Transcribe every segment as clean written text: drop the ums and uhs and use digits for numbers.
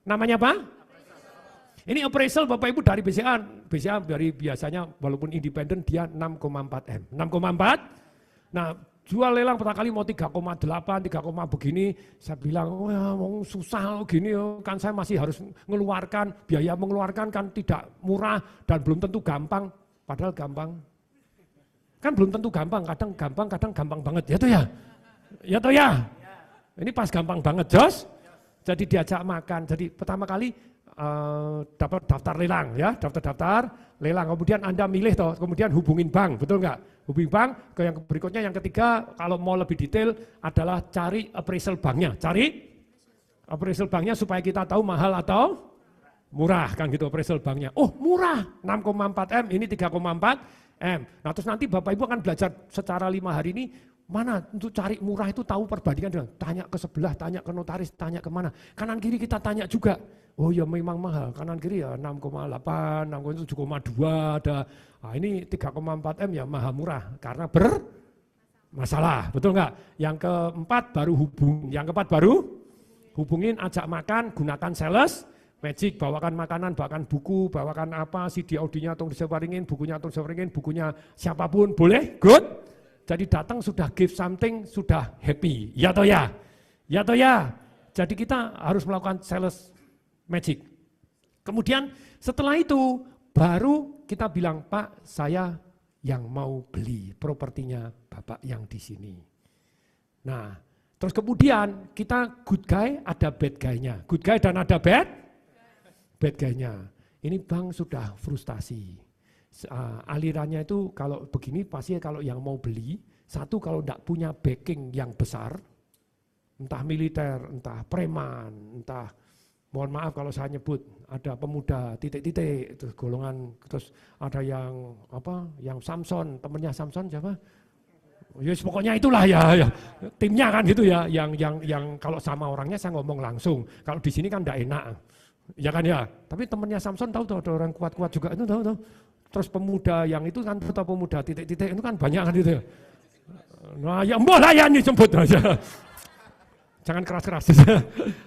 Namanya apa? Ini appraisal Bapak Ibu dari BCA. BCA dari biasanya walaupun independen dia 6,4 M. 6,4. Nah, jual lelang pertama kali mau 3,8, 3, begini. Saya bilang, oh ya, susah gini, kan saya masih harus mengeluarkan, biaya mengeluarkan kan tidak murah dan belum tentu gampang. Padahal gampang. Kan belum tentu gampang, kadang gampang banget. Ya toh ya? Ya toh ya? Ini pas gampang banget, Jos. Jadi diajak makan. Jadi pertama kali dapat daftar lelang ya, daftar lelang, kemudian Anda milih toh, kemudian hubungin bank, betul nggak? Hubungin bank, ke yang berikutnya yang ketiga kalau mau lebih detail adalah cari appraisal banknya, appraisal banknya supaya kita tahu mahal atau murah kan gitu appraisal banknya. Oh murah, 6,4 M, ini 3,4 M. Nah terus nanti Bapak Ibu akan belajar secara 5 hari ini, mana untuk cari murah itu tahu perbandingan dengan tanya ke sebelah, tanya ke notaris, tanya kemana. Kanan kiri kita tanya juga. Oh ya memang mahal, kanan kiri ya 6,8, 7,2 ada. Nah, ini 3,4 M ya mahal murah karena bermasalah, betul nggak? Yang keempat baru hubungin, ajak makan, gunakan sales magic, bawakan makanan, bawakan buku, bawakan apa, CD audinya tolong diseparingin, bukunya tolong diseparingin, bukunya siapapun boleh, good. Jadi datang sudah give something, sudah happy, ya toh ya? Ya toh ya? Jadi kita harus melakukan sales magic. Kemudian setelah itu baru kita bilang, Pak saya yang mau beli propertinya Bapak yang di sini. Nah terus kemudian kita good guy ada bad guy-nya. Good guy dan ada bad guy-nya. Ini bank sudah frustasi. Alirannya itu kalau begini pasti kalau yang mau beli, satu kalau tidak punya backing yang besar, entah militer, entah preman, entah mohon maaf kalau saya nyebut ada pemuda titik-titik terus golongan, terus ada yang apa, yang Samson, temennya Samson siapa? Ya pokoknya itulah ya, timnya kan gitu ya, yang kalau sama orangnya saya ngomong langsung, kalau di sini kan enggak enak, ya kan ya. Tapi temennya Samson tahu tuh ada orang kuat-kuat juga itu tahu. Terus pemuda yang itu kan atau pemuda titik-titik itu kan banyak kan gitu. Nah ya mbah lah ya ini jemput aja. Jangan keras-keras.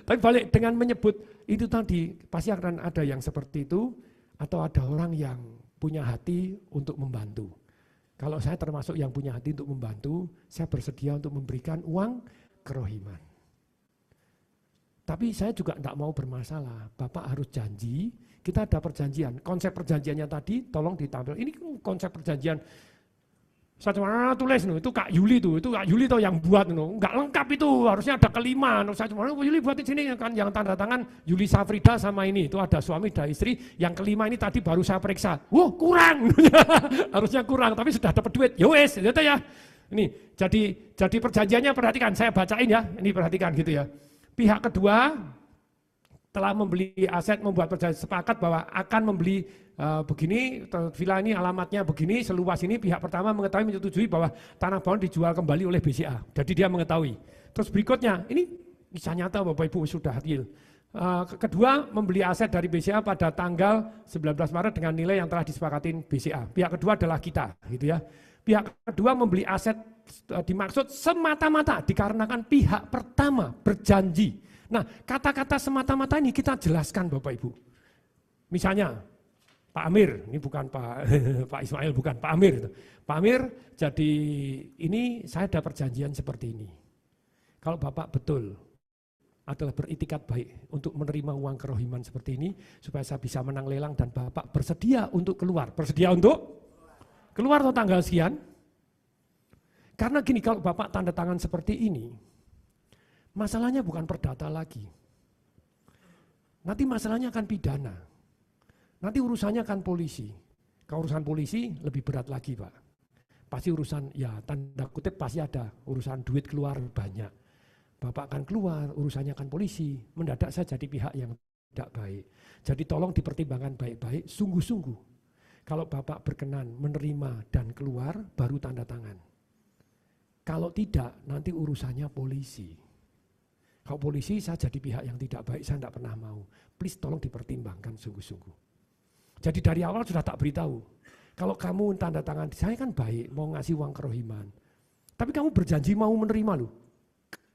Tapi balik dengan menyebut itu tadi, pasti akan ada yang seperti itu, atau ada orang yang punya hati untuk membantu. Kalau saya termasuk yang punya hati untuk membantu, saya bersedia untuk memberikan uang kerohiman. Tapi saya juga tidak mau bermasalah, Bapak harus janji, kita ada perjanjian. Konsep perjanjiannya tadi tolong ditampil, ini konsep perjanjian. Saya cuma tulis, itu Kak Yuli tuh yang buat, nggak lengkap itu, harusnya ada kelima. Saya cuma Yuli buat di sini kan, yang tanda tangan Yuli Safrida sama ini, itu ada suami dan istri. Yang kelima ini tadi baru saya periksa, kurang, harusnya kurang, tapi sudah dapat duit, yowes, gitu ya. Ini jadi perjanjiannya perhatikan, saya bacain ya, ini perhatikan gitu ya. Pihak kedua telah membeli aset, membuat perjanjian sepakat bahwa akan membeli begini, villa ini alamatnya begini, seluas ini. Pihak pertama mengetahui, menyetujui bahwa tanah bangun dijual kembali oleh BCA. Jadi dia mengetahui. Terus berikutnya, ini bisa nyata Bapak Ibu sudah deal. Kedua, membeli aset dari BCA pada tanggal 19 Maret dengan nilai yang telah disepakatin BCA. Pihak kedua adalah kita, gitu ya. Pihak kedua membeli aset dimaksud semata-mata dikarenakan pihak pertama berjanji. Nah, kata-kata semata-mata ini kita jelaskan Bapak Ibu. Misalnya, Pak Amir, ini bukan Pak Ismail, bukan Pak Amir. Itu. Pak Amir, jadi ini saya ada perjanjian seperti ini. Kalau Bapak betul adalah beritikat baik untuk menerima uang kerohiman seperti ini, supaya saya bisa menang lelang dan Bapak bersedia untuk keluar. Bersedia untuk keluar atau tanggal sekian? Karena gini, kalau Bapak tanda tangan seperti ini, masalahnya bukan perdata lagi. Nanti masalahnya akan pidana. Nanti urusannya akan polisi. Kalau urusan polisi lebih berat lagi Pak. Pasti urusan, ya tanda kutip pasti ada. Urusan duit keluar banyak. Bapak akan keluar, urusannya akan polisi. Mendadak saya jadi pihak yang tidak baik. Jadi tolong dipertimbangkan baik-baik, sungguh-sungguh. Kalau Bapak berkenan menerima dan keluar, baru tanda tangan. Kalau tidak, nanti urusannya polisi. Kalau polisi saya jadi pihak yang tidak baik, saya tidak pernah mau. Please tolong dipertimbangkan sungguh-sungguh. Jadi dari awal sudah tak beritahu. Kalau kamu tanda tangan, saya kan baik, mau ngasih uang kerohiman. Tapi kamu berjanji mau menerima loh.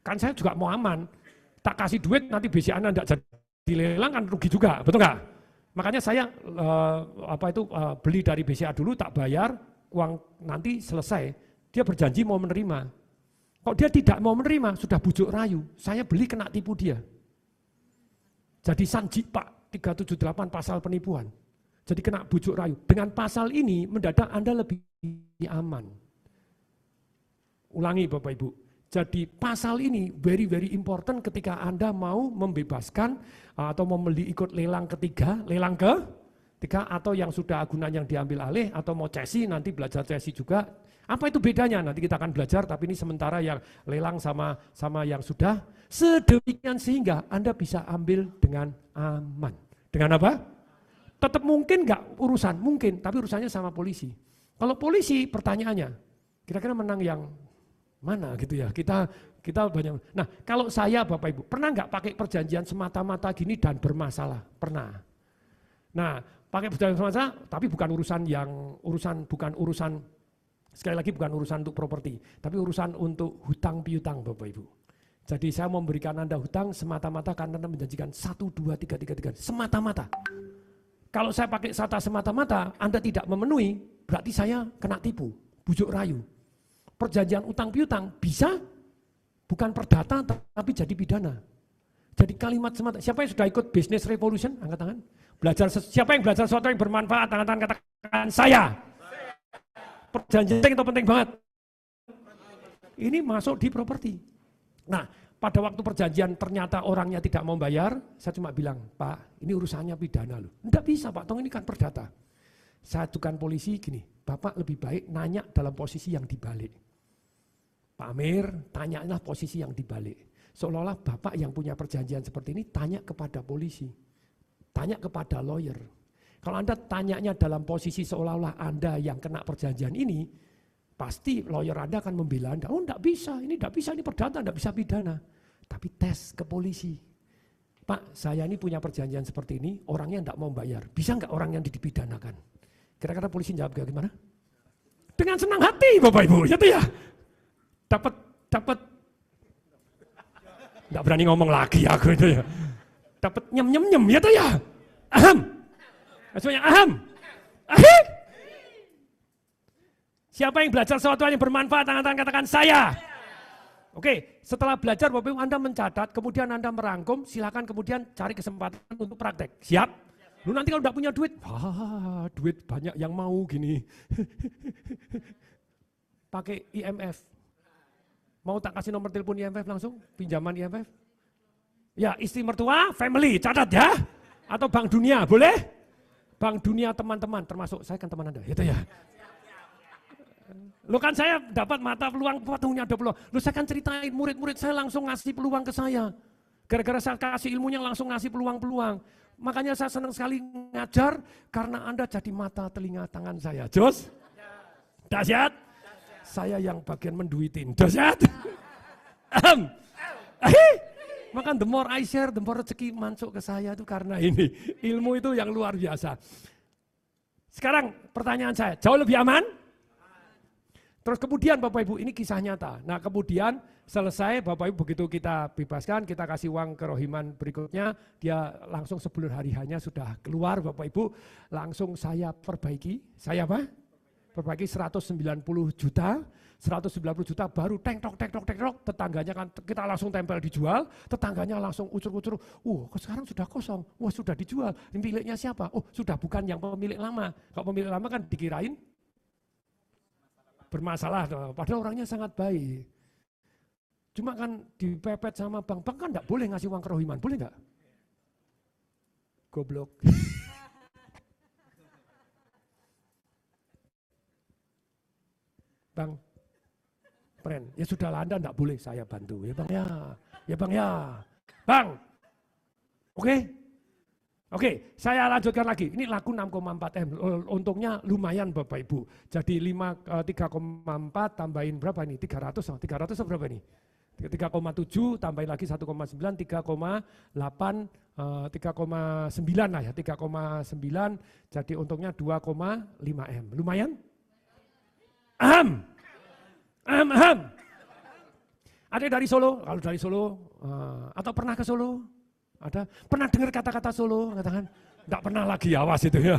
Kan saya juga mau aman. Tak kasih duit nanti BCA Anda tidak jadi dilelang kan rugi juga, betul nggak? Makanya saya beli dari BCA dulu, tak bayar, uang nanti selesai, dia berjanji mau menerima. Kok dia tidak mau menerima, sudah bujuk rayu, saya beli kena tipu dia. Jadi sanji Pak, 378 pasal penipuan. Jadi kena bujuk rayu. Dengan pasal ini mendadak Anda lebih aman. Ulangi Bapak Ibu. Jadi pasal ini very very important ketika Anda mau membebaskan atau membeli ikut lelang ketiga, lelang ketiga atau yang sudah agunan yang diambil alih atau mau cesi nanti belajar cesi juga. Apa itu bedanya? Nanti kita akan belajar tapi ini sementara yang lelang sama yang sudah sedemikian sehingga Anda bisa ambil dengan aman. Dengan apa? Tetap mungkin enggak urusan? Mungkin, tapi urusannya sama polisi. Kalau polisi pertanyaannya, kira-kira menang yang mana gitu ya, kita banyak. Nah kalau saya Bapak Ibu, pernah nggak pakai perjanjian semata-mata gini dan bermasalah? Pernah. Nah pakai perjanjian semata, tapi bukan urusan, sekali lagi bukan urusan untuk properti, tapi urusan untuk hutang piutang Bapak Ibu. Jadi saya memberikan Anda hutang semata-mata karena Anda menjanjikan 1, 2, 3, semata-mata. Kalau saya pakai kata semata-mata, Anda tidak memenuhi, berarti saya kena tipu, bujuk rayu. Perjanjian utang piutang bisa bukan perdata tapi jadi pidana. Jadi kalimat semata. Siapa yang sudah ikut Business Revolution? Angkat tangan. Siapa yang belajar sesuatu yang bermanfaat? Angkat tangan, katakan saya. Perjanjian itu penting banget. Ini masuk di properti. Nah, pada waktu perjanjian ternyata orangnya tidak mau bayar, saya cuma bilang, Pak, ini urusannya pidana loh. Enggak bisa Pak, tong ini kan perdata. Saya ajukan polisi gini, Bapak lebih baik nanya dalam posisi yang dibalik. Pak Amir, tanyalah posisi yang dibalik. Seolah-olah Bapak yang punya perjanjian seperti ini tanya kepada polisi, tanya kepada lawyer. Kalau Anda tanyanya dalam posisi seolah-olah Anda yang kena perjanjian ini, pasti lawyer Anda akan membela Anda. Oh enggak bisa, ini perdata, enggak bisa pidana. Tapi tes ke polisi. Pak, saya ini punya perjanjian seperti ini, orangnya enggak mau bayar. Bisa enggak orang yang dipidanakan? Kira-kira polisi jawab bagaimana? Dengan senang hati Bapak Ibu, gitu ya. Dapat enggak berani ngomong lagi aku itu ya. Dapat nyem ya tuh ya. Aham. Maksudnya aham. Ahim. Siapa yang belajar sesuatu yang bermanfaat, tangan-tangan katakan saya. Oke, setelah belajar Bapak Ibu Anda mencatat, kemudian Anda merangkum, silakan kemudian cari kesempatan untuk praktek. Siap? Lu nanti kalau enggak punya duit, duit banyak yang mau gini. Pakai IMF. Mau tak kasih nomor telepon IMF langsung? Pinjaman IMF? Ya, istri mertua, family, catat ya. Atau Bank Dunia, boleh? Bank Dunia teman-teman, termasuk saya kan teman Anda, gitu ya. Lo kan saya dapat mata peluang, waktunya ada peluang. Lo saya kan ceritain murid-murid saya langsung ngasih peluang ke saya. Gara-gara saya kasih ilmunya langsung ngasih peluang-peluang. Makanya saya senang sekali ngajar karena Anda jadi mata telinga tangan saya. Jos? Dahsyat? Saya yang bagian menduitin. Dahsyat? Maka the more I share, the more rezeki masuk ke saya itu karena ini. Ilmu itu yang luar biasa. Sekarang pertanyaan saya, jauh lebih aman? Terus kemudian Bapak Ibu, ini kisah nyata. Nah kemudian selesai Bapak Ibu begitu kita bebaskan, kita kasih uang ke Rohiman berikutnya, dia langsung sebelum hari hanya sudah keluar Bapak Ibu, langsung saya perbaiki, saya apa? Perbaiki 190 juta baru tek-tok, tetangganya kan kita langsung tempel dijual, tetangganya langsung ucur-ucur, sekarang sudah kosong, sudah dijual, ini miliknya siapa? Oh sudah bukan yang pemilik lama, kalau pemilik lama kan dikirain bermasalah, padahal orangnya sangat baik. Cuma kan dipepet sama bank kan enggak boleh ngasih uang ke Rohiman, boleh enggak? Goblok. Bang, friend, ya sudahlah Anda enggak boleh, saya bantu. Ya Bang ya, ya Bang ya. Bang, Oke, saya lanjutkan lagi. Ini laku 6,4 M. Untungnya lumayan Bapak Ibu. Jadi 3,4 tambahin berapa ini? 300 berapa ini? 3,7 tambahin lagi 1,9, 3,8, 3,9 lah ya, 3,9. Jadi untungnya 2,5 M. Lumayan? Aham. Ada dari Solo? Kalau dari Solo, atau pernah ke Solo? Ada? Pernah dengar kata-kata Solo? Katakan, enggak pernah lagi, awas itu ya.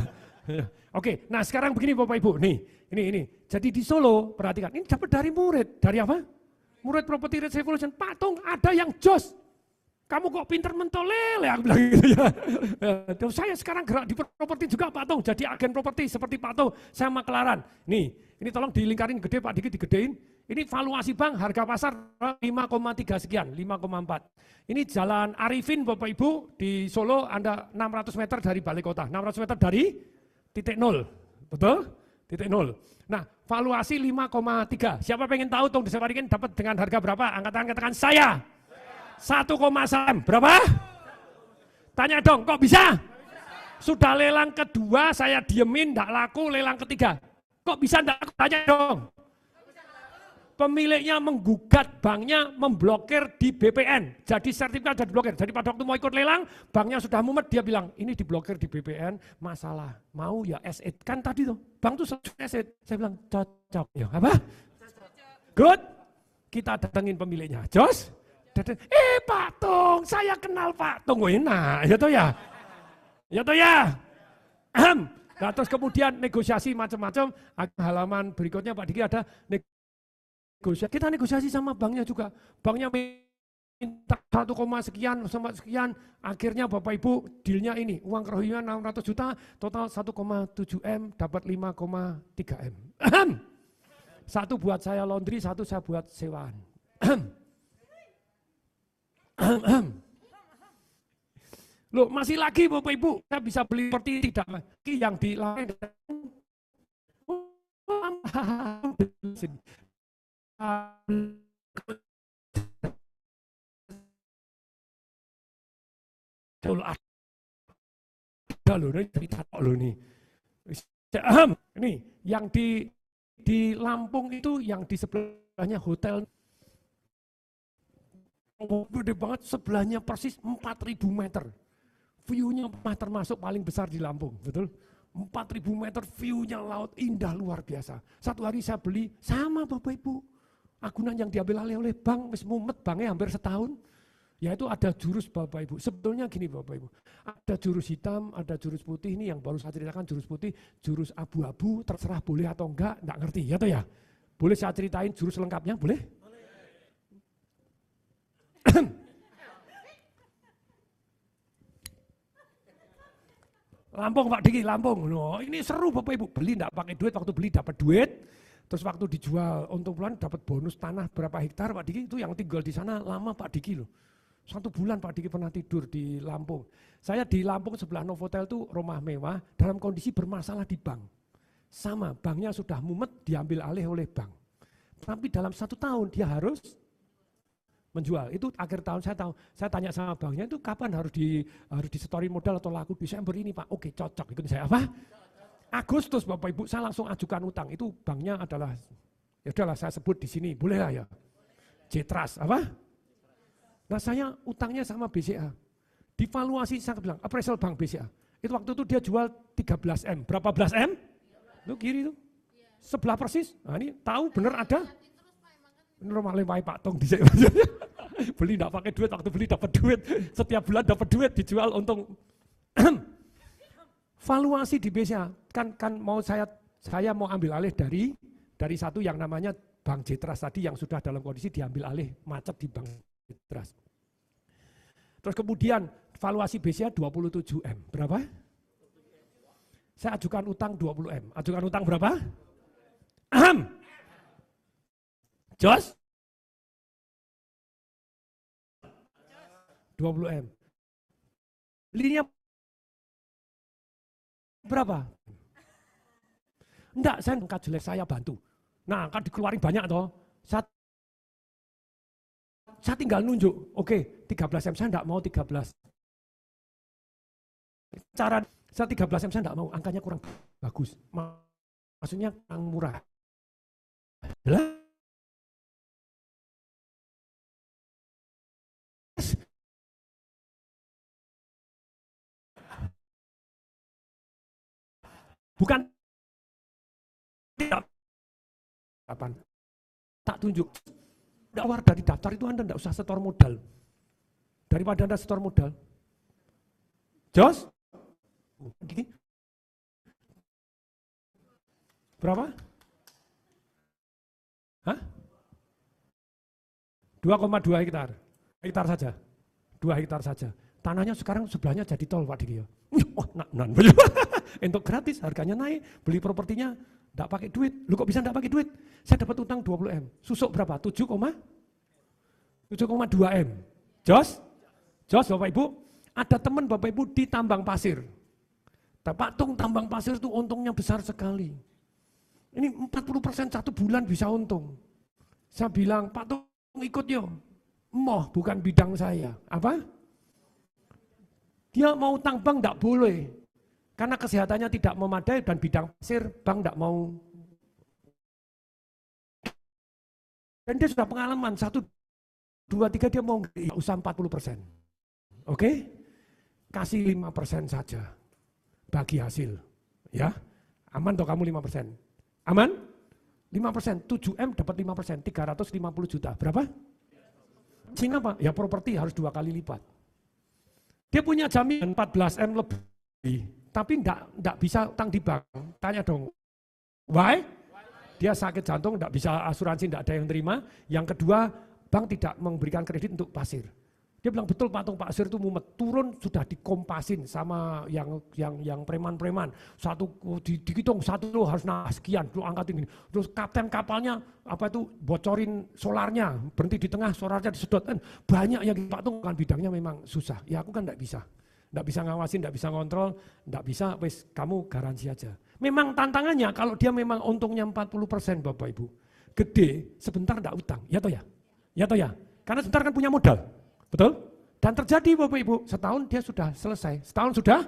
Oke, nah sekarang begini Bapak Ibu, nih, ini. Jadi di Solo, perhatikan, ini dapat dari murid. Dari apa? Murid Property Rights Revolution. Pak Tung, ada yang jos. Kamu kok pinter mentolele, aku bilang gitu ya. Saya sekarang gerak di properti juga Pak Tung, jadi agen properti seperti Pak Tung, saya makelaran. Nih, ini tolong dilingkarin gede Pak Diki, digedein. Ini valuasi bank, harga pasar 5,3 sekian, 5,4. Ini Jalan Arifin Bapak Ibu, di Solo Anda 600 meter dari balai kota, 600 meter dari titik nol, betul? Titik nol. Nah, valuasi 5,3. Siapa pengen tahu Tung disebarikin dapat dengan harga berapa? Angkat tangan katakan saya. 1,1 berapa? Tanya dong, kok bisa? Sudah lelang kedua, saya diemin, enggak laku, lelang ketiga. Kok bisa enggak laku? Tanya dong. Pemiliknya menggugat, banknya memblokir di BPN. Jadi sertifikat sudah diblokir. Jadi pada waktu mau ikut lelang, banknya sudah mumet, dia bilang, ini diblokir di BPN, masalah. Mau ya S8. Kan tadi tuh, bank tuh S8. Saya bilang, cocok. Ya, apa? Good. Kita datengin pemiliknya. Jos? Pak Tung, saya kenal Pak Tung. Enak, ya toh ya? Ya toh ya? Nah, terus kemudian negosiasi macam-macam. Halaman berikutnya Pak Diki ada negosiasi. Kita negosiasi sama banknya juga. Banknya minta 1, sekian sama sekian. Akhirnya Bapak Ibu dealnya ini. Uang kerohiman 600 juta, total 1,7 M, dapat 5,3 M. Satu buat saya laundry, satu saya buat sewaan. Loh, masih lagi Bapak Ibu, saya bisa beli seperti tidak lagi yang di lain. Ada loh, ini ini yang di Lampung itu yang di sebelahnya hotel. Gede banget, sebelahnya persis 4.000 meter. View-nya termasuk paling besar di Lampung, betul? 4.000 meter view-nya laut, indah luar biasa. Satu hari saya beli, sama Bapak Ibu. Agunan yang diambil alih oleh bank, wis mumet banknya hampir setahun. Yaitu ada jurus Bapak Ibu. Sebetulnya gini Bapak Ibu, ada jurus hitam, ada jurus putih, ini yang baru saya ceritakan jurus putih, jurus abu-abu, terserah boleh atau enggak ngerti, ya toh ya? Boleh saya ceritain jurus lengkapnya, boleh? Lampung Pak Diki, Lampung. Loh, ini seru Bapak Ibu, beli enggak pakai duit, waktu beli dapat duit, terus waktu dijual untung bulan dapat bonus tanah berapa hektar Pak Diki, itu yang tinggal di sana lama Pak Diki loh. 1 bulan Pak Diki pernah tidur di Lampung. Saya di Lampung sebelah Novotel itu rumah mewah dalam kondisi bermasalah di bank. Sama, banknya sudah mumet diambil alih oleh bank. Tapi dalam 1 tahun dia harus menjual. Itu akhir tahun saya tanya sama banknya itu kapan harus disetorin modal atau laku Desember ini Pak. Oke, cocok. Ikut saya apa? Agustus Bapak Ibu saya langsung ajukan utang. Itu banknya adalah ya udahlah saya sebut di sini, boleh lah ya. J-Trust apa? Nah, saya utangnya sama BCA. Divaluasi saya bilang, appraisal bank BCA. Itu waktu itu dia jual 13 M. Berapa belas M? Itu kiri itu. Sebelah persis. Nah, ini tahu bener ada. Ini rumah lewai Pak Tung dhisik. Beli enggak pakai duit, waktu beli dapat duit. Setiap bulan dapat duit, dijual untung. Valuasi di BCA kan mau saya mau ambil alih dari satu yang namanya Bank J-Trust tadi yang sudah dalam kondisi diambil alih macet di Bank J-Trust. Terus kemudian valuasi BCA 27 M. Berapa? Saya ajukan utang 20 M. Ajukan utang berapa? Jos? 20 M. Belinya berapa? Enggak, saya angkat jelek, saya bantu. Nah, kan dikeluarin banyak toh. Saya tinggal nunjuk, oke, 13 M saya enggak mau 13. Cara saya 13 M saya enggak mau, angkanya kurang bagus. Maksudnya kurang murah. Lah, bukan tidak kapan tak tunjuk keluar dari daftar itu Anda tidak usah setor modal. Daripada Anda setor modal, Jos? Berapa? Hah? 2,2 hektar. Hektar saja. 2 hektar saja. Tanahnya sekarang sebelahnya jadi tol Pak Diki. Oh, untuk gratis harganya naik. Beli propertinya enggak pakai duit. Lu kok bisa enggak pakai duit? Saya dapat utang 20 M. Susuk berapa? 7,2 M. Jos? Jos Bapak Ibu, ada teman Bapak Ibu di tambang pasir. Pak Tung, tambang pasir itu untungnya besar sekali. Ini 40% 1 bulan bisa untung. Saya bilang, Pak Tung ikut yo. Moh, bukan bidang saya. Apa? Dia mau utang bank enggak boleh. Karena kesehatannya tidak memadai dan bidang pasir bank enggak mau. Dan dia sudah pengalaman 1, 2, 3 dia mau usah 40%. Oke? Kasih 5% saja. Bagi hasil. Ya. Aman toh kamu 5%? Aman? 5%, 7M dapat 5%, 350 juta. Berapa? Sehingga apa? Ya properti harus 2 kali lipat. Dia punya jaminan 14M lebih, tapi enggak bisa utang di bank. Tanya dong, why? Dia sakit jantung, enggak bisa asuransi, enggak ada yang terima. Yang kedua, bank tidak memberikan kredit untuk pasir. Dia bilang betul Pak Tung, pasir itu mumet, turun sudah dikompasin sama yang preman-preman. Satu dihitung satu lo harus sekian, lo angkatin ini. Terus kapten kapalnya apa itu bocorin solarnya, berhenti di tengah, solarnya disedot. Banyak yang Pak Tung kan bidangnya memang susah. Ya aku kan enggak bisa ngawasin, enggak bisa ngontrol, enggak bisa, wes kamu garansi aja. Memang tantangannya kalau dia memang untungnya 40% Bapak Ibu, gede, sebentar enggak utang, ya toh ya? Ya toh ya? Karena sebentar kan punya modal. Betul? Dan terjadi Bapak Ibu, setahun dia sudah selesai. Setahun sudah?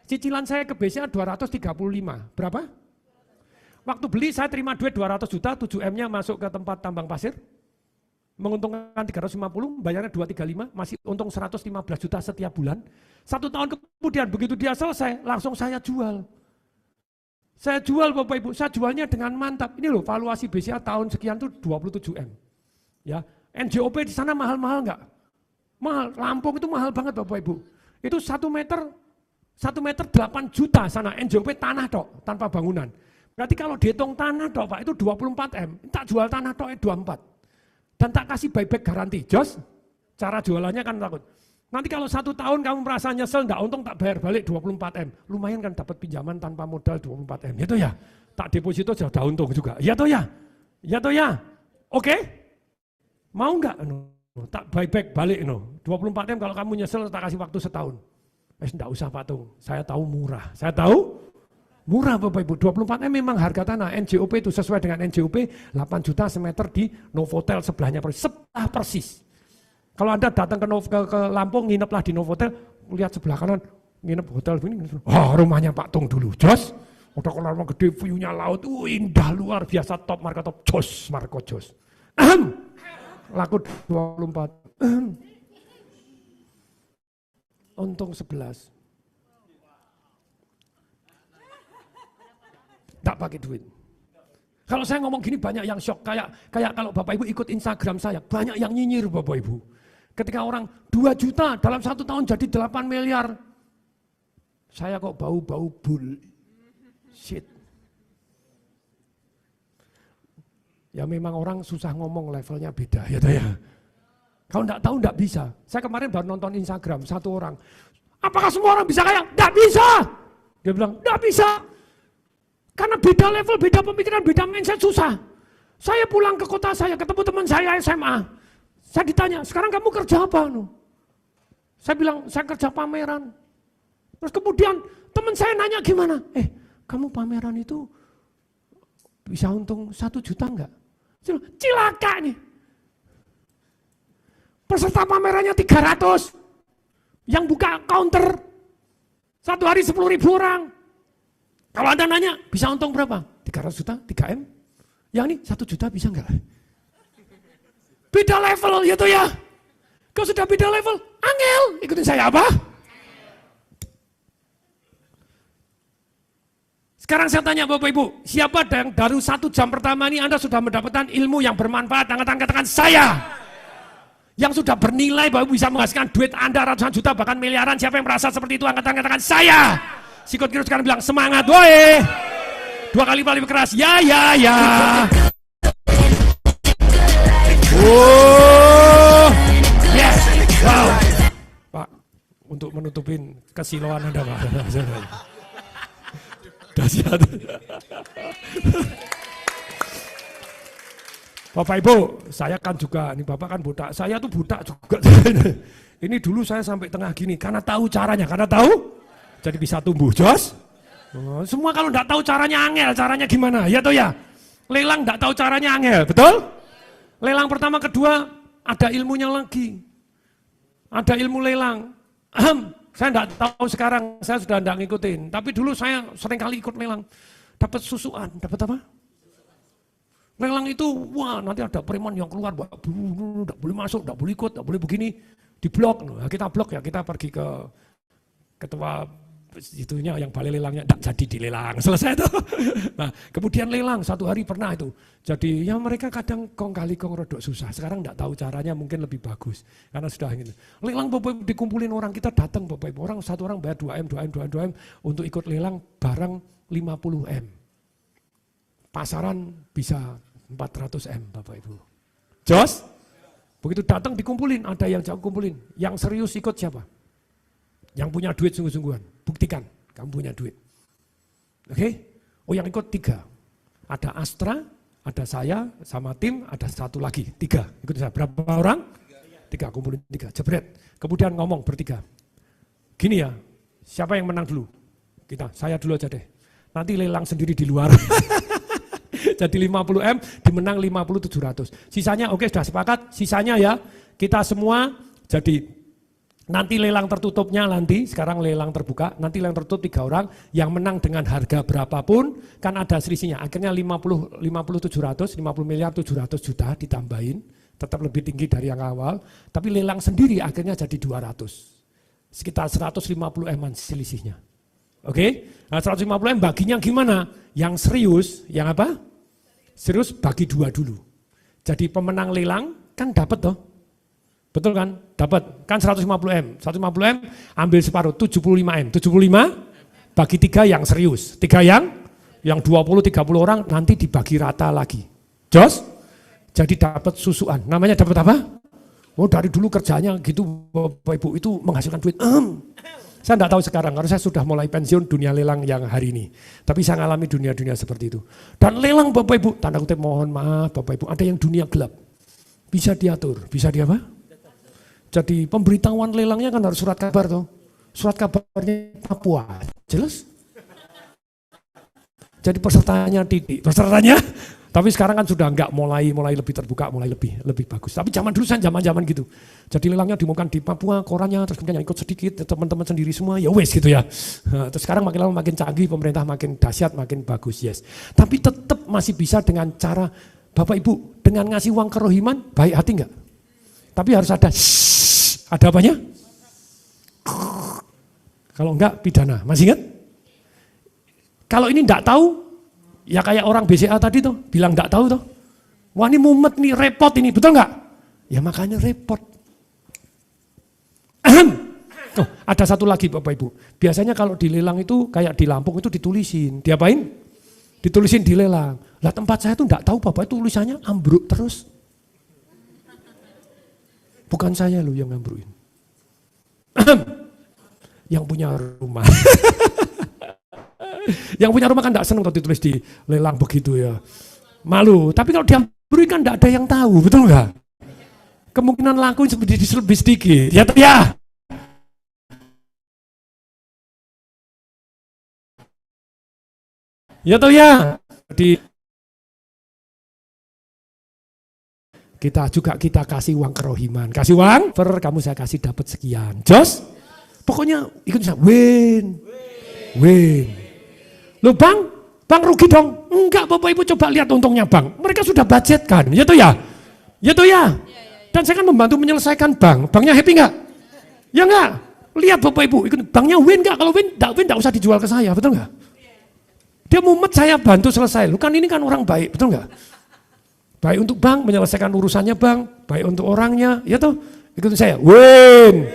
Cicilan saya ke BCA 235. Berapa? Waktu beli saya terima duit 200 juta, 7M-nya masuk ke tempat tambang pasir. Menguntungkan 350, bayarnya 235, masih untung 115 juta setiap bulan. 1 tahun kemudian begitu dia selesai, langsung saya jual. Saya jual Bapak Ibu, saya jualnya dengan mantap. Ini loh valuasi BCA tahun sekian tuh 27M. Ya, NJOP di sana mahal-mahal enggak? Mahal, Lampung itu mahal banget Bapak Ibu. Itu 1 meter 8 juta sana, NJOP tanah tok, tanpa bangunan. Berarti kalau dihitung tanah tok Pak, itu 24M. Tak jual tanah tok 24. Dan tak kasih buyback garanti. Jos, cara jualannya kan takut. Nanti kalau 1 tahun kamu merasa nyesel, enggak untung tak bayar balik 24M. Lumayan kan dapat pinjaman tanpa modal 24M. Itu ya, tak deposito sudah untung juga. Ya toh ya? Ya toh ya? Oke? Mau enggak? Tak buyback balik 24M kalau kamu nyesel tak kasih waktu setahun. Enggak usah Pak Tung, saya tahu murah. Saya tahu murah Bapak Ibu. 24M memang harga tanah. NJOP itu sesuai dengan NJOP 8 juta semeter di Novotel sebelahnya persis. Kalau Anda datang ke Lampung ngineplah di Novotel, lihat sebelah kanan nginep hotel ini. Oh, rumahnya Pak Tung dulu. Jos. Udah kalau rumah gede, view-nya laut, indah luar biasa, top marka top. Jos, Marco Jos. Laku 24. Untung 11. Tak pakai duit. Kalau saya ngomong gini banyak yang shock, kayak kalau Bapak Ibu ikut Instagram saya, banyak yang nyinyir Bapak Ibu. Ketika orang 2 juta dalam 1 tahun jadi 8 miliar. Saya kok bau-bau bullshit. Ya memang orang susah ngomong, levelnya beda ya toh ya. Kalau enggak tahu enggak bisa. Saya kemarin baru nonton Instagram satu orang. Apakah semua orang bisa kaya? Enggak bisa. Dia bilang, enggak bisa. Karena beda level, beda pemikiran, beda mindset susah. Saya pulang ke kota saya, ketemu teman saya SMA. Saya ditanya, sekarang kamu kerja apa? Saya bilang, saya kerja pameran. Terus kemudian teman saya nanya gimana? Kamu pameran itu bisa untung 1 juta enggak? Cilaka nih. Peserta pamerannya 300. Yang buka counter 1 hari 10.000 orang. Kalau Anda nanya, bisa untung berapa? 300 juta, 3M. Yang ini 1 juta bisa enggak? Beda level gitu ya. Kalau sudah beda level, angel. Ikutin saya apa? Sekarang saya tanya Bapak Ibu, siapa yang dari 1 jam pertama ini Anda sudah mendapatkan ilmu yang bermanfaat? Angkat tangan, katakan saya. Yang sudah bernilai bahwa bisa menghasilkan duit Anda ratusan juta bahkan miliaran. Siapa yang merasa seperti itu? Angkat tangan, katakan saya. Sikut kiri sekarang bilang semangat, woi. 2 kali lebih keras. Ya. Oh, yes, wow. Pak, untuk menutupin kesiloan Anda, Pak. Dahsyat. Bapak Ibu, saya kan juga, ini Bapak kan budak, saya tuh budak juga. Ini dulu saya sampai tengah gini, karena tahu caranya, jadi bisa tumbuh, jos. Semua kalau enggak tahu caranya angel, caranya gimana, ya toh ya. Lelang enggak tahu caranya angel, betul? Lelang pertama, kedua, ada ilmunya lagi. Ada ilmu lelang. Saya enggak tahu sekarang, saya sudah enggak ngikutin. Tapi dulu saya sering kali ikut lelang. Dapat susuan, dapat apa? Lelang itu, wah nanti ada preman yang keluar, enggak boleh masuk, enggak boleh ikut, enggak boleh begini. Di blok, nah, kita blok ya, kita pergi ke ketua itunya yang balai lelangnya, enggak jadi dilelang, selesai itu. Nah kemudian lelang, satu hari pernah itu. Jadi ya mereka kadang kong kali kong rodok susah, sekarang enggak tahu caranya mungkin lebih bagus. Karena sudah gitu. Lelang Bapak Ibu dikumpulin orang, kita datang Bapak Ibu, satu orang bayar 2M untuk ikut lelang barang 50M. Pasaran bisa 400M Bapak Ibu. Jos? Begitu datang dikumpulin, ada yang jauh kumpulin. Yang serius ikut siapa? Yang punya duit sungguh-sungguhan. Buktikan, kamu punya duit. Oke? Oh yang ikut 3. Ada Astra, ada saya, sama tim, ada satu lagi. 3. Ikut saya. Berapa orang? 3, kumpulin 3. Jebret. Kemudian ngomong bertiga. Gini ya, siapa yang menang dulu? Kita, saya dulu aja deh. Nanti lelang sendiri di luar. Jadi 50M dimenang 50.700. Sisanya oke sudah sepakat, sisanya ya kita semua jadi nanti lelang tertutupnya nanti, sekarang lelang terbuka, nanti lelang tertutup 3 orang, yang menang dengan harga berapapun kan ada selisihnya. Akhirnya 50 miliar 700 juta ditambahin, tetap lebih tinggi dari yang awal, tapi lelang sendiri akhirnya jadi 200. Sekitar 150M selisihnya. Oke? Nah 150M baginya gimana? Yang serius, yang apa? Serius bagi 2 dulu. Jadi pemenang lelang kan dapat toh. Betul kan? Dapat. Kan 150M. 150M ambil separuh 75M. 75 bagi 3 yang serius. 3 yang 20-30 orang nanti dibagi rata lagi. Jos? Jadi dapat susuan. Namanya dapat apa? Oh dari dulu kerjanya gitu Bapak Ibu itu menghasilkan duit. Saya enggak tahu sekarang, karena saya sudah mulai pensiun dunia lelang yang hari ini. Tapi saya ngalami dunia-dunia seperti itu. Dan lelang Bapak Ibu, tanda kutip mohon maaf Bapak Ibu, ada yang dunia gelap. Bisa diatur, bisa di apa? Jadi pemberitahuan lelangnya kan harus surat kabar tuh. Surat kabarnya Papua, jelas? Jadi pesertanya titik, pesertanya. Tapi sekarang kan sudah enggak mulai lebih terbuka, mulai lebih bagus. Tapi zaman dulu saya zaman gitu. Jadi lelangnya diumumkan di Papua, korannya, terus kemudian yang ikut sedikit, teman-teman sendiri semua, ya wes gitu ya. Terus sekarang makin lama makin canggih, pemerintah makin dahsyat, makin bagus, yes. Tapi tetap masih bisa dengan cara, Bapak Ibu, dengan ngasih uang kerohiman, baik hati enggak? Tapi harus ada, ada apanya? Kalau enggak, pidana. Masih ingat? Kalau ini enggak tahu, ya kayak orang BCA tadi tuh, bilang enggak tahu tuh. Wah ini mumet nih, repot ini, betul enggak? Ya makanya repot. Oh, ada satu lagi Bapak Ibu. Biasanya kalau dilelang itu kayak di Lampung itu ditulisin. Diapain? Ditulisin dilelang. Lah tempat saya tuh enggak tahu Bapak itu tulisannya ambruk terus. Bukan saya loh yang ngambruin. Yang punya rumah. Yang punya rumah kan enggak seneng kalau ditulis di lelang begitu ya. Malu. Tapi kalau diambrui kan enggak ada yang tahu, betul enggak? Kemungkinan laku lebih sedikit. Ya, ya. Ya toh ya. Kita kasih uang kerohiman. Kasih uang, kamu saya kasih dapat sekian. Jos? Pokoknya ikut saya win. Loh bang rugi dong. Enggak Bapak Ibu coba lihat untungnya bang. Mereka sudah budgetkan. Ya toh ya. Ya toh ya. Dan saya kan membantu menyelesaikan bank. Banknya happy enggak? Ya enggak? Lihat Bapak Ibu, ikut banknya win enggak? Kalau win enggak usah dijual ke saya, betul enggak? Dia mumet saya bantu selesai. Lu kan ini kan orang baik, betul enggak? Baik untuk bank, menyelesaikan urusannya bank, baik untuk orangnya, ya toh. Ikutin saya, win.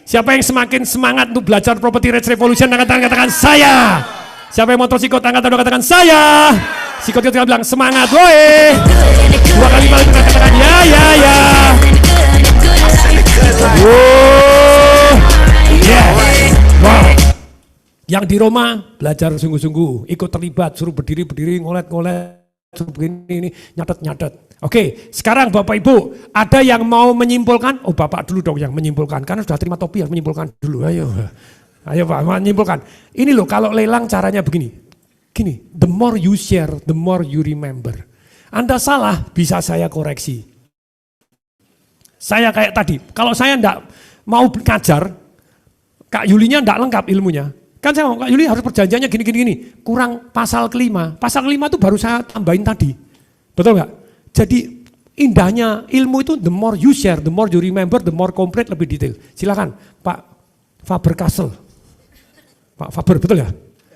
Siapa yang semakin semangat untuk belajar Property Rights Revolution, angkat tangan katakan saya. Siapa yang mau terus ikut, angkat tangan katakan saya. Sikut kita bilang semangat, woi. 2 kali balik katakan ya. Wow. Yang di Roma belajar sungguh-sungguh, ikut terlibat, suruh berdiri, ngolet-ngolet, suruh begini, ini nyatet. Oke, sekarang Bapak Ibu, ada yang mau menyimpulkan? Oh Bapak dulu dong yang menyimpulkan, karena sudah terima topi harus menyimpulkan dulu. Ayo Pak, menyimpulkan. Ini loh kalau lelang caranya begini. Gini, the more you share, the more you remember. Anda salah, bisa saya koreksi. Saya kayak tadi, kalau saya enggak mau ngajar, Kak Yulinya enggak lengkap ilmunya. Kan saya ngomong, Kak Yuli harus perjanjiannya gini. Kurang pasal kelima. Pasal kelima itu baru saya tambahin tadi. Betul enggak? Jadi indahnya ilmu itu the more you share, the more you remember, the more complete, lebih detail. Silakan Pak Faber Castle. Pak Faber, betul ya?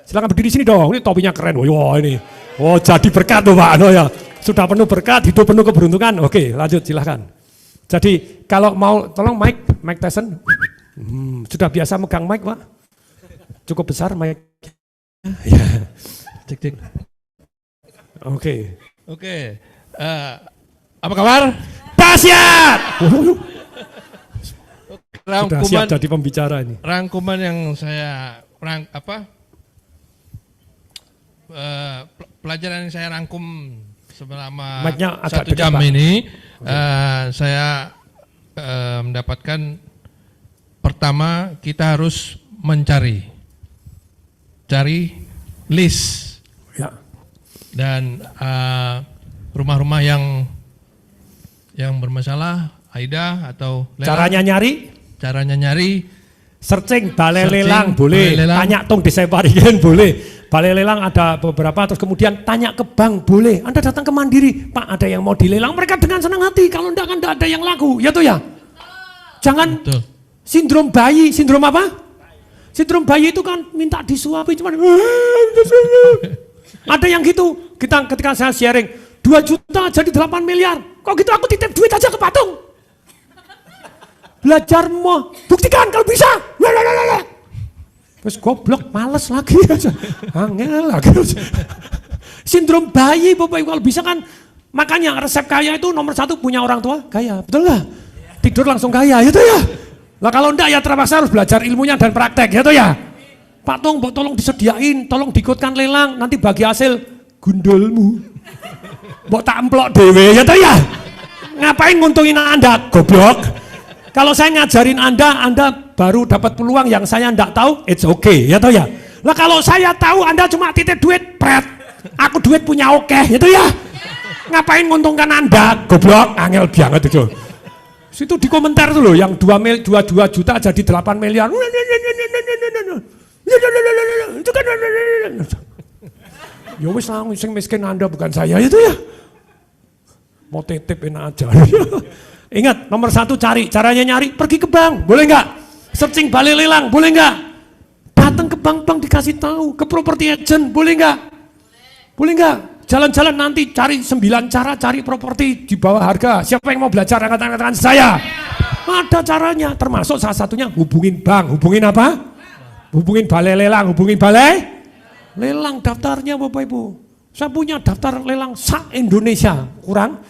Silakan berdiri sini dong, ini topinya keren. Wah ini, jadi berkat tuh Pak. Ya. Sudah penuh berkat, hidup penuh keberuntungan. Oke lanjut silakan. Jadi kalau mau, tolong Mike Tyson. Sudah biasa megang mic Pak? Cukup besar mic. Ya. Cek. Oke. Apa kabar? Dahsyat. Rangkuman, sudah siap jadi pembicara ini. Rangkuman yang saya pelajaran yang saya rangkum selama 1 jam ini, saya mendapatkan pertama kita harus cari list ya. Dan rumah-rumah yang bermasalah, Aida atau lelang. Caranya nyari. Searching balai lelang boleh, tanya tong desa Parigan boleh. Balai lelang ada beberapa, terus kemudian tanya ke bank boleh. Anda datang ke Mandiri, Pak ada yang mau dilelang, mereka dengan senang hati. Kalau enggak kan enggak ada yang laku, ya tuh ya. Jangan sindrom bayi, sindrom apa? Sindrom bayi itu kan minta disuapi cuman ada yang gitu. Ketika saya sharing 2 juta jadi 8 miliar. Kok gitu aku titip duit aja ke patung. Belajar mau buktikan kalau bisa. Terus goblok males lagi aja. Angel lagi. Sindrom bayi Bapak Ibu kalau bisa kan. Makanya resep kaya itu nomor 1 punya orang tua kaya. Betul nggak? Tidur langsung kaya itu ya. Lah kalau enggak ya terpaksa harus belajar ilmunya dan praktek ya tuh ya. Pak Tong tolong disediain, tolong diikutkan lelang, nanti bagi hasil gundulmu. Mbok tak emplok dewe ya tuh ya. Ngapain nguntungin Anda goblok? Kalau saya ngajarin Anda baru dapat peluang yang saya enggak tahu, it's okay ya toh ya. Lah kalau saya tahu Anda cuma titip duit, pret. Aku duit punya oke, itu ya. Ngapain nguntungkan Anda, goblok, angel banget itu. Situ di komentar tuh loh, yang 2 juta jadi 8 miliar. Itu kan. Ya wis sing miskin Anda bukan saya itu ya. Mau titipin aja. Ingat, nomor 1 cari, caranya nyari, pergi ke bank, boleh nggak? Searching balai lelang, boleh nggak? Datang ke bank-bank dikasih tahu, ke property agent, boleh nggak? Boleh nggak? Jalan-jalan nanti cari 9 cara cari properti di bawah harga. Siapa yang mau belajar angkat tangan saya? Ada caranya, termasuk salah satunya hubungin bank. Hubungin apa? Hubungin balai lelang, hubungin balai lelang daftarnya Bapak Ibu. Saya punya daftar lelang se-Indonesia, kurang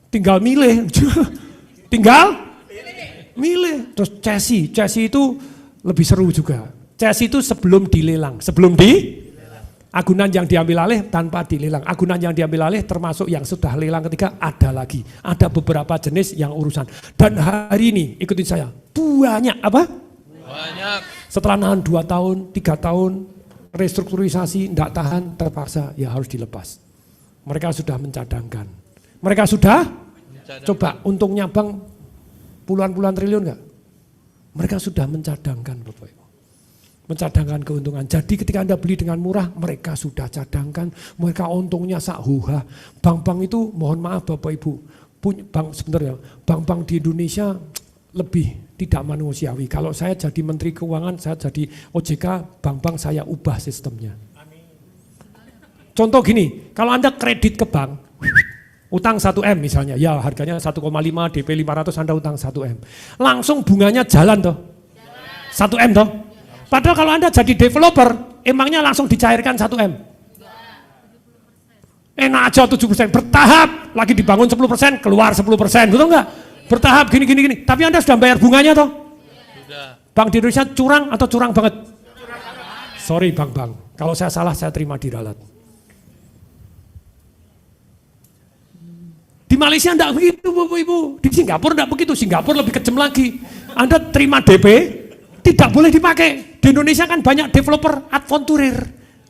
tinggal milih. Milih. Terus Chassis itu lebih seru juga. Chassis itu sebelum dilelang, agunan yang diambil alih tanpa dilelang. Agunan yang diambil alih termasuk yang sudah lelang ketiga ada lagi. Ada beberapa jenis yang urusan. Dan hari ini ikutin saya, banyak apa? Banyak. Setelah nahan 2 tahun, 3 tahun, restrukturisasi, tidak tahan, terpaksa, ya harus dilepas. Mereka sudah mencadangkan. Mereka sudah, coba untungnya bank puluhan triliun enggak? Mereka sudah mencadangkan Bapak Ibu. Mencadangkan keuntungan. Jadi ketika Anda beli dengan murah, mereka sudah cadangkan, mereka untungnya sahuha. Bank-bank itu mohon maaf Bapak Ibu, bank sebenarnya, bank-bank di Indonesia lebih tidak manusiawi. Kalau saya jadi Menteri Keuangan, saya jadi OJK, bank-bank saya ubah sistemnya. Amin. contoh gini, kalau Anda kredit ke bank, utang 1M misalnya, ya harganya 1,5, DP 500 Anda utang 1M. Langsung bunganya jalan toh. 1M toh. Padahal kalau Anda jadi developer, emangnya langsung dicairkan 1M. Enak aja 7%, bertahap, lagi dibangun 10%, keluar 10%, betul enggak? Bertahap gini. Tapi Anda sudah bayar bunganya toh? Bank di Indonesia curang atau curang banget? Sorry bang, kalau saya salah saya terima diralat. Di Malaysia enggak begitu Bapak Ibu, di Singapura enggak begitu, Singapura lebih kejam lagi. Anda terima DP, tidak boleh dipakai. Di Indonesia kan banyak developer adventurer.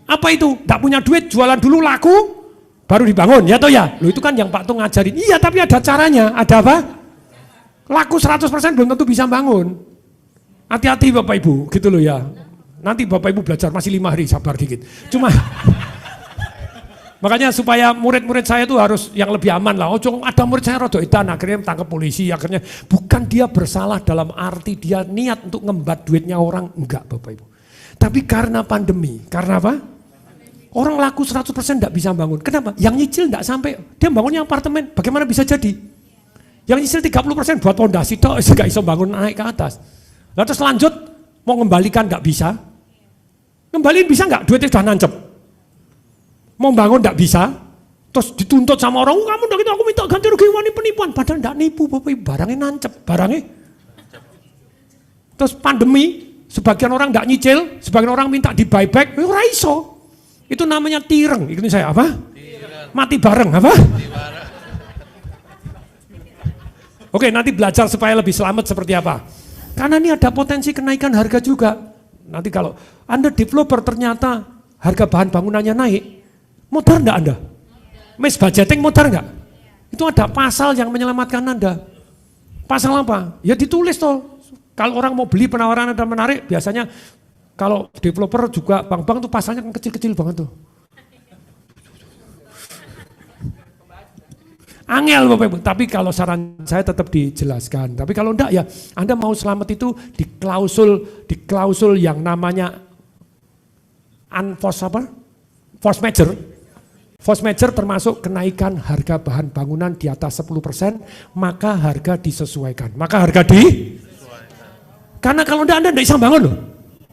Apa itu? Enggak punya duit, jualan dulu laku, baru dibangun, ya toh ya? Loh itu kan yang Pak Tung ngajarin, iya tapi ada caranya, ada apa? Laku 100% belum tentu bisa bangun. Hati-hati Bapak Ibu, gitu loh ya. Nanti Bapak Ibu belajar masih 5 hari, sabar dikit. Cuma makanya supaya murid-murid saya itu harus yang lebih aman lah. Oh, ada murid saya rada edan, akhirnya tangkap polisi, akhirnya bukan dia bersalah dalam arti dia niat untuk ngembat duitnya orang, enggak Bapak Ibu. Tapi karena pandemi, karena apa? Orang laku 100% enggak bisa bangun. Kenapa? Yang nyicil enggak sampai, dia bangunnya apartemen, bagaimana bisa jadi? Yang nyicil 30% buat pondasi, toh enggak bisa bangun naik ke atas. Lalu terus lanjut, mau ngembalikan nggak bisa. Ngembaliin bisa nggak? Duitnya sudah nancep. Mau bangun nggak bisa. Terus dituntut sama orang, kamu udah gitu, aku minta ganti rugi wani penipuan. Padahal nggak nipu, Bapak Ibu, barangnya nancep. Barangnya. Terus pandemi, sebagian orang nggak nyicil, sebagian orang minta di buyback, ora iso. Itu namanya tireng. Ikutin saya apa? Tireng. Mati bareng apa? Oke, nanti belajar supaya lebih selamat seperti apa. Karena ini ada potensi kenaikan harga juga. Nanti kalau Anda developer ternyata harga bahan bangunannya naik, modar enggak Anda? Mis budgeting modar enggak? Itu ada pasal yang menyelamatkan Anda. Pasal apa? Ya ditulis toh. Kalau orang mau beli penawaran Anda menarik, biasanya kalau developer juga bank-bank tuh pasalnya kan kecil-kecil banget tuh. Angel Bapak Ibu, tapi kalau saran saya tetap dijelaskan. Tapi kalau enggak ya Anda mau selamat itu di klausul yang namanya force major. Force major termasuk kenaikan harga bahan bangunan di atas 10%, maka harga disesuaikan. Karena kalau enggak Anda enggak bisa bangun loh.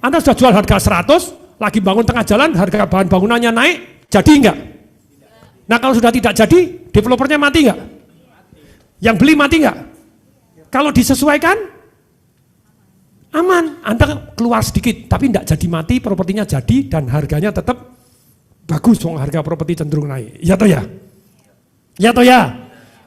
Anda sudah jual harga 100, lagi bangun tengah jalan, harga bahan bangunannya naik, jadi enggak? Nah kalau sudah tidak jadi, developernya mati nggak? Yang beli mati nggak? Kalau disesuaikan, aman. Anda keluar sedikit, tapi tidak jadi mati, propertinya jadi, dan harganya tetap bagus. Harga properti cenderung naik. Ya toh ya? Ya toh ya?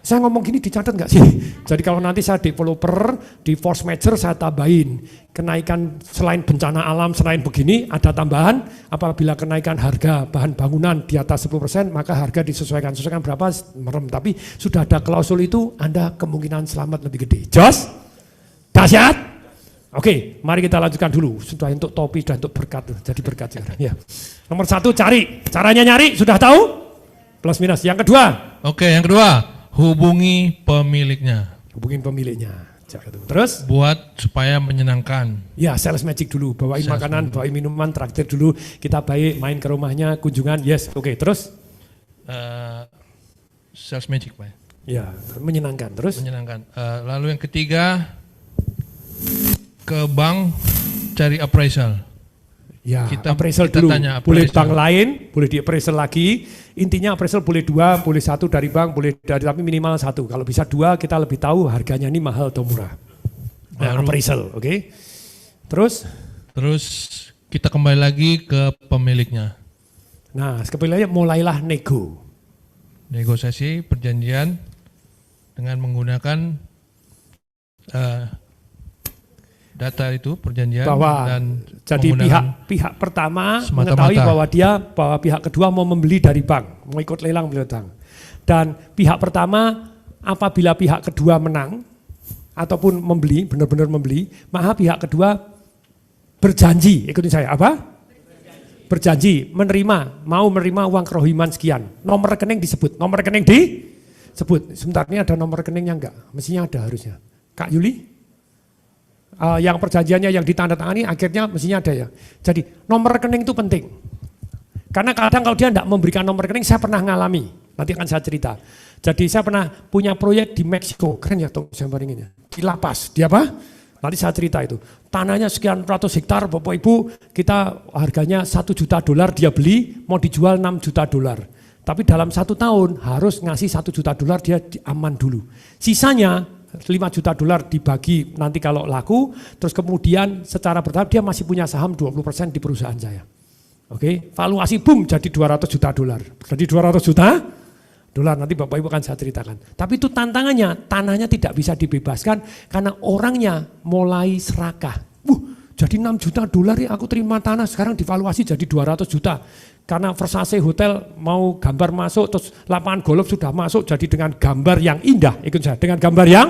Saya ngomong gini dicatat nggak sih? Jadi kalau nanti saya developer, di force major saya tambahin. Kenaikan selain bencana alam, selain begini, ada tambahan. Apabila kenaikan harga bahan bangunan di atas 10%, maka harga disesuaikan. Sesuaikan berapa? Merem. Tapi sudah ada klausul itu, Anda kemungkinan selamat lebih gede. Jos? Dahsyat? Oke, mari kita lanjutkan dulu. Sudah untuk topi, sudah untuk berkat. Jadi berkat sekarang. Ya. Nomor 1, cari. Caranya nyari, sudah tahu? Plus minus. Yang kedua? Oke, yang kedua. Hubungi pemiliknya. Hubungin pemiliknya. Terus? Buat supaya menyenangkan. Ya, sales magic dulu. Bawain makanan, bawain minuman, traktir dulu. Kita baik, main ke rumahnya, kunjungan. Yes, oke. Terus? Sales magic, Pak. Ya, menyenangkan. Terus? Menyenangkan. Lalu yang ketiga, ke bank cari appraisal. Ya, appraisal dulu. Tanya appraisal. Boleh bank lain, boleh di appraisal lagi. Intinya appraisal boleh 2, boleh 1 dari bank, boleh dari tapi minimal 1. Kalau bisa 2 kita lebih tahu harganya ini mahal atau murah. Nah, appraisal, oke. Terus kita kembali lagi ke pemiliknya. Nah, kembali mulailah nego. Negosiasi perjanjian dengan menggunakan data itu perjanjian bahwa dan jadi pihak pertama mengetahui bahwa pihak kedua mau membeli dari bank, mau ikut lelang beli utang. Dan pihak pertama apabila pihak kedua menang ataupun membeli, benar-benar membeli, maka pihak kedua berjanji, ikutin saya, apa? Berjanji mau menerima uang kerohiman sekian. Nomor rekening disebut, Sebentar, ini ada nomor rekeningnya enggak? Mestinya ada harusnya. Kak Yuli? Yang perjanjiannya yang ditandatangani akhirnya mestinya ada ya. Jadi nomor rekening itu penting. Karena kadang kalau dia tidak memberikan nomor rekening, saya pernah ngalami. Nanti akan saya cerita. Jadi saya pernah punya proyek di Meksiko. Keren ya tuh saya ini. Di lapas. Di apa? Nanti saya cerita itu. Tanahnya sekian ratus hektar, Bapak Ibu, kita harganya $1 juta dia beli, mau dijual $6 juta. Tapi dalam 1 tahun harus ngasih $1 juta dia aman dulu. Sisanya $5 juta dibagi nanti kalau laku, terus kemudian secara bertahap dia masih punya saham 20% di perusahaan saya. Oke, valuasi boom jadi $200 juta. Jadi $200 juta nanti Bapak Ibu akan saya ceritakan. Tapi itu tantangannya, tanahnya tidak bisa dibebaskan karena orangnya mulai serakah. Jadi $6 juta ya aku terima tanah, sekarang divaluasi jadi 200 juta. Karena Versace Hotel mau gambar masuk, terus lapangan golf sudah masuk, jadi dengan gambar yang indah, ikut saya, dengan gambar yang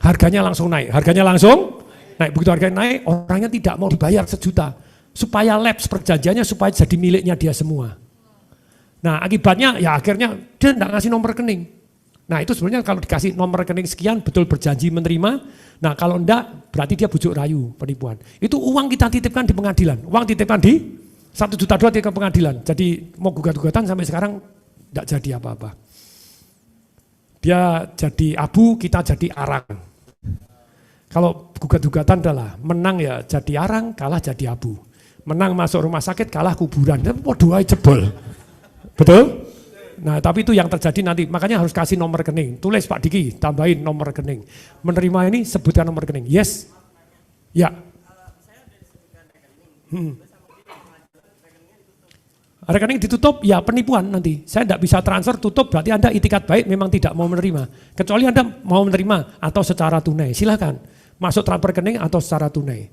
harganya langsung naik. Harganya langsung naik, begitu harganya naik, orangnya tidak mau dibayar $1 juta. Supaya lapse perjanjiannya, supaya jadi miliknya dia semua. Nah akibatnya ya akhirnya dia tidak ngasih nomor rekening. Nah itu sebenarnya kalau dikasih nomor rekening sekian betul berjanji menerima. Nah kalau enggak berarti dia bujuk rayu penipuan. Itu uang kita titipkan di pengadilan. Uang titipkan di $1 juta ke pengadilan. Jadi mau gugat-gugatan sampai sekarang tidak jadi apa-apa. Dia jadi abu, kita jadi arang. Kalau gugat-gugatan adalah menang ya jadi arang, kalah jadi abu. Menang masuk rumah sakit, kalah kuburan. Waduh, jebol. Betul? Nah tapi itu yang terjadi nanti, makanya harus kasih nomor rekening. Tulis Pak Diki, tambahin nomor rekening. Menerima ini sebutkan nomor rekening. Yes? Ya. Rekening ditutup, ya penipuan nanti. Saya tidak bisa transfer, tutup berarti Anda itikat baik memang tidak mau menerima. Kecuali Anda mau menerima atau secara tunai, silakan. Masuk transfer rekening atau secara tunai.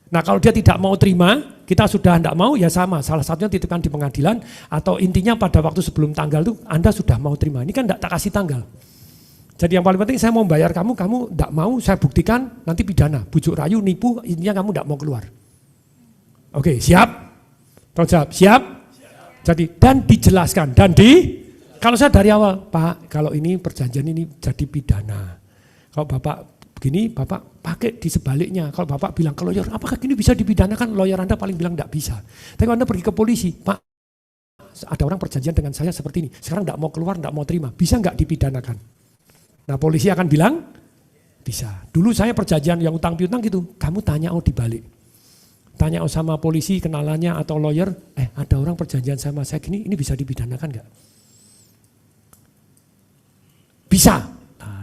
Nah kalau dia tidak mau terima, kita sudah tidak mau ya sama, salah satunya titipkan di pengadilan atau intinya pada waktu sebelum tanggal itu Anda sudah mau terima, ini kan tidak tak kasih tanggal. Jadi yang paling penting saya mau bayar kamu tidak mau, saya buktikan nanti pidana, bujuk rayu, nipu, intinya kamu tidak mau keluar. Oke siap? Tolong jawab, siap? Jadi dan dijelaskan, kalau saya dari awal, Pak kalau ini perjanjian ini jadi pidana, kalau Bapak begini Bapak pakai di sebaliknya. Kalau Bapak bilang ke lawyer, apakah gini bisa dipidanakan? Lawyer Anda paling bilang tidak bisa. Tapi kalau Anda pergi ke polisi, Pak ada orang perjanjian dengan saya seperti ini, sekarang tidak mau keluar, tidak mau terima, bisa nggak dipidanakan? Nah polisi akan bilang, bisa. Dulu saya perjanjian yang utang piutang gitu, kamu tanya dibalik. Tanya sama polisi kenalannya atau lawyer, ada orang perjanjian sama saya gini, ini bisa dipidanakan nggak? Bisa.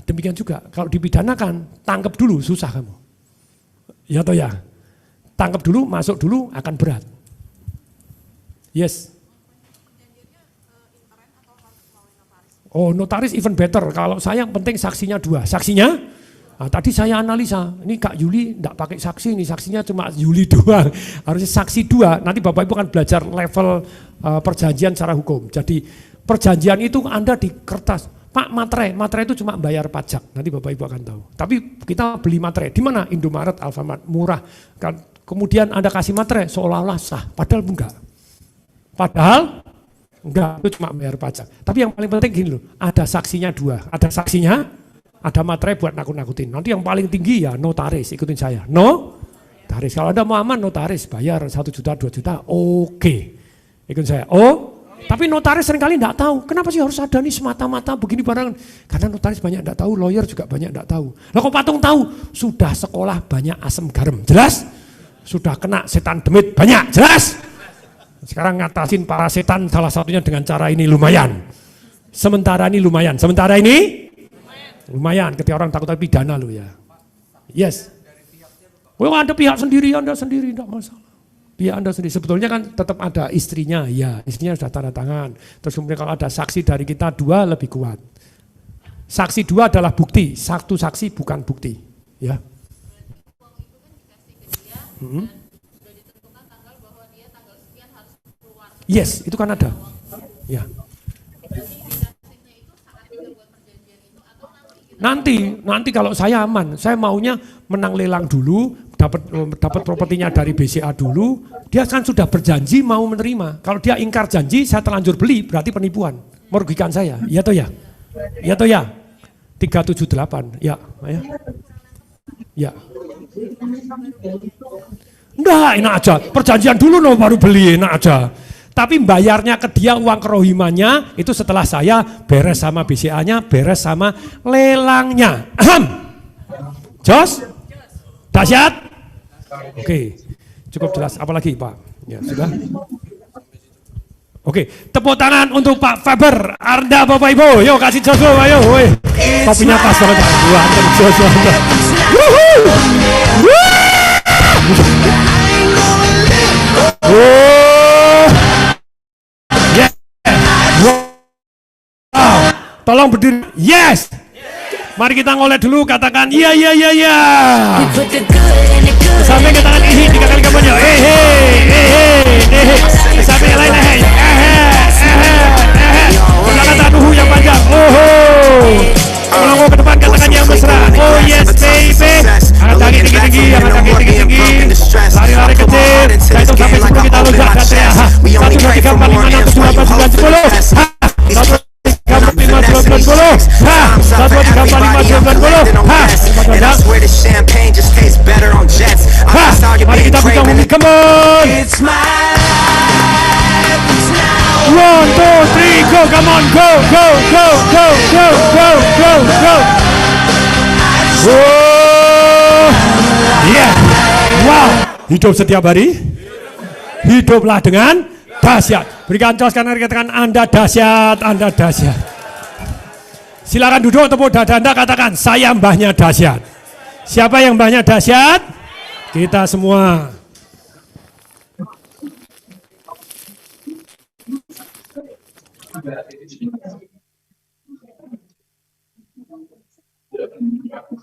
Demikian juga, kalau dipidanakan, tangkap dulu, susah kamu. Ya atau ya? Tangkap dulu, masuk dulu, akan berat. Yes. Oh notaris even better, kalau saya yang penting saksinya 2. Saksinya, tadi saya analisa, ini Kak Yuli tidak pakai saksi, ini saksinya cuma Yuli doang. Harusnya saksi 2, nanti Bapak Ibu akan belajar level perjanjian secara hukum. Jadi perjanjian itu Anda di kertas, Pak materai itu cuma bayar pajak, nanti Bapak Ibu akan tahu. Tapi kita beli materai, di mana? Indomaret, Alfamart, murah. Kemudian Anda kasih materai, seolah-olah sah, padahal enggak. Padahal enggak, itu cuma bayar pajak. Tapi yang paling penting gini loh, ada saksinya 2. Ada saksinya, ada materai buat nakut-nakutin. Nanti yang paling tinggi ya notaris, ikutin saya. Notaris, kalau Anda mau aman notaris, bayar 1 juta, 2 juta, oke. Ikutin saya, tapi notaris seringkali tidak tahu, kenapa sih harus ada nih semata-mata begini barang. Karena notaris banyak tidak tahu, lawyer juga banyak tidak tahu. Lah kok patung tahu? Sudah sekolah banyak asam garam, jelas? Sudah kena setan demit, banyak, jelas? Sekarang ngatasin para setan salah satunya dengan cara ini lumayan. Sementara ini lumayan, sementara ini? Lumayan, ketika orang takut tapi pidana loh ya. Yes. Ada pihak sendiri, Anda sendiri, tidak masalah. Pihak Anda sendiri, sebetulnya kan tetap ada istrinya, ya istrinya sudah tanda tangan. Terus kemudian kalau ada saksi dari kita 2 lebih kuat. Saksi 2 adalah bukti, 1 saksi bukan bukti. Ya. Yes, itu kan ada. Ya. Nanti kalau saya aman, saya maunya menang lelang dulu, dapat propertinya dari BCA dulu, dia kan sudah berjanji mau menerima. Kalau dia ingkar janji, saya terlanjur beli, berarti penipuan, merugikan saya. Iya toh ya? Iya toh ya? 378, ya. Ya. Enggak, enak aja. Perjanjian dulu baru beli, enak aja. Tapi bayarnya ke dia uang kerohimannya itu setelah saya beres sama BCA-nya, beres sama lelangnya. Jos? Dahsyat? Oke, cukup jelas. Apalagi Pak? Ya sudah. Oke, tepuk tangan untuk Pak Faber. Anda Bapak Ibu, yuk kasih jos dulu, ayo. Topinya pas banget Pak. Jos. Tolong berdiri. Yes. Mari kita ngoleh dulu, katakan iya. Sampai katakan ihi 3 kali kampanye. Sampai yang lain kata nuhu yang panjang. Melongo ke depan, katakan yang mesra. Oh yes baby. Angkat kaki tinggi-tinggi. Lari-lari kecil. Saya hitung sampai 10 kita loncat dan teriak. 1, 2, 3, 4, 5, 6, 7, 8, 9, 10. 1, 2, 3, 4, 5, 6, 7, 8, 9, 10. Mari kita buka bumi, come on. 1, 2, 3, go, come on, go. Yeah, wow. Hidup setiap hari, hiduplah dengan dahsyat. Berikan cos karena katakan Anda dahsyat. Silakan duduk, tepuk dada Anda, katakan saya mbahnya dahsyat. Siapa yang mbahnya dahsyat? Kita semua.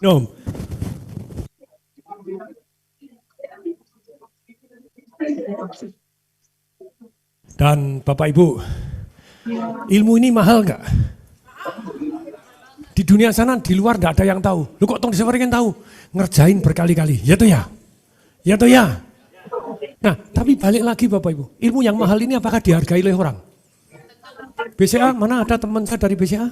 Nom. Dan Bapak Ibu, ilmu ini mahal nggak? Di dunia sana, di luar nggak ada yang tahu. Lu kok tong disewarin tahu? Ngerjain berkali-kali, ya toh ya? Nah, tapi balik lagi Bapak Ibu, ilmu yang mahal ini apakah dihargai oleh orang? BCA, mana ada teman saya dari BCA?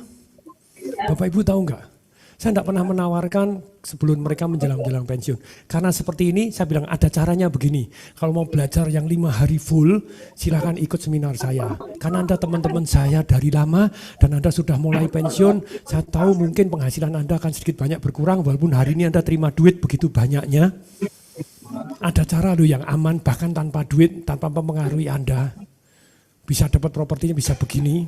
Bapak Ibu tahu nggak? Saya tidak pernah menawarkan sebelum mereka menjelang pensiun. Karena seperti ini saya bilang ada caranya begini. Kalau mau belajar yang 5 hari full, silakan ikut seminar saya. Karena Anda teman-teman saya dari lama dan Anda sudah mulai pensiun. Saya tahu mungkin penghasilan Anda akan sedikit banyak berkurang walaupun hari ini Anda terima duit begitu banyaknya. Ada cara loh yang aman bahkan tanpa duit, tanpa mempengaruhi Anda. Bisa dapat propertinya bisa begini.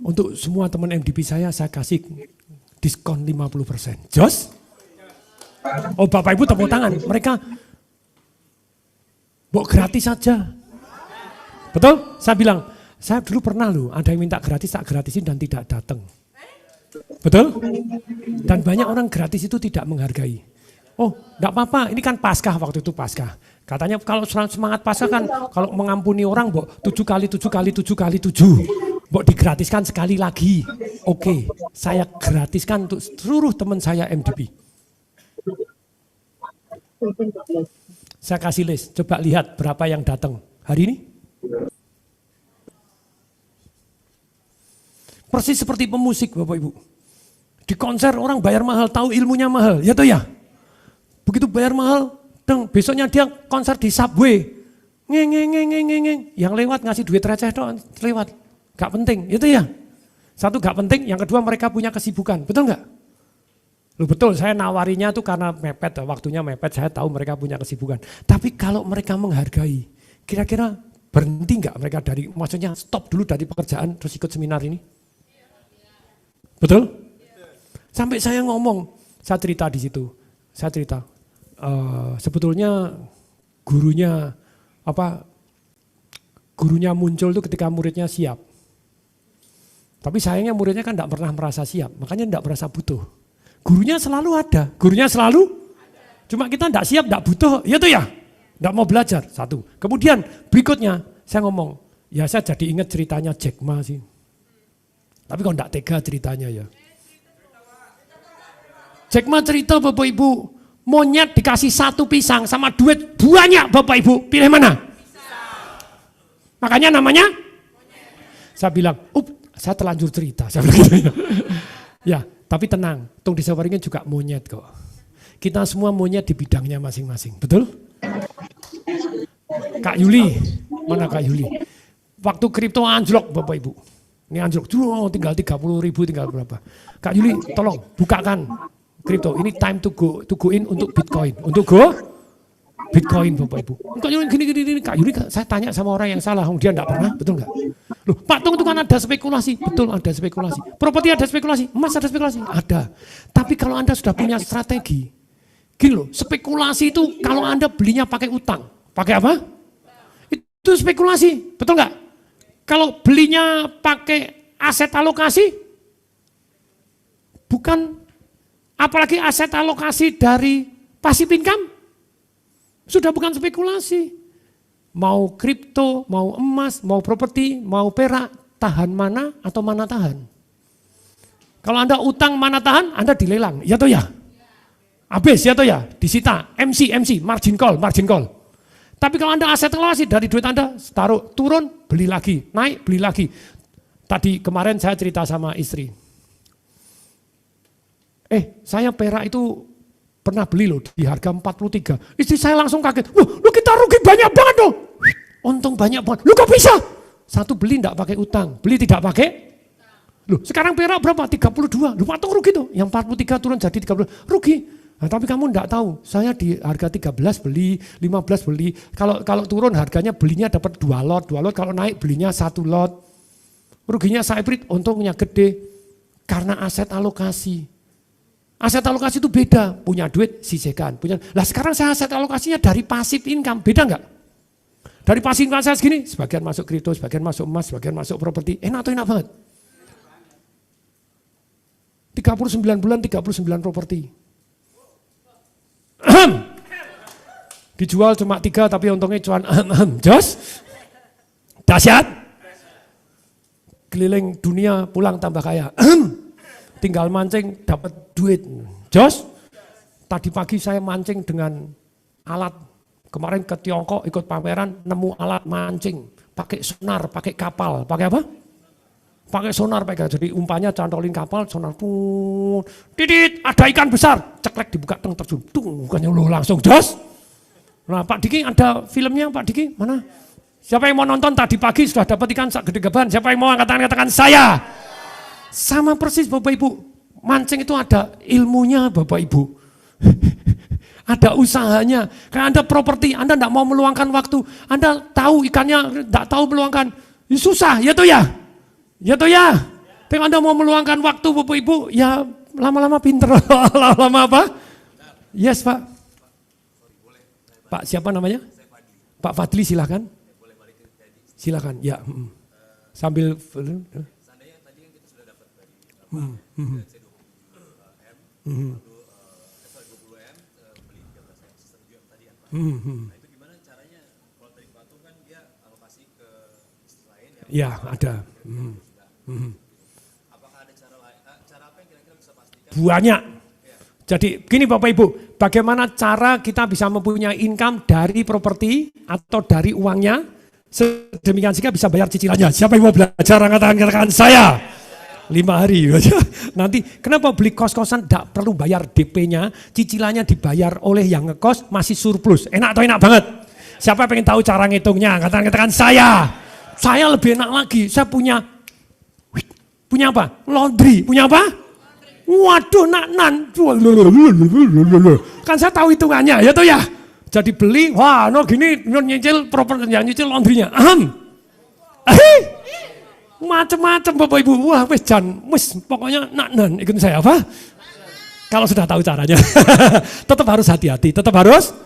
Untuk semua teman MDP saya kasih diskon 50%. Jos? Oh Bapak Ibu tepuk tangan. Mereka mau gratis saja. Betul? Saya bilang, saya dulu pernah loh ada yang minta gratis, tak gratisin dan tidak datang. Betul? Dan banyak orang gratis itu tidak menghargai. Oh enggak apa-apa, ini kan Paskah waktu itu Paskah. Katanya kalau semangat Paskah kan kalau mengampuni orang 7 kali 7 kali 7 kali 7. Mbok digratiskan sekali lagi. Oke, saya gratiskan untuk seluruh teman saya MDP. Saya kasih list, coba lihat berapa yang datang hari ini. Persis seperti pemusik Bapak Ibu. Di konser orang bayar mahal, tahu ilmunya mahal, ya toh ya. Begitu bayar mahal, besoknya dia konser di subway. Ngeng. Yang lewat ngasih duit receh doang, lewat. Gak penting, itu ya. Satu gak penting, yang kedua mereka punya kesibukan, betul gak? Loh betul, saya nawarinya tuh karena mepet, waktunya mepet, saya tahu mereka punya kesibukan. Tapi kalau mereka menghargai, kira-kira berhenti gak mereka dari, maksudnya stop dulu dari pekerjaan terus ikut seminar ini? Betul? Sampai saya ngomong, saya cerita di situ, sebetulnya gurunya muncul tuh ketika muridnya siap. Tapi sayangnya muridnya kan tidak pernah merasa siap, makanya tidak merasa butuh. Gurunya selalu ada, cuma kita tidak siap, tidak butuh, ya tuh ya, tidak mau belajar, satu. Kemudian berikutnya saya ngomong, ya saya jadi ingat ceritanya Jack Ma sih. Tapi kok tidak tega ceritanya ya. Jack Ma cerita Bapak Ibu, monyet dikasih 1 pisang sama duit banyak Bapak Ibu, pilih mana? Makanya namanya? Saya bilang, saya terlanjur cerita, saya bilang gitu ya. Ya, tapi tenang, tong disawaringin juga monyet kok. Kita semua monyet di bidangnya masing-masing, betul? Kak Yuli, Mana Kak Yuli? Waktu kripto anjlok Bapak Ibu. Ini anjlok, tinggal 30.000, tinggal berapa. Kak Yuli tolong bukakan kripto. Ini time to go in untuk Bitcoin. Untuk go Bitcoin Bapak Ibu. Kak Yuli gini. Kak Yuli saya tanya sama orang yang salah, dia enggak pernah, betul enggak? Loh, Pak Tung itu kan ada spekulasi. Betul ada spekulasi. Properti ada spekulasi, emas ada spekulasi. Ada. Tapi kalau Anda sudah punya strategi, gini loh, spekulasi itu kalau Anda belinya pakai utang. Pakai apa? Itu spekulasi, betul enggak? Kalau belinya pakai aset alokasi, bukan, apalagi aset alokasi dari passive income, sudah bukan spekulasi. Mau kripto, mau emas, mau properti, mau perak, tahan mana atau mana tahan. Kalau Anda utang mana tahan, Anda dilelang, ya toh ya? Habis ya toh ya, disita, MC, margin call. Tapi kalau Anda aset alokasi dari duit Anda, taruh, turun, beli lagi, naik, beli lagi. Tadi kemarin saya cerita sama istri. Saya perak itu pernah beli loh di harga 43. Istri saya langsung kaget. Lu kita rugi banyak banget dong. Untung banyak banget. Lu kok bisa? Satu beli enggak pakai utang, beli tidak pakai. Loh, sekarang perak berapa? 32. Lu patung rugi tuh. Yang 43 turun jadi 30. Rugi. Nah, tapi kamu enggak tahu, saya di harga 13 beli, 15 beli. Kalau turun harganya belinya dapat 2 lot, kalau naik belinya 1 lot. Ruginya saya hybrid, untungnya gede karena aset alokasi. Aset alokasi itu beda, punya duit sisihkan. Lah sekarang saya aset alokasinya dari passive income, beda enggak? Dari passive income saya segini, sebagian masuk kripto, sebagian masuk emas, sebagian masuk properti. Enak atau enak banget? 39 bulan, 39 properti. Dijual cuma 3 tapi untungnya cuan jos. Dahsyat. Keliling dunia pulang tambah kaya. Tinggal mancing dapat duit. Jos. Tadi pagi saya mancing dengan alat. Kemarin ke Tiongkok ikut pameran nemu alat mancing. Pakai sonar, pakai kapal. Pakai apa? Pakai sonar, jadi umpannya cantolin kapal, sonar pun, titit, ada ikan besar, ceklek dibuka, terjun, bukannya lu langsung jos. Nah Pak Diki ada filmnya Pak Diki, mana? Siapa yang mau nonton tadi pagi sudah dapat ikan gede gaban, siapa yang mau katakan saya. Sama persis Bapak Ibu, mancing itu ada ilmunya Bapak Ibu. Ada usahanya, kayak Anda properti, Anda tidak mau meluangkan waktu, Anda tahu ikannya, tidak tahu meluangkan, susah ya tuh ya. Ya toh ya, tapi Anda mau meluangkan waktu Bapak Ibu, ya lama-lama pinter, lama-lama apa? Yes Pak. Pak siapa namanya? Pak Fadli silakan. Silakan, ya. Sambil. Seandainya tadi yang kita sudah dapat dari C20M, 20M, beli 13 sistem UM tadi ya Pak. Nah itu gimana caranya, kalau dari Batu kan dia alokasi ke bisnis lain ya? Ya ada. Apakah ada cara apa yang kira-kira bisa pastikan? Banyak. Jadi gini Bapak Ibu, bagaimana cara kita bisa mempunyai income dari properti atau dari uangnya, sedemikian sehingga bisa bayar cicilannya. Siapa yang mau belajar angkat saya? 5 hari. Nanti kenapa beli kos-kosan tidak perlu bayar DP-nya, cicilannya dibayar oleh yang ngekos masih surplus. Enak atau enak banget? Siapa yang pengen tahu cara ngitungnya? Katakan saya. Saya lebih enak lagi, saya punya apa? Laundry, punya apa? Waduh, naknan. Kan saya tahu hitungannya, ya toh ya. Jadi beli, wah, no gini, nyicil properti, yang nyicil laundrynya. Macam-macam Bapak Ibu, wah wis pokoknya naknan, ikut saya apa? Kalau sudah tahu caranya, tetap harus hati-hati, tetap harus.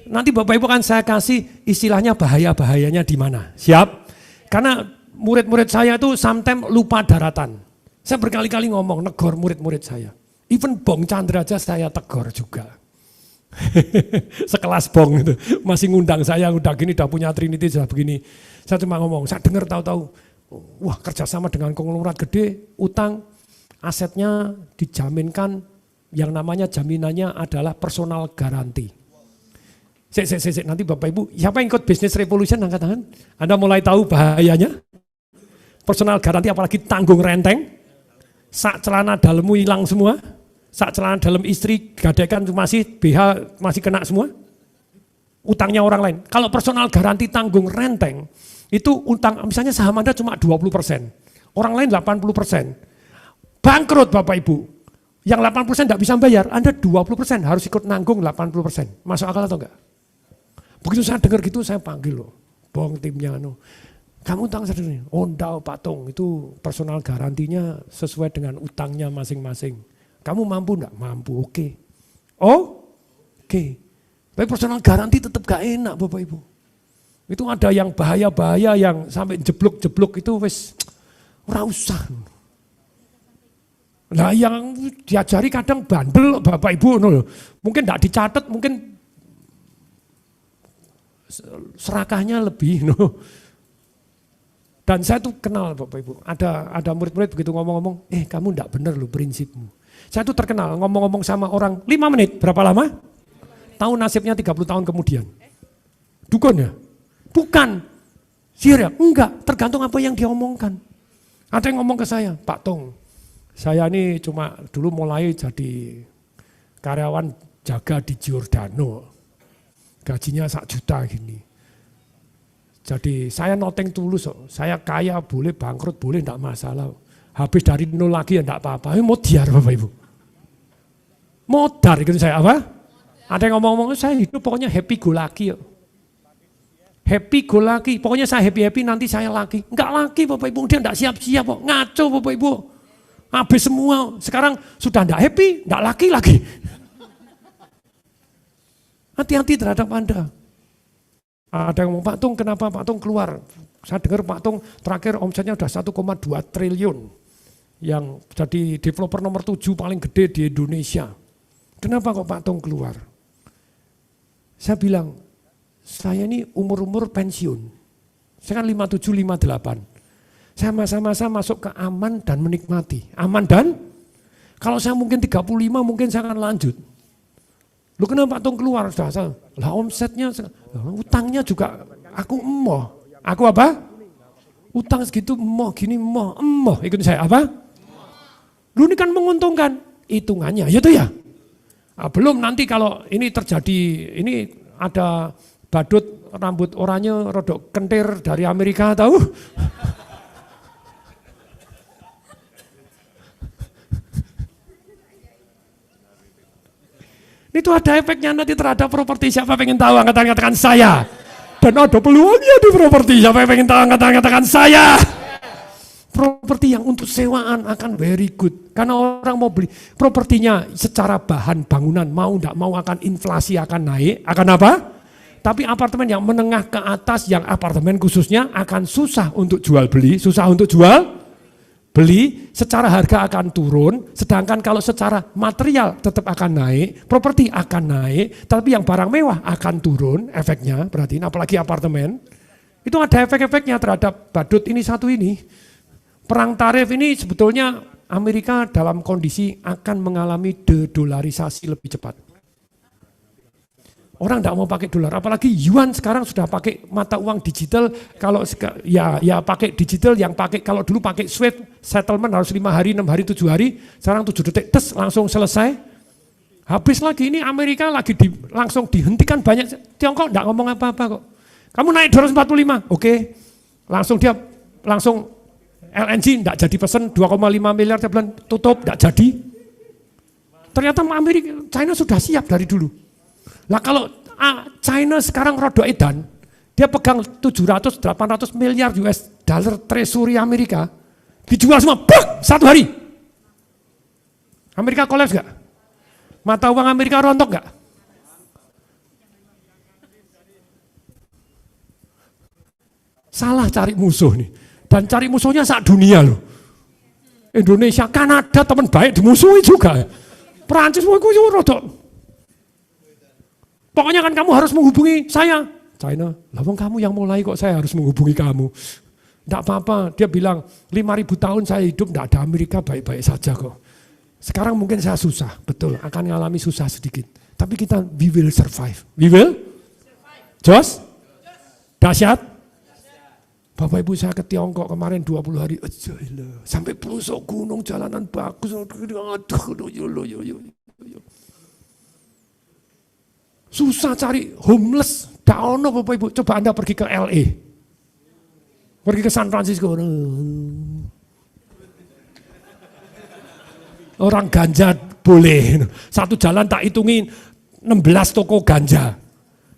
Nanti Bapak Ibu kan saya kasih istilahnya bahaya-bahayanya di mana, siap? Karena murid-murid saya itu sometimes lupa daratan. Saya berkali-kali ngomong, negor murid-murid saya. Even Bong Chandra aja saya tegor juga. Sekelas Bong itu. Masih ngundang saya, udah gini, udah punya Trinity, sudah begini. Saya cuma ngomong, saya dengar tahu-tahu, wah kerjasama dengan konglomerat gede, utang, asetnya dijaminkan, yang namanya jaminannya adalah personal garanti. Nanti Bapak Ibu, siapa yang ikut Business Revolution angkat tangan? Anda mulai tahu bahayanya? Personal garanti apalagi tanggung renteng, sak celana dalammu hilang semua, sak celana dalam istri gadaikan masih BH masih kena semua. utangnya orang lain. Kalau personal garanti tanggung renteng, itu utang, misalnya saham Anda cuma 20%, orang lain 80%. Bangkrut Bapak Ibu, yang 80% tidak bisa bayar, Anda 20% harus ikut nanggung 80%. Masuk akal atau enggak? Begitu saya dengar gitu, saya panggil loh, bong timnya, kamu utang sendiri, oh enggak Pak Tung, itu personal garantinya sesuai dengan utangnya masing-masing. Kamu mampu enggak? Mampu, oke. Oke. Tapi personal garanti tetap gak enak Bapak Ibu. Itu ada yang bahaya-bahaya yang sampai jeblok-jeblok itu wis ora usah. Nah yang diajari kadang bandel Bapak Ibu, mungkin enggak dicatat, mungkin serakahnya lebih. Dan saya tuh kenal Bapak Ibu, ada murid-murid begitu ngomong-ngomong, kamu enggak benar loh prinsipmu. Saya tuh terkenal ngomong-ngomong sama orang 5 menit, berapa lama? Tahu nasibnya 30 tahun kemudian. Dukun ya? Bukan. Sihir ya? Enggak, tergantung apa yang dia omongkan. Ada yang ngomong ke saya, Pak Tung, saya ini cuma dulu mulai jadi karyawan jaga di Giordano. Gajinya 1 juta gini. Jadi saya noteng tulus, saya kaya boleh, bangkrut boleh, enggak masalah. Habis dari 0 lagi ya enggak apa-apa. Ini modar Bapak Ibu. Modar gitu saya apa? Ada yang ngomong-ngomong, saya hidup pokoknya happy go lucky. Happy go lucky, pokoknya saya happy-happy nanti saya laki. Enggak laki Bapak Ibu, dia enggak siap-siap kok. Ngaco Bapak Ibu. Habis semua, sekarang sudah enggak happy, enggak laki lagi. Hati-hati terhadap Anda. Ada yang ngomong, Pak Tung kenapa Pak Tung keluar? Saya dengar Pak Tung terakhir omsetnya udah 1,2 triliun. Yang jadi developer nomor 7 paling gede di Indonesia. Kenapa kok Pak Tung keluar? Saya bilang, saya ini umur-umur pensiun. Saya kan 57, 58. Saya masa-masa masuk ke aman dan menikmati. Aman dan, kalau saya mungkin 35 mungkin saya akan lanjut. Lu kenapa Pak Tung keluar? Lah omsetnya, utangnya juga aku emoh. Aku apa? Utang segitu emoh, gini emoh. Ikut saya apa? Lu ini kan menguntungkan. Hitungannya, ya tuh ya. Belum nanti kalau ini terjadi, ini ada badut rambut oranye rodok kentir dari Amerika tahu? Itu ada efeknya nanti terhadap properti. Siapa pengen tahu angkat-angkatkan saya? Dan ada peluangnya di properti. Siapa yang pengen tahu angkat-angkatkan saya? Properti yang untuk sewaan akan very good. Karena orang mau beli propertinya secara bahan bangunan mau enggak mau akan inflasi akan naik. Akan apa? Tapi apartemen yang menengah ke atas, yang apartemen khususnya akan susah untuk jual beli. Susah untuk jual beli, secara harga akan turun, sedangkan kalau secara material tetap akan naik, properti akan naik, tapi yang barang mewah akan turun efeknya, perhatiin apalagi apartemen, itu ada efek-efeknya terhadap badut ini satu ini. Perang tarif ini sebetulnya Amerika dalam kondisi akan mengalami de-dolarisasi lebih cepat. Orang tidak mau pakai dolar, apalagi yuan sekarang sudah pakai mata uang digital. Kalau ya pakai digital, yang pakai kalau dulu pakai SWIFT settlement harus 5 hari, 6 hari, 7 hari, sekarang 7 detik tes langsung selesai. Habis lagi ini Amerika lagi langsung dihentikan banyak. Tiongkok tidak ngomong apa-apa kok. Kamu naik 245, oke. Langsung LNG tidak jadi pesen 2,5 miliar tiap bulan tutup, tidak jadi. Ternyata China sudah siap dari dulu. Lah kalau China sekarang rodo edan, dia pegang 700-800 miliar US dollar treasury Amerika, dijual semua, satu hari. Amerika kolaps gak? Mata uang Amerika rontok gak? Salah cari musuh nih, dan cari musuhnya sak dunia loh. Indonesia, Kanada teman baik dimusuhi juga. Perancis mau ikut rodok. Pokoknya kan kamu harus menghubungi saya. China, lah wong kamu yang mulai kok saya harus menghubungi kamu. Enggak apa-apa, dia bilang 5.000 tahun saya hidup enggak ada Amerika baik-baik saja kok. Sekarang mungkin saya susah, betul akan mengalami susah sedikit. Tapi kita we will survive. We will? Jos? Dahsyat? Bapak Ibu saya ke Tiongkok kemarin 20 hari, sampai pelosok gunung jalanan bagus. Susah cari homeless. Nggak ono Bapak Ibu. Coba Anda pergi ke LA. Pergi ke San Francisco. Orang ganja boleh. Satu jalan tak hitungin 16 toko ganja.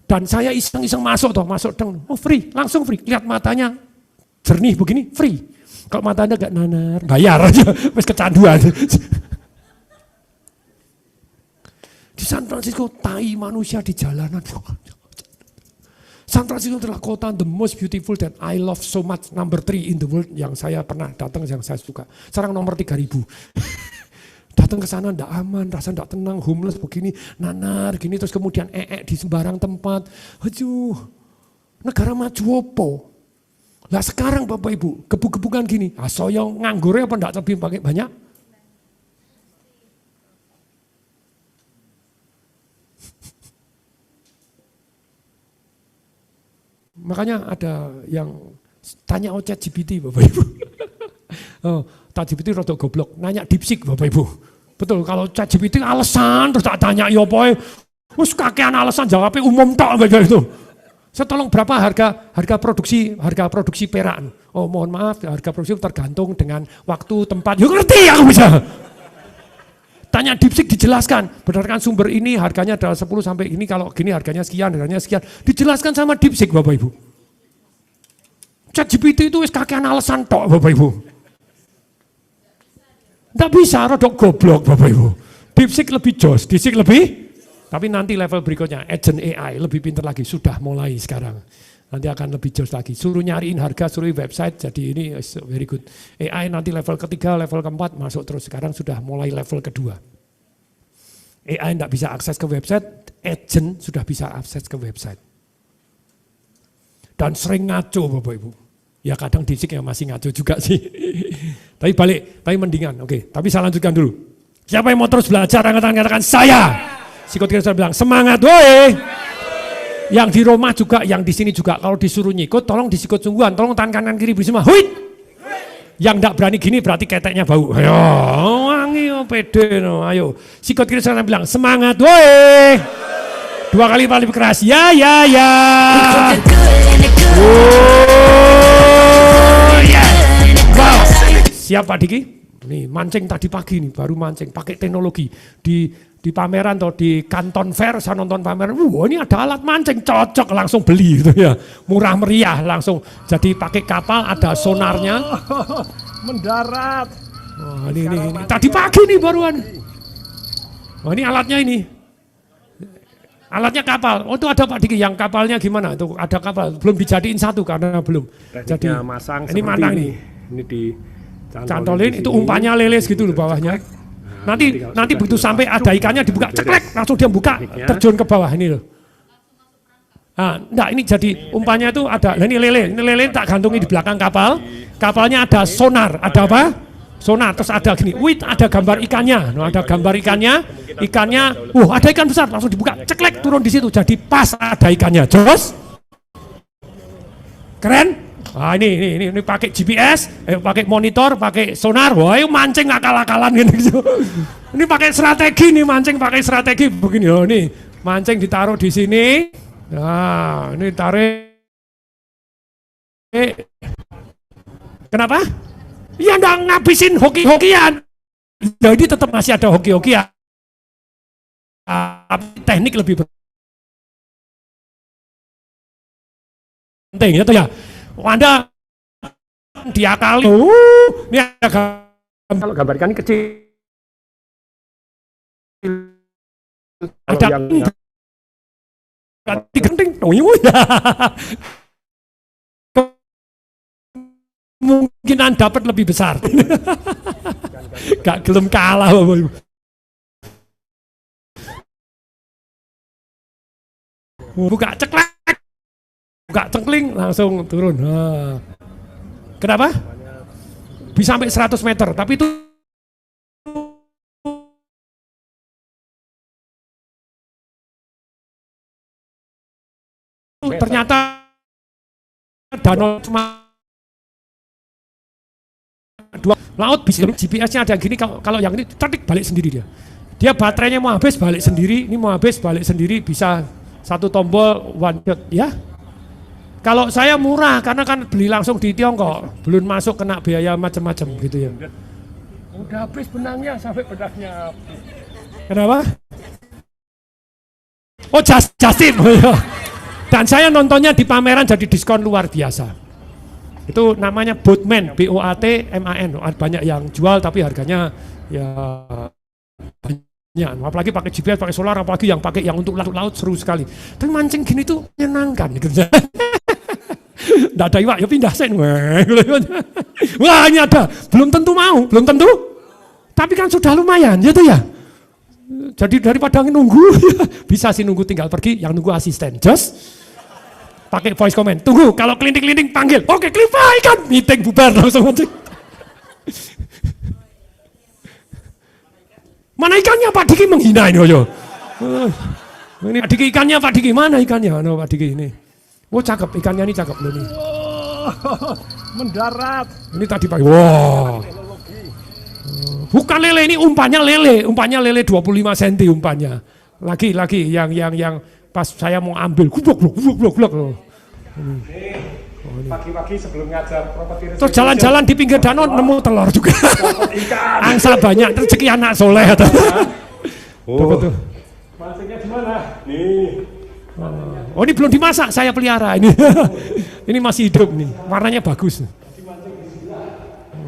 Dan saya iseng-iseng masuk oh free, langsung free. Lihat matanya jernih begini, free. Kalau matanya agak nanar, bayar aja, wes kecanduan. Di San Francisco, tai manusia di jalanan. San Francisco adalah kota the most beautiful that I love so much, number 3 in the world yang saya pernah datang, yang saya suka. Sekarang nomor 3.000. Datang ke sana ndak aman, rasa ndak tenang, homeless begini, nanar gini, terus kemudian di sembarang tempat. Aduh, negara maju opo? Lah sekarang Bapak Ibu, gebuk-gebukan gini, soyong nganggurnya apa ndak lebih pakai banyak? Makanya ada yang tanya ChatGPT Bapak Ibu. Oh, ChatGPT rada goblok, nanya DeepSeek Bapak Ibu. Betul, kalau ChatGPT alasan terus tak tanya ya apa, wis kakean alasan jawabnya umum tok kayak gitu. Saya tolong berapa harga produksi perak? Oh mohon maaf, harga produksi tergantung dengan waktu, tempat. Ya ngerti aku bisa. Tanya DeepSeek dijelaskan, berdasarkan sumber ini harganya adalah 10 sampai ini, kalau gini harganya sekian. Dijelaskan sama DeepSeek Bapak Ibu. ChatGPT itu wis kakean alasan tok Bapak Ibu. Nggak bisa, rodok goblok Bapak Ibu. DeepSeek lebih jos, tapi nanti level berikutnya, agent AI lebih pintar lagi, sudah mulai sekarang. Nanti akan lebih jos lagi, suruh nyariin harga, suruh website, jadi ini very good. AI nanti level ketiga, level keempat, masuk terus, sekarang sudah mulai level kedua. AI nggak bisa akses ke website, agent sudah bisa akses ke website. Dan sering ngaco Bapak Ibu. Ya kadang DeepSeek yang masih ngaco juga sih. tapi mendingan, oke. Tapi saya lanjutkan dulu. Siapa yang mau terus belajar, angkat-angkat saya. Psikotik saya bilang, semangat woi. Yang di Roma juga, yang di sini juga. Kalau disuruh nyikut, tolong disikut sungguhan. Tolong tangan kanan kiri bersama. Huit. Yang enggak berani gini berarti keteknya bau. Ayo, wangi pede no. Ayo. Sikut kiri saya bilang, semangat woi. 2 kali paling keras. Ya. Wow. Siap Pak Diki? Nih mancing tadi pagi nih, baru mancing pakai teknologi di pameran atau di Canton Fair, saya nonton pameran. Ini ada alat mancing cocok, langsung beli gitu ya. Murah meriah langsung. Jadi pakai kapal ada sonarnya. Mendarat. Oh, ini tadi pagi nih baruan. Oh, ini alatnya ini. Alatnya kapal. Oh itu ada Pak Diki, yang kapalnya gimana? Itu ada kapal, belum dijadiin satu karena belum. Jadi masang ini mana ini? Ini di cantolin, itu umpannya leles gitu loh bawahnya. Nanti begitu sampai ada ikannya dibuka, ceklek, langsung dia buka, terjun ke bawah ini loh. Enggak, ini jadi umpannya itu ada, ini lele tak gantungi di belakang kapal. Kapalnya ada sonar, ada apa? Sonar, terus ada gini, ada gambar ikannya. Ada gambar ikannya, ada ikan besar, langsung dibuka, ceklek, turun di situ, jadi pas ada ikannya. Jos, keren. Ini pakai GPS, pakai monitor, pakai sonar, wah mancing akal-akalan gitu. Ini pakai strategi nih, mancing pakai strategi begini. Oh nih, mancing ditaruh di sini. Nah, ini tarik. Kenapa? Ya nggak ngabisin hoki-hokian. Jadi tetap masih ada hoki-hokian. Teknik lebih penting itu ya. Anda diakali. Ini ada kalau gambar ikan ini kecil. Ada yang genting. Kemungkinan dapat lebih besar. Gak gelem kalah Bapak Ibu. Buka ceklek. Buka cengkling langsung turun. Kenapa? Bisa sampai 100 meter, tapi itu ternyata danau cuma 2 laut bisa. GPS-nya ada gini, kalau yang ini tarik balik sendiri dia. Dia baterainya mau habis balik sendiri, ini mau habis balik sendiri, bisa Satu tombol one shot ya. Kalau saya murah karena kan beli langsung di Tiongkok, belum masuk kena biaya macam-macam gitu ya. Udah habis benangnya sampai benangnya habis. Kenapa? Oh just tip. Dan saya nontonnya di pameran jadi diskon luar biasa. Itu namanya Boatman, BOATMAN. Banyak yang jual tapi harganya ya banyak. Apalagi pakai GPS, pakai solar, apalagi yang pakai yang untuk laut seru sekali. Tapi mancing gini tuh menyenangkan gitu. Nggak ada iwak, ya pindah sen. Wah ini ada, belum tentu mau, belum tentu. Tapi kan sudah lumayan, gitu ya. Jadi daripada nunggu, bisa sih nunggu tinggal pergi, yang nunggu asisten. Just pakai voice comment, tunggu, kalau kelinting-kelinting panggil. Oke, klipa ikan, meeting bubar langsung mancing. Mana ikannya Pak Diki menghina ini, yo. Ini Pak Diki ikannya, Pak Diki mana ikannya? Pak Diki ini. Oh cakep, ikannya ini cakep loh nih. Wow, mendarat. Ini tadi pagi, wow. Bukan lele, ini umpannya lele 25 cm umpannya. Lagi yang pas saya mau ambil, gublok loh. Pagi-pagi sebelum ngajar properti restoration. Terus jalan-jalan di pinggir danau nemu telur juga. Angsa banyak, rezeki anak soleh. Tuh. Mancingnya di mana? Nih. Oh ini belum dimasak, saya pelihara ini. Ini masih hidup nih, warnanya bagus.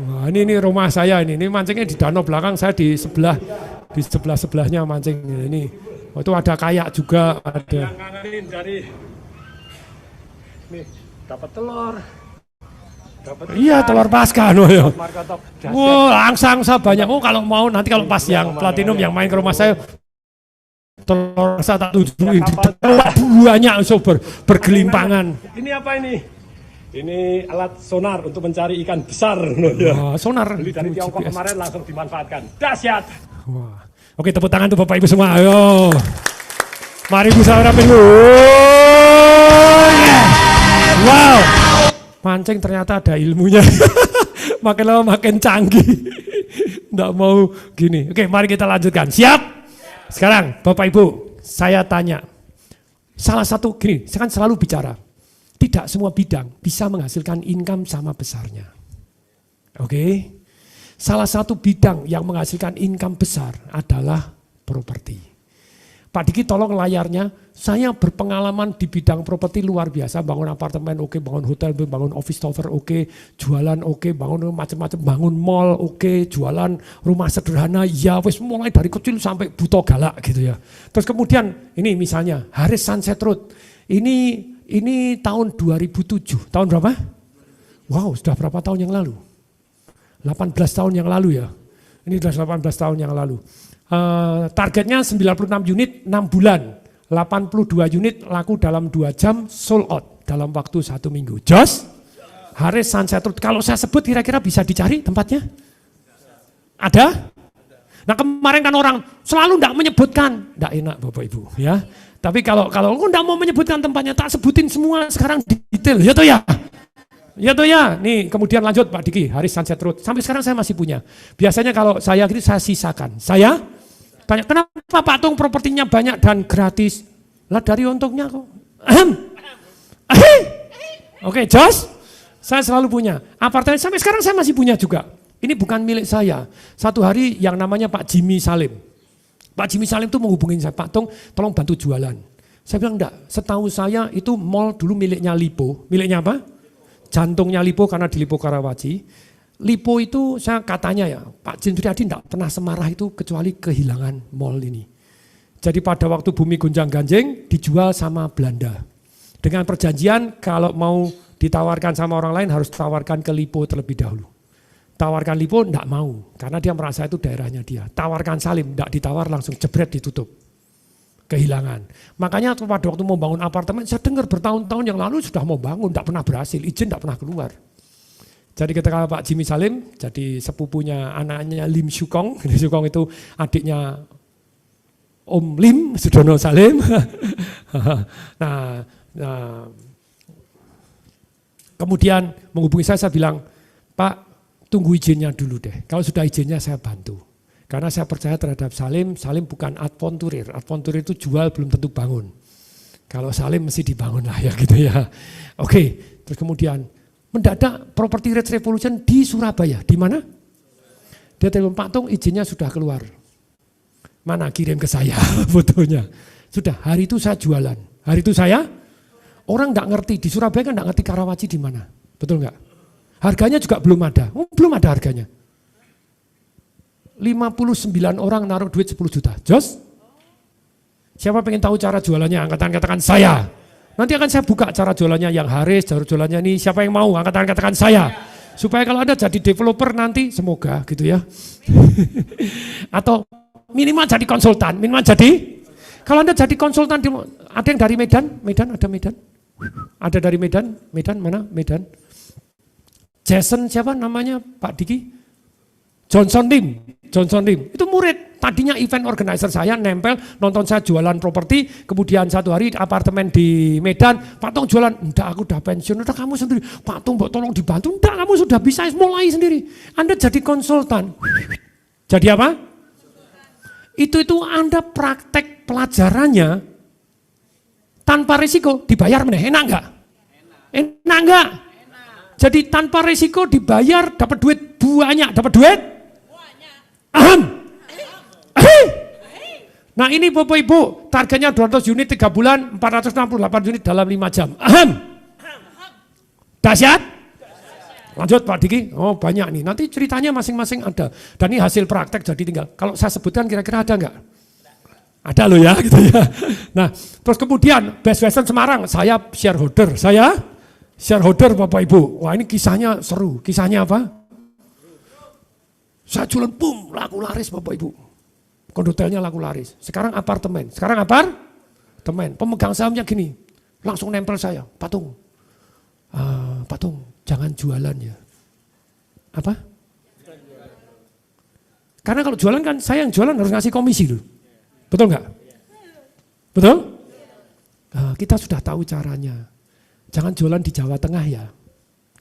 Wah, ini rumah saya ini mancingnya di danau belakang, saya di sebelahnya mancing ini. Oh, itu ada kayak juga ada. Nganganin dari nih dapat telur. Iya telur pasca no ya. Markotop. Wah angsa banyak. Oh kalau mau nanti kalau pas yang platinum yang main ke rumah saya. Telur saya tak tunjukin banyak bergelimpangan. Ini apa ini? Ini alat sonar untuk mencari ikan besar. Wah, sonar. Beli dari Tiongkok kemarin langsung dimanfaatkan. Dahsyat. Wah. Oke tepuk tangan tuh Bapak Ibu semua. Ayo. Mari Bu Saudara Minggu. Wow. Mancing ternyata ada ilmunya. Makin lama makin canggih. Nggak mau gini. Oke mari kita lanjutkan. Siap? Sekarang Bapak Ibu, saya tanya, salah satu gini, saya kan selalu bicara, tidak semua bidang bisa menghasilkan income sama besarnya. Oke, salah satu bidang yang menghasilkan income besar adalah properti. Pak Diki tolong layarnya, saya berpengalaman di bidang properti luar biasa, bangun apartemen oke, bangun hotel, bangun office tower oke, jualan oke, bangun macam-macam, bangun mall oke, jualan rumah sederhana, ya wes mulai dari kecil sampai buto galak gitu ya. Terus kemudian ini misalnya Haris Sunset Road, ini tahun 2007, tahun berapa? Wow sudah berapa tahun yang lalu? 18 tahun yang lalu ya, ini sudah 18 tahun yang lalu. Targetnya 96 unit 6 bulan, 82 unit laku dalam 2 jam, sold out dalam waktu 1 minggu. Jos, Haris Sunset Road, kalau saya sebut kira-kira bisa dicari tempatnya? Ada? Nah kemarin kan orang selalu enggak menyebutkan, enggak enak Bapak Ibu ya. Tapi kalau enggak mau menyebutkan tempatnya, tak sebutin semua sekarang detail, ya toh ya? Ya toh ya, nih kemudian lanjut Pak Diki, Haris Sunset Road, sampai sekarang saya masih punya. Biasanya kalau saya gitu saya sisakan, saya tanya, kenapa Pak Tung propertinya banyak dan gratis? Lah dari untungnya kok. Oke, Jos, saya selalu punya. Apartemen sampai sekarang saya masih punya juga. Ini bukan milik saya. Satu hari yang namanya Pak Jimmy Salim. Pak Jimmy Salim itu menghubungi saya, Pak Tung tolong bantu jualan. Saya bilang enggak, setahu saya itu mall dulu miliknya Lipo. Miliknya apa? Jantungnya Lipo karena di Lipo Karawaci. Lipo itu saya katanya ya, Pak Jin Priadi tidak pernah semarah itu kecuali kehilangan mall ini. Jadi pada waktu bumi gonjang ganjing dijual sama Belanda. Dengan perjanjian kalau mau ditawarkan sama orang lain harus tawarkan ke Lipo terlebih dahulu. Tawarkan Lipo tidak mau karena dia merasa itu daerahnya dia. Tawarkan Salim, tidak ditawar langsung jebret ditutup. Kehilangan. Makanya pada waktu mau bangun apartemen saya dengar bertahun-tahun yang lalu sudah mau bangun, tidak pernah berhasil, izin tidak pernah keluar. Jadi ketika Pak Jimmy Salim, jadi sepupunya anaknya Lim Shukong, Lim Shukong itu adiknya Om Lim Sudono Salim. nah, kemudian menghubungi saya bilang, Pak tunggu izinnya dulu deh, kalau sudah izinnya saya bantu. Karena saya percaya terhadap Salim, Salim bukan adventurer itu jual belum tentu bangun. Kalau Salim mesti dibangun lah ya gitu ya. Oke, terus kemudian mendadak property rights revolution di Surabaya. Di mana? Dia telepon, Pak Tung izinnya sudah keluar. Mana kirim ke saya fotonya. Sudah, hari itu saya jualan. Hari itu saya, orang enggak ngerti, di Surabaya kan enggak ngerti Karawaci di mana. Betul enggak? Harganya juga belum ada. Belum ada harganya. 59 orang naruh duit 10 juta. Jos? Siapa pengen tahu cara jualannya? Angkat-angkat saya. Nanti akan saya buka cara jualannya yang Haris, cara jualannya ini. Siapa yang mau? Angkat-angkat saya. Supaya kalau Anda jadi developer nanti, semoga gitu ya. Atau minimal jadi konsultan, minimal jadi. Kalau Anda jadi konsultan, ada yang dari Medan? Medan, ada Medan? Ada dari Medan? Medan, mana? Medan. Jason siapa namanya Pak Diki? Johnson Lim. Johnson Lim. Itu murid. Tadinya event organizer saya nempel, nonton saya jualan properti, kemudian satu hari apartemen di Medan, Pak Tung jualan, enggak aku udah pensiun, udah kamu sendiri, Pak Tung tolong dibantu, enggak kamu sudah bisa mulai sendiri. Anda jadi konsultan. Jadi apa? Itu Anda praktek pelajarannya tanpa risiko, dibayar meneh, enak enggak? Enak enggak? Jadi tanpa risiko dibayar, dapat duit banyak, dapat duit? Aham. Nah ini Bapak Ibu, targetnya 200 unit 3 bulan, 468 unit dalam 5 jam. Aham. Dahsyat? Lanjut Pak Diki, oh banyak nih, nanti ceritanya masing-masing ada. Dan ini hasil praktek jadi tinggal, kalau saya sebutkan kira-kira ada enggak? Ada loh ya gitu ya. Nah terus kemudian Best Western Semarang, saya shareholder Bapak Ibu. Wah ini kisahnya seru, kisahnya apa? Saya jualan boom, laku laris Bapak Ibu. Kondotelnya laku laris. Sekarang apartemen. Pemegang sahamnya gini. Langsung nempel saya. Pak Tung, jangan jualan ya. Apa? Karena kalau jualan kan saya yang jualan harus ngasih komisi loh. Betul nggak? Betul? Kita sudah tahu caranya. Jangan jualan di Jawa Tengah ya.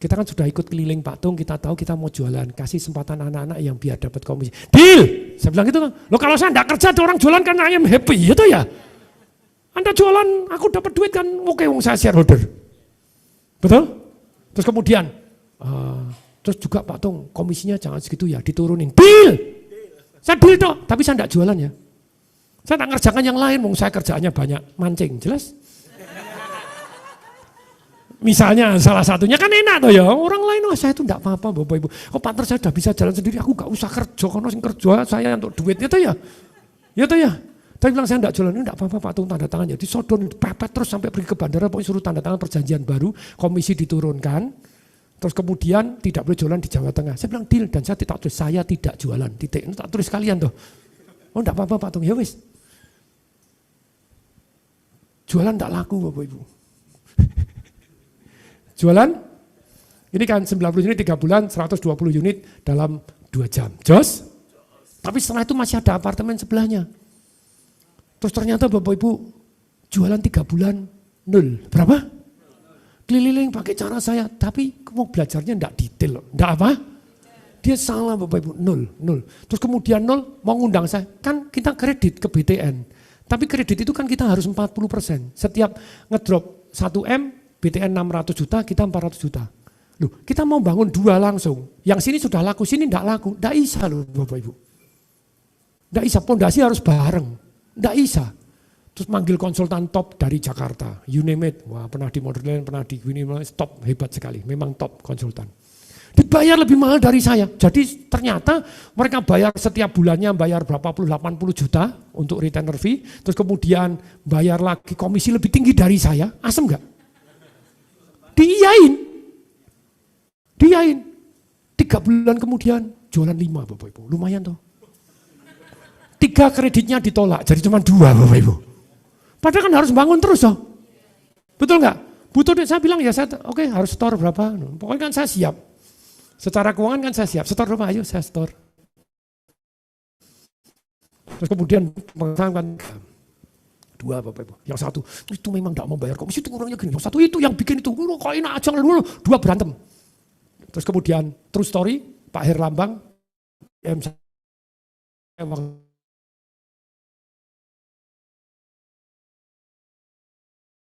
Kita kan sudah ikut keliling Pak Tung, kita tahu kita mau jualan, kasih kesempatan anak-anak yang biar dapat komisi. Deal! Saya bilang gitu kan, loh kalau saya enggak kerja ada orang jualan kan I am happy, gitu ya. Anda jualan, aku dapat duit kan, oke saya shareholder. Betul? Terus kemudian, terus juga Pak Tung, komisinya jangan segitu ya, diturunin. Deal! Saya deal toh, tapi saya enggak jualan ya. Saya tak ngerjakan yang lain, saya kerjaannya banyak, mancing, jelas? Misalnya salah satunya kan enak toh ya, orang lain saya itu enggak apa-apa Bapak Ibu. Partner saya sudah bisa jalan sendiri, aku enggak usah kerja, karena yang kerja saya untuk duitnya toh ya. Ya toh ya. Tapi bilang saya enggak jualan, enggak apa-apa Pak Tung tanda tangan ya. Disodon, pepet terus sampai pergi ke bandara, pokoknya suruh tanda tangan perjanjian baru, komisi diturunkan. Terus kemudian tidak boleh jualan di Jawa Tengah. Saya bilang deal dan saya tidak tulis, saya tidak jualan, titik. Ini tak tulis kalian toh. Oh enggak apa-apa Pak Tung, ya wis. Jualan enggak laku Bapak Ibu. Jualan, ini kan 90 unit 3 bulan, 120 unit dalam 2 jam. Jos? Tapi setelah itu masih ada apartemen sebelahnya. Terus ternyata Bapak Ibu, jualan 3 bulan, 0. Berapa? Keliling pakai cara saya, tapi mau belajarnya enggak detail. Enggak apa? Dia salah Bapak Ibu, 0. Terus kemudian 0, mau ngundang saya, kan kita kredit ke BTN. Tapi kredit itu kan kita harus 40%. Setiap ngedrop 1M, BTN 600 juta, kita 400 juta. Loh, kita mau bangun 2 langsung. Yang sini sudah laku, sini enggak laku. Enggak bisa loh Bapak Ibu. Enggak bisa, pondasi harus bareng. Enggak bisa. Terus manggil konsultan top dari Jakarta. You name it. Wah, pernah di Modern, pernah di Winnie, top, hebat sekali. Memang top konsultan. Dibayar lebih mahal dari saya. Jadi ternyata mereka bayar setiap bulannya bayar berapa puluh, 80 juta untuk retainer fee. Terus kemudian bayar lagi komisi lebih tinggi dari saya. Asem enggak? Diiyain. 3 bulan kemudian jualan 5 Bapak Ibu, lumayan toh. 3 kreditnya ditolak, jadi cuma 2 Bapak Ibu. Padahal kan harus bangun terus toh. Betul nggak? Butuh duit, saya bilang ya saya oke, harus store berapa. Pokoknya kan saya siap. Secara keuangan kan saya siap. Store berapa? Ayo saya store. Terus kemudian mengatakan 2 Bapak Ibu. Yang satu, itu memang tidak mau bayar komisi, itu orangnya gini. Yang satu itu yang bikin itu, kok enak aja, 2 berantem. Terus kemudian, true story, Pak Herlambang,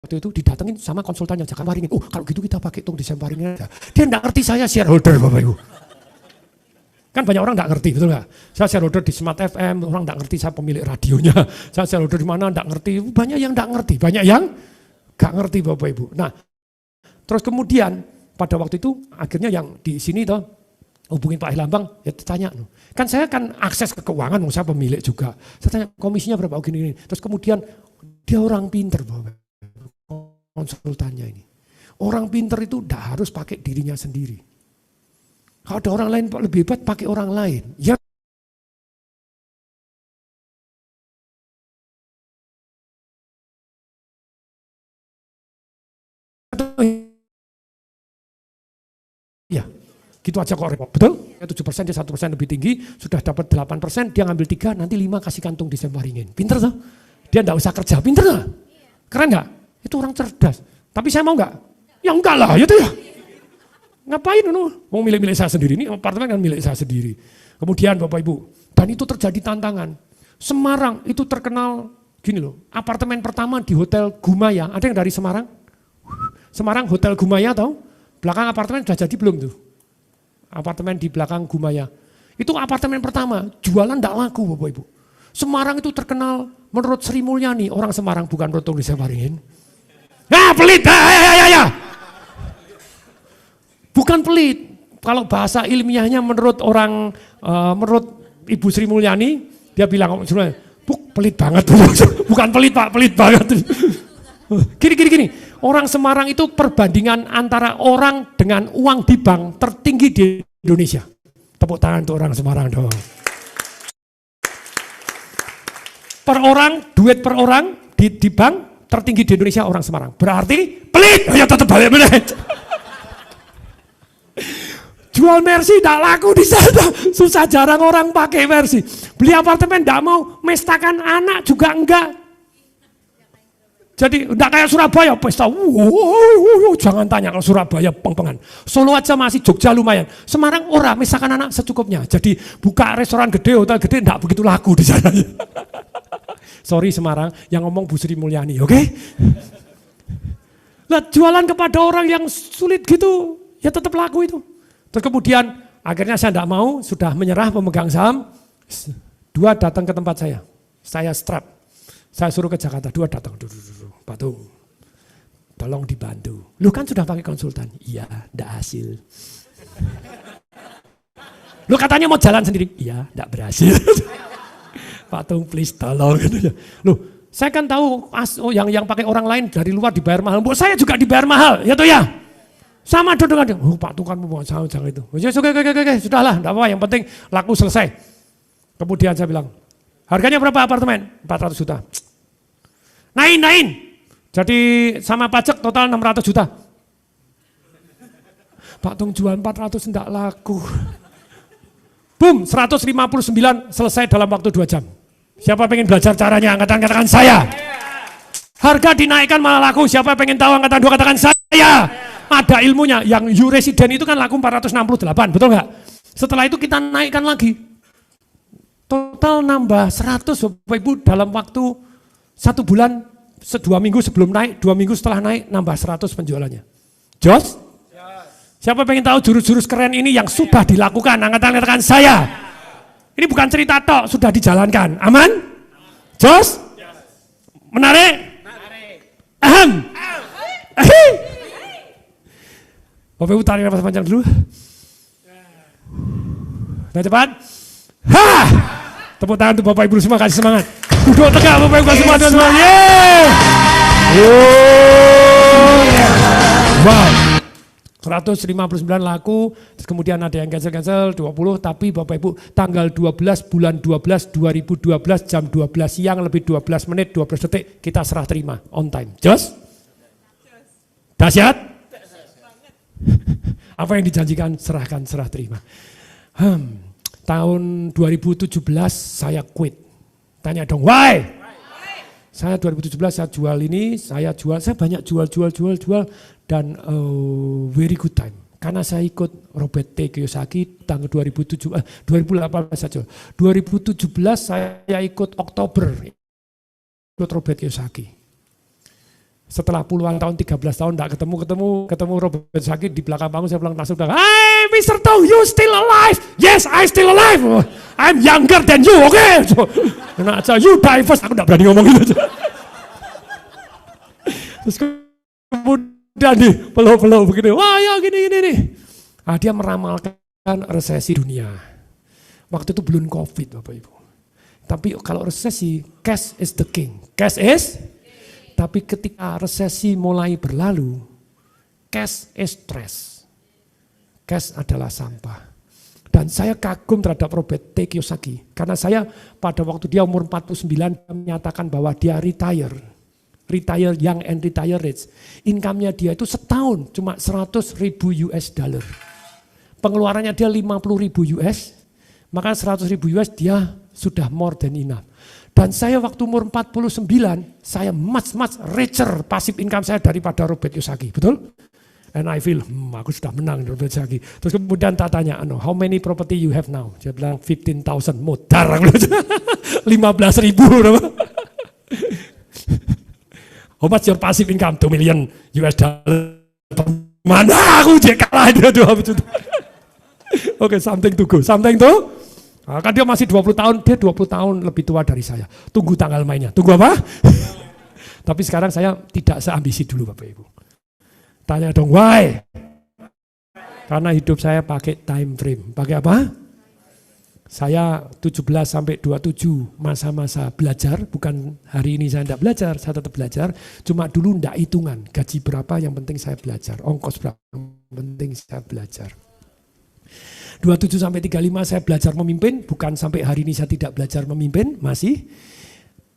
waktu itu didatengin sama konsultannya Jakarta Waringin. Oh kalau gitu kita pakai tong Desember Waringin aja. Dia enggak ngerti saya shareholder Bapak Ibu. Kan banyak orang enggak ngerti, betul enggak? Saya shareholder di Smart FM, orang enggak ngerti saya pemilik radionya. Saya shareholder di mana enggak ngerti. Banyak yang enggak ngerti, banyak yang enggak ngerti Bapak Ibu. Nah, terus kemudian pada waktu itu akhirnya yang di sini toh hubungin Pak Herlambang, ya tanya, kan saya kan akses ke keuangan, saya pemilik juga. Saya tanya komisinya berapa, gini. Terus kemudian dia orang pinter, konsultannya ini. Orang pinter itu tidak harus pakai dirinya sendiri. Kalau ada orang lain lebih hebat, pakai orang lain. Ya. Ya. Gitu aja kok repot, betul? 7% dia 1% lebih tinggi, sudah dapat 8%, dia ngambil 3, nanti 5 kasih kantung Desember Waringin. Pinter tuh? Dia enggak usah kerja, pinter gak? Keren gak? Itu orang cerdas. Tapi saya mau gak? Ya enggak lah, itu ya. Ngapain mau milik-milik saya sendiri, ini apartemen kan milik saya sendiri. Kemudian Bapak Ibu, dan itu terjadi tantangan. Semarang itu terkenal, gini loh, apartemen pertama di Hotel Gumaya, ada yang dari Semarang? Semarang Hotel Gumaya tahu? Belakang apartemen sudah jadi belum tuh? Apartemen di belakang Gumaya. Itu apartemen pertama, jualan tidak laku Bapak Ibu. Semarang itu terkenal menurut Sri Mulyani, orang Semarang bukan menurut Tong Desember Waringin. Nah pelit, ya. Bukan pelit. Kalau bahasa ilmiahnya menurut orang, menurut Ibu Sri Mulyani, dia bilang, pelit banget. Bukan pelit Pak, pelit banget. Gini. Orang Semarang itu perbandingan antara orang dengan uang di bank tertinggi di Indonesia. Tepuk tangan untuk orang Semarang dong. Per orang, duit per orang di bank tertinggi di Indonesia orang Semarang. Berarti pelit, ya tetap balik bener. Jual Mercy tidak laku di sana, susah, jarang orang pakai Mercy. Beli apartemen tidak mau, mestakan anak juga enggak. Jadi enggak kayak Surabaya, pesta, jangan tanya kalau Surabaya peng-pengan. Solo aja masih, Jogja lumayan. Semarang ora, misalkan anak secukupnya. Jadi buka restoran gede, hotel gede, enggak begitu laku di sana. Sorry Semarang, yang ngomong Bu Sri Mulyani, oke? Nah jualan kepada orang yang sulit gitu, ya tetap laku itu. Terus kemudian akhirnya saya enggak mau, sudah menyerah pemegang saham. 2 datang ke tempat saya strap. Saya suruh ke Jakarta, 2 datang, Patung, tolong dibantu. Lu kan sudah pakai konsultan? Iya, enggak hasil. Lu katanya mau jalan sendiri? Iya, enggak berhasil. Patung please tolong. Loh, saya kan tahu yang pakai orang lain dari luar dibayar mahal. Buat saya juga dibayar mahal, ya toh ya? Sama dengan dia. Patung kan mau jangan itu. Oke, sudahlah, enggak apa-apa, yang penting laku selesai. Kemudian saya bilang, harganya berapa apartemen? 400 juta. Nain. Jadi sama pajak total 600 juta. Pak Tung jual 400 enggak laku. Boom, 159 selesai dalam waktu 2 jam. Siapa pengen belajar caranya? Angkatan katakan saya. Harga dinaikkan malah laku. Siapa pengen tahu angkatan 2 katakan saya. Ada ilmunya. Yang U-Resident itu kan laku 468, betul enggak? Setelah itu kita naikkan lagi. Total nambah 100 Bapak Ibu dalam waktu 1 bulan, 2 minggu sebelum naik, 2 minggu setelah naik, nambah 100 penjualannya. Jos? Siapa pengen tahu jurus-jurus keren ini yang sudah dilakukan? Angkatan katakan saya. Ini bukan cerita tok, sudah dijalankan. Aman? Jos? Menarik? Aham? Bapak Ibu tarik nafas panjang dulu. Nah cepat. Hah! Tepuk tangan untuk Bapak Ibu semua, kasih semangat. Duduk tegak Bapak Ibu semua, teman-teman. Wow. 159 laku, terus kemudian ada yang cancel 20, tapi Bapak Ibu tanggal 12 bulan 12 2012 jam 12 siang lebih 12 menit 12 detik kita serah terima on time. Jos? Dahsyat? Apa yang dijanjikan serahkan, serah terima. Tahun 2017 saya quit. Tanya dong, why? Saya 2017 saya jual ini, saya banyak jual dan very good time. Karena saya ikut Robert T. Kiyosaki tanggal 2018 saja. 2017 saya ikut Oktober, ikut Robert Kiyosaki. Setelah puluhan tahun, 13 tahun enggak ketemu Robert Kiyosaki di belakang panggung, saya langsung bilang, "Hey Mr. Tong, you still alive?" "Yes, I still alive. I'm younger than you, oke?" Okay? So, nah, you die first, aku enggak berani ngomong gitu. Terus kemudian nih, peluk-peluk begini, wah ya gini nih. Nah, dia meramalkan resesi dunia. Waktu itu belum COVID Bapak Ibu. Tapi kalau resesi, cash is the king. Cash is, tapi ketika resesi mulai berlalu, cash is trash. Cash adalah sampah. Dan saya kagum terhadap Robert T. Kiyosaki. Karena saya pada waktu dia umur 49 menyatakan bahwa dia retire young and retire rich. Income-nya dia itu setahun cuma 100.000 US dollar. Pengeluarannya dia 50.000 US, maka 100.000 US dia sudah more than enough. Dan saya waktu umur 49, saya much richer passive income saya daripada Robert Kiyosaki, betul? And I feel, aku sudah menang Robert Kiyosaki. Terus kemudian tak tanya, how many property you have now? Dia bilang 15,000, modar. 15.000. How much your passive income? 2 million US dollar. Mana aku kalah dia 2 juta. Oke, something to go. Nah, kan dia masih 20 tahun, dia 20 tahun lebih tua dari saya. Tunggu tanggal mainnya. Tunggu apa? Tapi sekarang saya tidak seambisi dulu Bapak Ibu. Tanya dong, why? Karena hidup saya pakai time frame. Pakai apa? Saya 17 sampai 27 masa-masa belajar, bukan hari ini saya tidak belajar, saya tetap belajar. Cuma dulu tidak hitungan, gaji berapa yang penting saya belajar, ongkos berapa yang penting saya belajar. 27 sampai 35 saya belajar memimpin, bukan sampai hari ini saya tidak belajar memimpin, masih.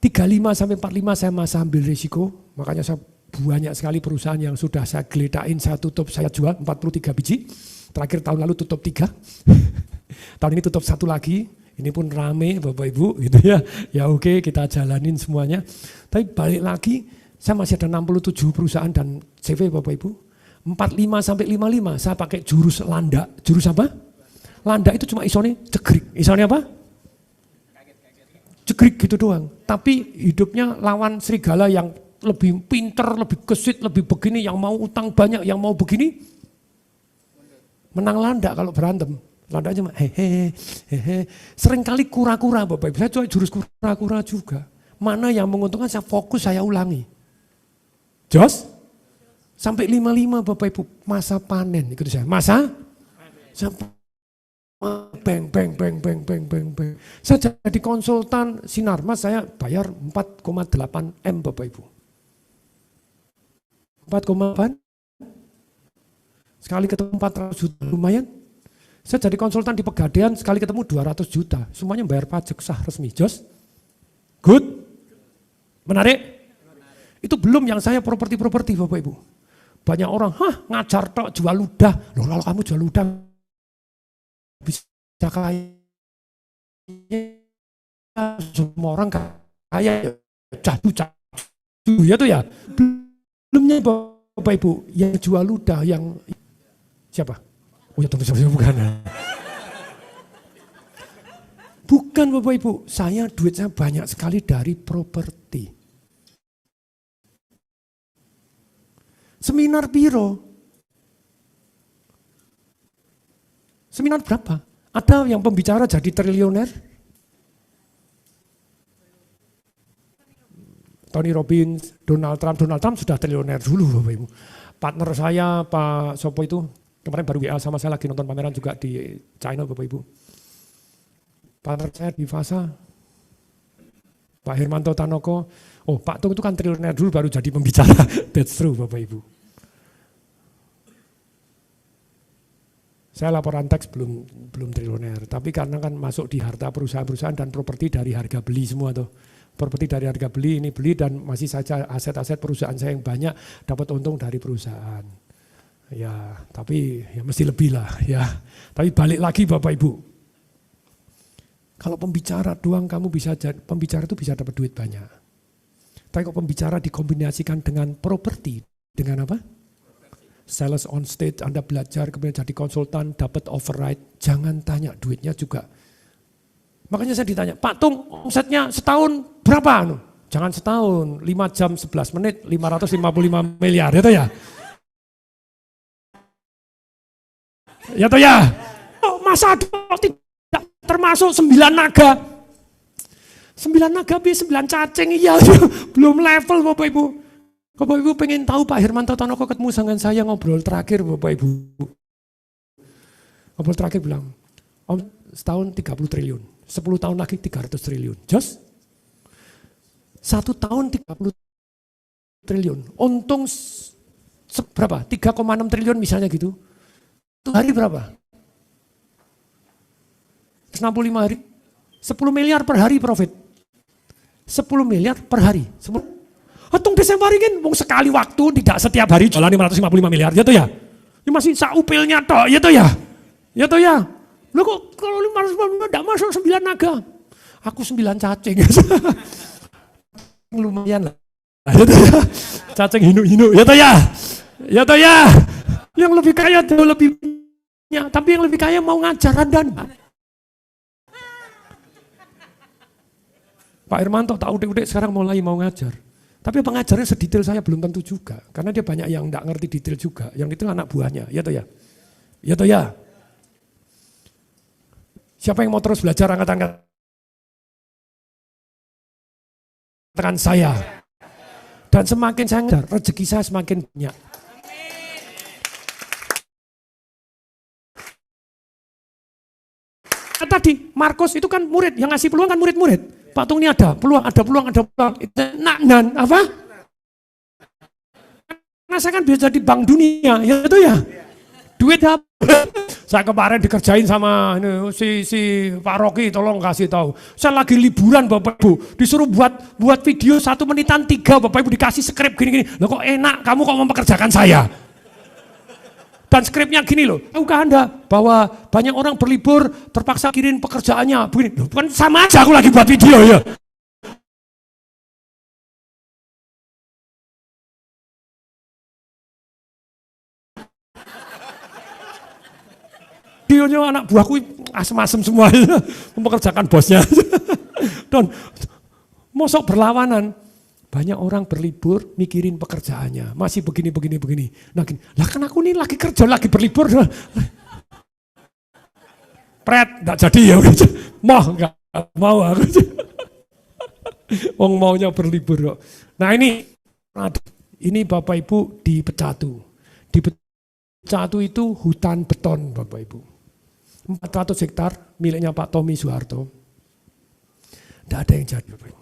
35 sampai 45 saya masih ambil risiko, makanya saya banyak sekali perusahaan yang sudah saya geledain, saya tutup, saya jual 43 biji. Terakhir tahun lalu tutup 3. Tahun ini tutup 1 lagi, ini pun rame Bapak Ibu gitu ya. Ya oke, kita jalanin semuanya. Tapi balik lagi, saya masih ada 67 perusahaan dan CV Bapak Ibu. 45 sampai 55 saya pakai jurus landa. Jurus apa? Landa itu cuma isone cegrik. Isone apa? Cegrik gitu doang. Tapi hidupnya lawan serigala yang lebih pinter, lebih gesit, lebih begini, yang mau utang banyak, yang mau begini. Menang landa kalau berantem. Landa cuma hehe. Seringkali kura-kura Bapak Ibu. Saya coba jurus kura-kura juga. Mana yang menguntungkan saya fokus, saya ulangi. Jos? Sampai 55 Bapak Ibu. Masa panen. Ikuti saya. Masa? Sampai bang. Saya jadi konsultan Sinarmas, saya bayar 4,8 M Bapak Ibu. 4,8? Sekali ketemu 400 juta, lumayan. Saya jadi konsultan di Pegadaian, sekali ketemu 200 juta. Semuanya bayar pajak sah resmi. Jos? Good? Menarik? Itu belum yang saya properti Bapak Ibu. Banyak orang, ngajar tok jual ludah. Loh kalau kamu jual ludah bisa kaya. Semua orang kaya cadu ya tuh ya. Belumnya Bapak Ibu yang jual ludah yang siapa? Oh ya tentu saja bukan. Bukan Bapak Ibu, duit saya banyak sekali dari properti. Seminar biro. Seminar berapa? Ada yang pembicara jadi triliuner? Tony Robbins, Donald Trump sudah triliuner dulu Bapak Ibu. Partner saya Pak Sopo itu kemarin baru WA sama saya lagi nonton pameran juga di China Bapak Ibu. Partner saya di Fasa, Pak Hermanto Tanoko. Oh Pak Tung itu kan triliuner dulu baru jadi pembicara. That's true Bapak Ibu. Saya laporan teks belum triliuner, tapi karena kan masuk di harta perusahaan-perusahaan dan properti dari harga beli semua tuh. Properti dari harga beli, ini beli dan masih saja aset-aset perusahaan saya yang banyak dapat untung dari perusahaan. Ya, tapi ya mesti lebih lah ya. Tapi balik lagi Bapak Ibu. Kalau pembicara doang kamu bisa pembicara itu bisa dapat duit banyak. Tapi kalau pembicara dikombinasikan dengan properti, dengan apa? Sales on stage, Anda belajar kemudian jadi konsultan, dapat override, jangan tanya duitnya juga. Makanya saya ditanya, Pak Tung omsetnya setahun berapa? Jangan setahun, 5 jam 11 menit, 555 miliar, ya toh ya? Ya toh ya? Oh, masa tidak termasuk 9 naga? 9 naga, 9 cacing, iya, belum level Bapak Ibu. Bapak Ibu pengen tahu Pak Hermanto Tanoko ketemu dengan saya ngobrol terakhir Bapak Ibu. Ngobrol terakhir bilang, Om setahun 30 triliun, 10 tahun lagi 300 triliun. Just 1 tahun 30 triliun. Untung berapa? 3,6 triliun misalnya gitu. Itu hari berapa? 65 hari. 10 miliar per hari profit. 10 miliar per hari. Hitung Desember ini wong sekali waktu tidak setiap hari jualan 555 miliar, ya toh ya? Ini masih saupilnya toh, ya toh ya? Ya toh ya? Loh kok kalau 555 enggak masuk 9 naga? Aku 9 cacing. Lumayan lah. Ya toh ya? Cacing hinu-hinu, ya toh ya? Ya toh ya? Yang lebih kaya tuh lebih banyak, tapi yang lebih kaya mau ngajar Anda. Pak Hermanto tak udik-udik sekarang mulai mau ngajar. Tapi pengajarnya sedetail saya belum tentu juga. Karena dia banyak yang enggak ngerti detail juga. Yang itu anak buahnya, ya toh ya? Ya toh ya? Siapa yang mau terus belajar angkat-angkat tangan saya. Dan semakin saya ngajar, rezeki saya semakin banyak. Tadi Markus itu kan murid, yang ngasih peluang kan murid-murid. Pak Tung ini ada peluang. Nan, apa? Karena saya kan biasa di Bank Dunia, ya itu ya. Duit apa? Saya kemarin dikerjain sama si Pak Rocky, tolong kasih tahu. Saya lagi liburan Bapak Ibu, disuruh buat video 1 menitan 3, Bapak Ibu dikasih skrip gini-gini. Loh kok enak, kamu kok mempekerjakan saya? Dan skripnya gini loh, tahukah Anda bahwa banyak orang berlibur terpaksa kirim pekerjaannya begini. Loh, kan sama aja aku lagi buat video ya. Videonya anak buahku asem-asem semua, mempekerjakan bosnya. Dan mosok berlawanan. Banyak orang berlibur mikirin pekerjaannya, masih begini. Nah, gini. Lah kan aku ini lagi kerja, lagi berlibur. Pret, enggak jadi ya. Enggak mau aku. Wong maunya berlibur kok. Nah ini Bapak Ibu di Pecatu. Di Pecatu itu hutan beton Bapak Ibu. 400 hektar miliknya Pak Tommy Soeharto. Tidak ada yang jadi Bapak Ibu.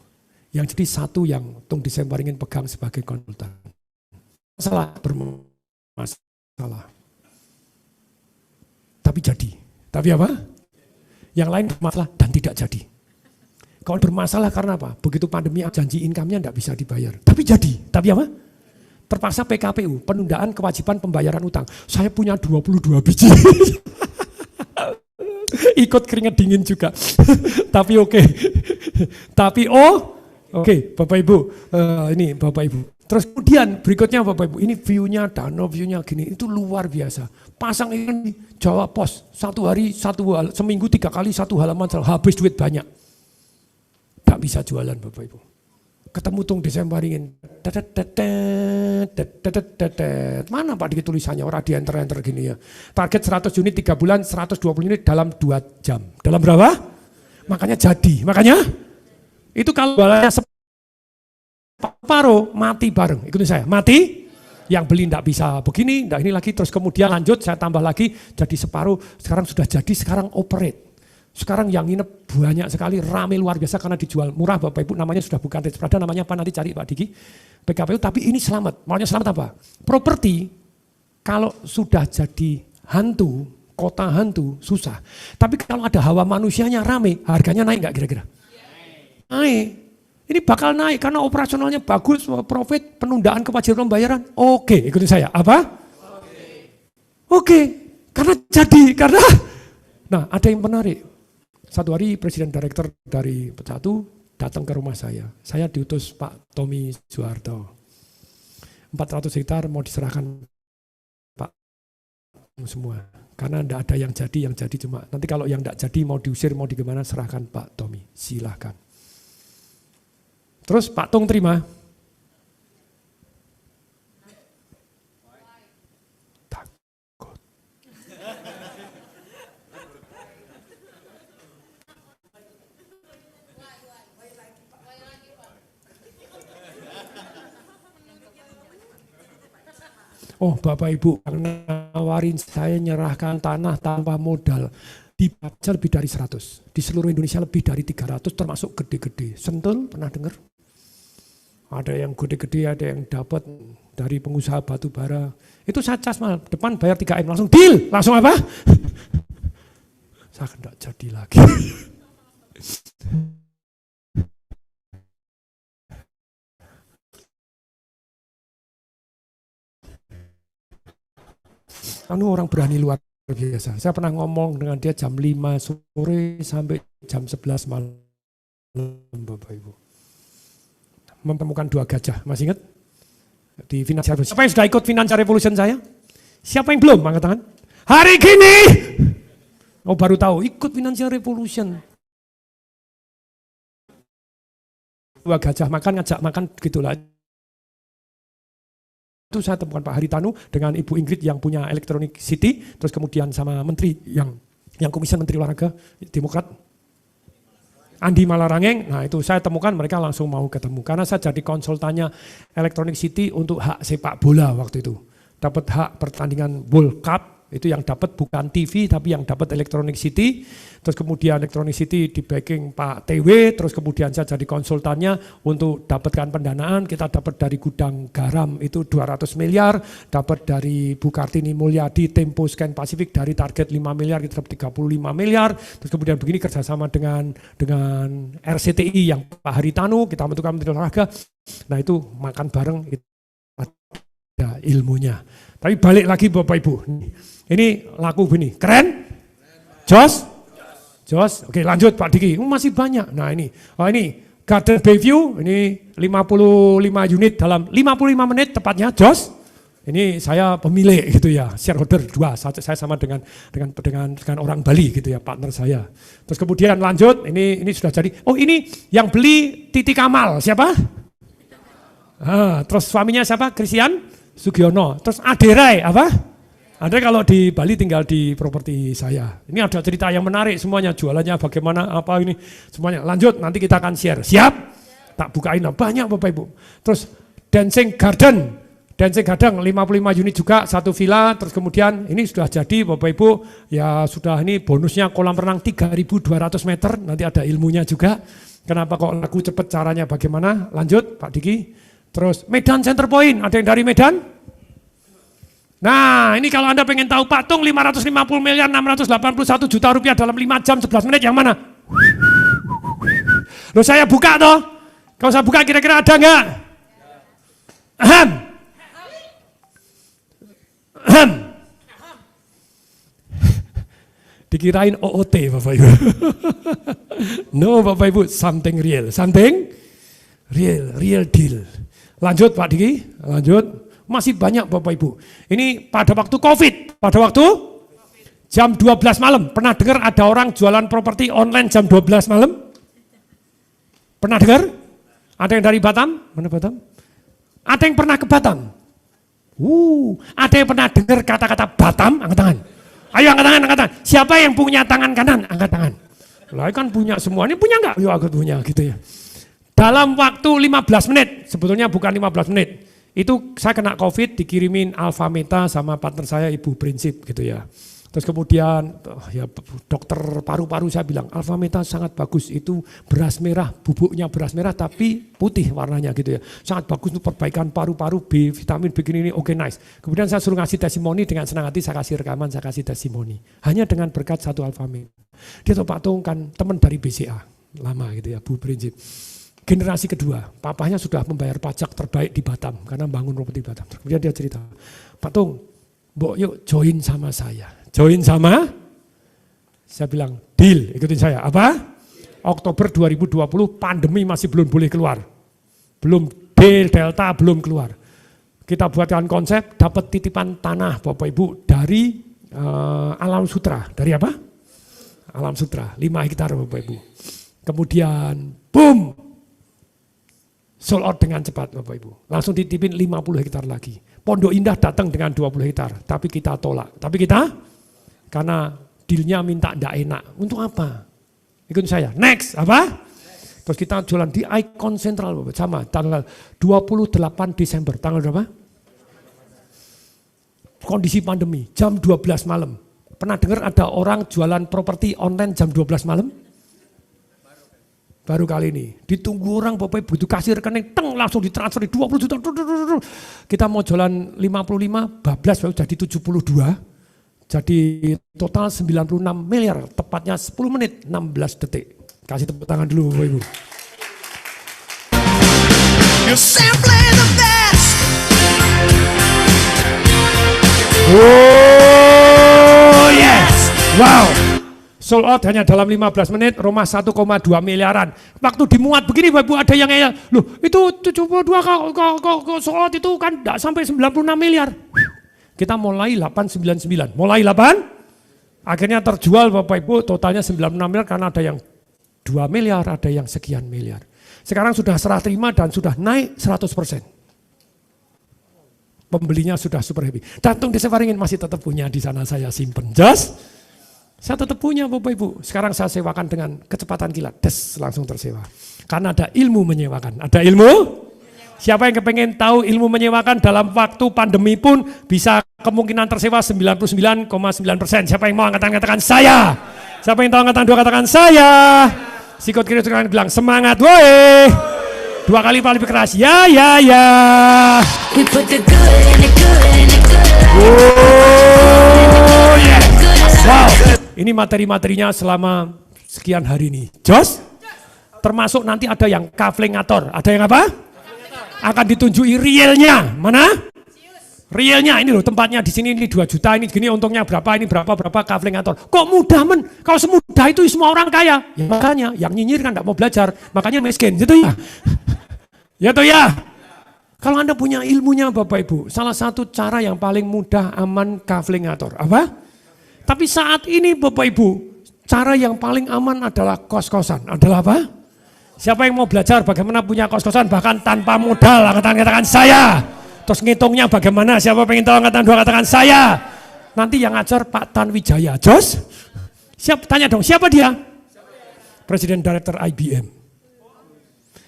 Yang jadi satu yang Tung Desember ingin pegang sebagai konsultan. Bermasalah. Tapi jadi. Tapi apa? Yang lain bermasalah dan tidak jadi. Kalau bermasalah karena apa? Begitu pandemi janji income-nya tidak bisa dibayar. Tapi jadi. Tapi apa? Terpaksa PKPU, penundaan kewajiban pembayaran utang. Saya punya 22 biji. Ikut keringat dingin juga. Tapi oke. Tapi Oke, Bapak Ibu, ini Bapak Ibu. Terus kemudian berikutnya Bapak Ibu, ini view-nya, danau view-nya gini, itu luar biasa. Pasang ini Jawa Pos, seminggu 3 kali 1 halaman, habis duit banyak. Tak bisa jualan Bapak Ibu. Ketemu Tung Desember ingin, mana Pak dikit tulisannya, orang di enter gini ya. Target 100 unit 3 bulan, 120 unit dalam 2 jam. Dalam berapa? Makanya jadi, itu kalau jualannya separuh mati bareng, ikutin saya, mati, yang beli enggak bisa begini, enggak ini lagi, terus kemudian lanjut, saya tambah lagi, jadi separuh, sekarang sudah jadi, sekarang operate. Sekarang yang nginep banyak sekali, rame luar biasa karena dijual murah Bapak Ibu, namanya sudah bukan Rich Prada, namanya apa nanti cari Pak Diki, PKPU, tapi ini selamat, maunya selamat apa? Properti, kalau sudah jadi hantu, kota hantu, susah. Tapi kalau ada hawa manusianya rame, harganya naik enggak kira-kira? Naik, ini bakal naik karena operasionalnya bagus, profit, penundaan kewajiban pembayaran. Oke, ikutin saya. Apa? Oke, karena nah ada yang menarik. Satu hari Presiden Direktur dari Pecatu datang ke rumah saya. Saya diutus Pak Tommy Soeharto. 400 hektar mau diserahkan Pak semua. Karena enggak ada yang jadi cuma. Nanti kalau yang enggak jadi mau diusir, mau digimana serahkan Pak Tommy, silahkan. Terus Pak Tung terima? Takut. Oh Bapak Ibu, nawarin saya nyerahkan tanah tanpa modal. Di Pacar lebih dari 100, di seluruh Indonesia lebih dari 300 termasuk gede-gede. Sentul pernah dengar? Ada yang gede-gede, ada yang dapat dari pengusaha batu bara. Itu saya cas mal, depan bayar 3M langsung deal, langsung apa? Saya tidak jadi lagi. Anu orang berani luar biasa. Saya pernah ngomong dengan dia jam 5 sore sampai jam 11 malam, Bapak Ibu. Menemukan 2 gajah, masih ingat? Di Financial Revolution. Siapa yang sudah ikut Financial Revolution saya? Siapa yang belum? Angkat tangan. Hari gini! Oh baru tahu, ikut Financial Revolution. 2 gajah makan, ngajak makan, begitulah. Itu saya temukan Pak Haritanu dengan Ibu Ingrid yang punya Electronic City, terus kemudian sama Menteri yang Komisi Menteri Olahraga Demokrat, Andi Malarangeng. Nah itu saya temukan mereka langsung mau ketemu karena saya jadi konsultannya Electronic City untuk hak sepak bola waktu itu. Dapat hak pertandingan World Cup. Itu yang dapat bukan TV tapi yang dapat Electronic City. Terus kemudian Electronic City di backing Pak TW, terus kemudian saya jadi konsultannya untuk dapatkan pendanaan. Kita dapat dari gudang garam itu 200 miliar, dapat dari Bu Kartini Mulyadi Tempo Scan Pacific dari target 5 miliar kita dapat 35 miliar. Terus kemudian begini kerjasama dengan RCTI yang Pak Haritanu, kita bentukkan Menteri Olahraga. Nah itu makan bareng itu ada ilmunya. Tapi balik lagi Bapak Ibu. Ini laku begini, keren? Jos? Oke lanjut Pak Diki, masih banyak. Nah ini Garden Bayview, ini 55 unit dalam 55 menit tepatnya, Jos. Ini saya pemilik gitu ya, shareholder 2, saya sama dengan orang Bali gitu ya, partner saya. Terus kemudian lanjut, ini sudah jadi, oh ini yang beli Titi Kamal, siapa? Terus suaminya siapa? Christian Sugiono. Terus Aderai, apa? Anda kalau di Bali tinggal di properti saya. Ini ada cerita yang menarik semuanya, jualannya bagaimana, apa ini, semuanya. Lanjut, nanti kita akan share. Siap? Tak bukain, banyak Bapak Ibu. Terus Dancing Garden 55 unit juga, 1 villa. Terus kemudian ini sudah jadi Bapak Ibu, ya sudah ini bonusnya kolam renang 3.200 meter, nanti ada ilmunya juga. Kenapa kok laku cepat, caranya bagaimana? Lanjut Pak Diki. Terus Medan Center Point, ada yang dari Medan? Nah ini kalau Anda pengen tahu Pak Tung 550 miliar 681 juta rupiah dalam 5 jam 11 menit yang mana? Loh saya buka toh, kalau saya buka kira-kira ada enggak? Dikirain OOT Bapak Ibu. No Bapak Ibu, something real deal. Lanjut Pak Diki, lanjut. Masih banyak Bapak Ibu. Ini pada waktu COVID, pada waktu jam 12 malam. Pernah dengar ada orang jualan properti online jam 12 malam? Pernah dengar? Ada yang dari Batam? Mana Batam? Ada yang pernah ke Batam? Ada yang pernah dengar kata-kata Batam? Angkat tangan. Ayo angkat tangan. Siapa yang punya tangan kanan? Angkat tangan. Lah kan punya semua. Ini punya enggak? Yo aku punya gitu ya. Dalam waktu 15 menit, sebetulnya bukan 15 menit. Itu saya kena COVID, dikirimin Alpha Meta sama partner saya Ibu Prinsip gitu ya. Terus kemudian ya dokter paru-paru saya bilang Alpha Meta sangat bagus, itu beras merah, bubuknya beras merah tapi putih warnanya gitu ya. Sangat bagus untuk perbaikan paru-paru, B, vitamin begini ini, oke nice. Kemudian saya suruh ngasih testimoni, dengan senang hati saya kasih rekaman, saya kasih testimoni. Hanya dengan berkat 1 Alpha Meta. Dia tahu Pak Tung kan teman dari BCA, lama gitu ya, Bu Prinsip. Generasi kedua, papahnya sudah membayar pajak terbaik di Batam karena bangun properti Batam. Kemudian dia cerita, Pak Tung, mbok yuk join sama saya. Join sama? Saya bilang, deal, ikutin saya. Apa? Oktober 2020 pandemi masih belum boleh keluar. Belum Delta belum keluar. Kita buatkan konsep, dapat titipan tanah Bapak Ibu dari Alam Sutra. Dari apa? Alam Sutra, 5 hektar Bapak Ibu. Kemudian, boom! sold out dengan cepat Bapak Ibu. Langsung dititipin 50 hektar lagi. Pondok Indah datang dengan 20 hektar, tapi kita tolak. Tapi kita, karena dealnya minta ndak enak. Untuk apa? Ikut saya. Next, apa? Terus kita jualan di Icon Central Bapak. Sama, tanggal 28 Desember. Tanggal berapa? Kondisi pandemi, jam 12 malam. Pernah dengar ada orang jualan properti online jam 12 malam? Baru kali ini. Ditunggu orang Bapak Ibu, butuh kasih rekening, langsung ditransfer 20 juta. Kita mau jualan 55, bablas jadi 72. Jadi total 96 miliar, tepatnya 10 menit 16 detik. Kasih tepuk tangan dulu Bapak Ibu. You're simply the best. Oh yes, wow. Sold out hanya dalam 15 menit, rumah 1,2 miliaran. Waktu dimuat begini Bapak Ibu ada yang ngeyel, loh itu 72 kok sold out itu kan tidak sampai 96 miliar. Kita mulai 899, mulai 8, akhirnya terjual Bapak Ibu totalnya 96 miliar karena ada yang 2 miliar, ada yang sekian miliar. Sekarang sudah serah terima dan sudah naik 100%. Pembelinya sudah super happy. Jantung disewaringin masih tetap punya di sana saya simpen. Just. Saya tetap punya Bapak Ibu. Sekarang saya sewakan dengan kecepatan kilat. Des, langsung tersewa. Karena ada ilmu menyewakan. Ada ilmu? Siapa yang kepengen tahu ilmu menyewakan dalam waktu pandemi pun bisa kemungkinan tersewa 99,9%. Siapa yang mau angkatan-angkatan saya? Siapa yang tahu angkatan dua katakan saya? Sikut kiri sekarang bilang semangat woi. 2 kali paling keras. Ya. We put the good in the good in the good. Oh yeah. Wow. Ini materi-materinya selama sekian hari ini. Jos? Termasuk nanti ada yang kaflingator. Ada yang apa? Akan ditunjuki realnya. Mana? Realnya ini loh tempatnya di sini ini 2 juta ini gini untungnya berapa ini berapa kaflingator. Kok mudah men? Kalau semudah itu semua orang kaya. Ya, makanya yang nyinyir kan enggak mau belajar, makanya miskin gitu ya. Ya toh ya. Kalau Anda punya ilmunya Bapak Ibu, salah satu cara yang paling mudah aman kaflingator. Apa? Tapi saat ini Bapak Ibu, cara yang paling aman adalah kos-kosan. Adalah apa? Siapa yang mau belajar bagaimana punya kos-kosan bahkan tanpa modal, katakan saya. Terus ngitungnya bagaimana? Siapa pengen tahu angkatan 2 katakan saya. Nanti yang ngajar Pak Tan Wijaya. Jos? Tanya dong, siapa dia? Presiden Director IBM.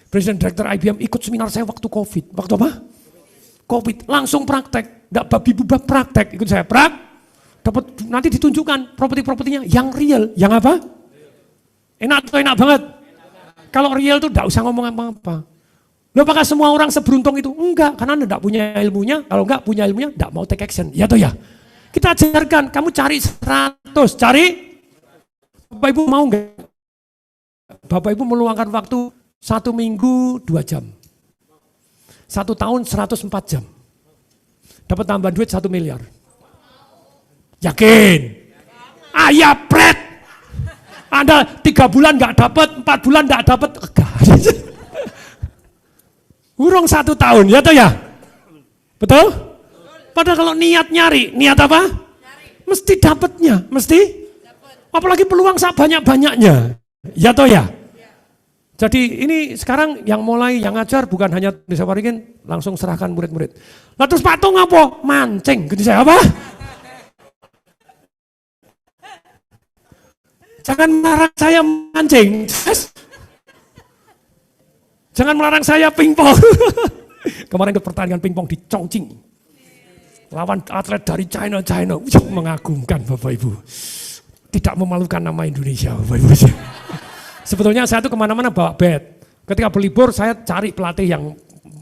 Presiden Director IBM ikut seminar saya waktu COVID. Waktu apa? COVID. Langsung praktek. Enggak babi bubak praktek. Ikut saya dapat nanti ditunjukkan properti-propertinya yang real. Yang apa? Enak atau enak banget? Kalau real tuh enggak usah ngomong apa-apa. Loh, apakah semua orang seberuntung itu? Enggak, karena Anda enggak punya ilmunya. Kalau enggak punya ilmunya, enggak mau take action. Ya toh ya. Kita ajarkan, kamu cari 100, cari. Bapak Ibu mau enggak? Bapak Ibu meluangkan waktu 1 minggu 2 jam. 1 tahun 104 jam. Dapat tambahan duit 1 miliar. Yakin? Ayah pret. Anda 3 bulan enggak dapat, 4 bulan enggak dapat. Urung 1 tahun, ya toh ya? Betul? Padahal kalau niat nyari, niat apa? Mesti dapatnya, mesti? Apalagi peluang banyak-banyaknya. Ya toh ya? Jadi ini sekarang yang mulai yang ngajar bukan hanya desa Waringin, langsung serahkan murid-murid. Lah terus Pak Tung apa? Mancing, gitu saya apa? Jangan marah saya mancing. Jangan melarang saya pingpong. Kemarin ke pertandingan pingpong di Chongqing. Lawan atlet dari China. Mengagumkan Bapak Ibu. Tidak memalukan nama Indonesia Bapak Ibu. Sebetulnya saya tuh kemana-mana bawa bat. Ketika berlibur saya cari pelatih yang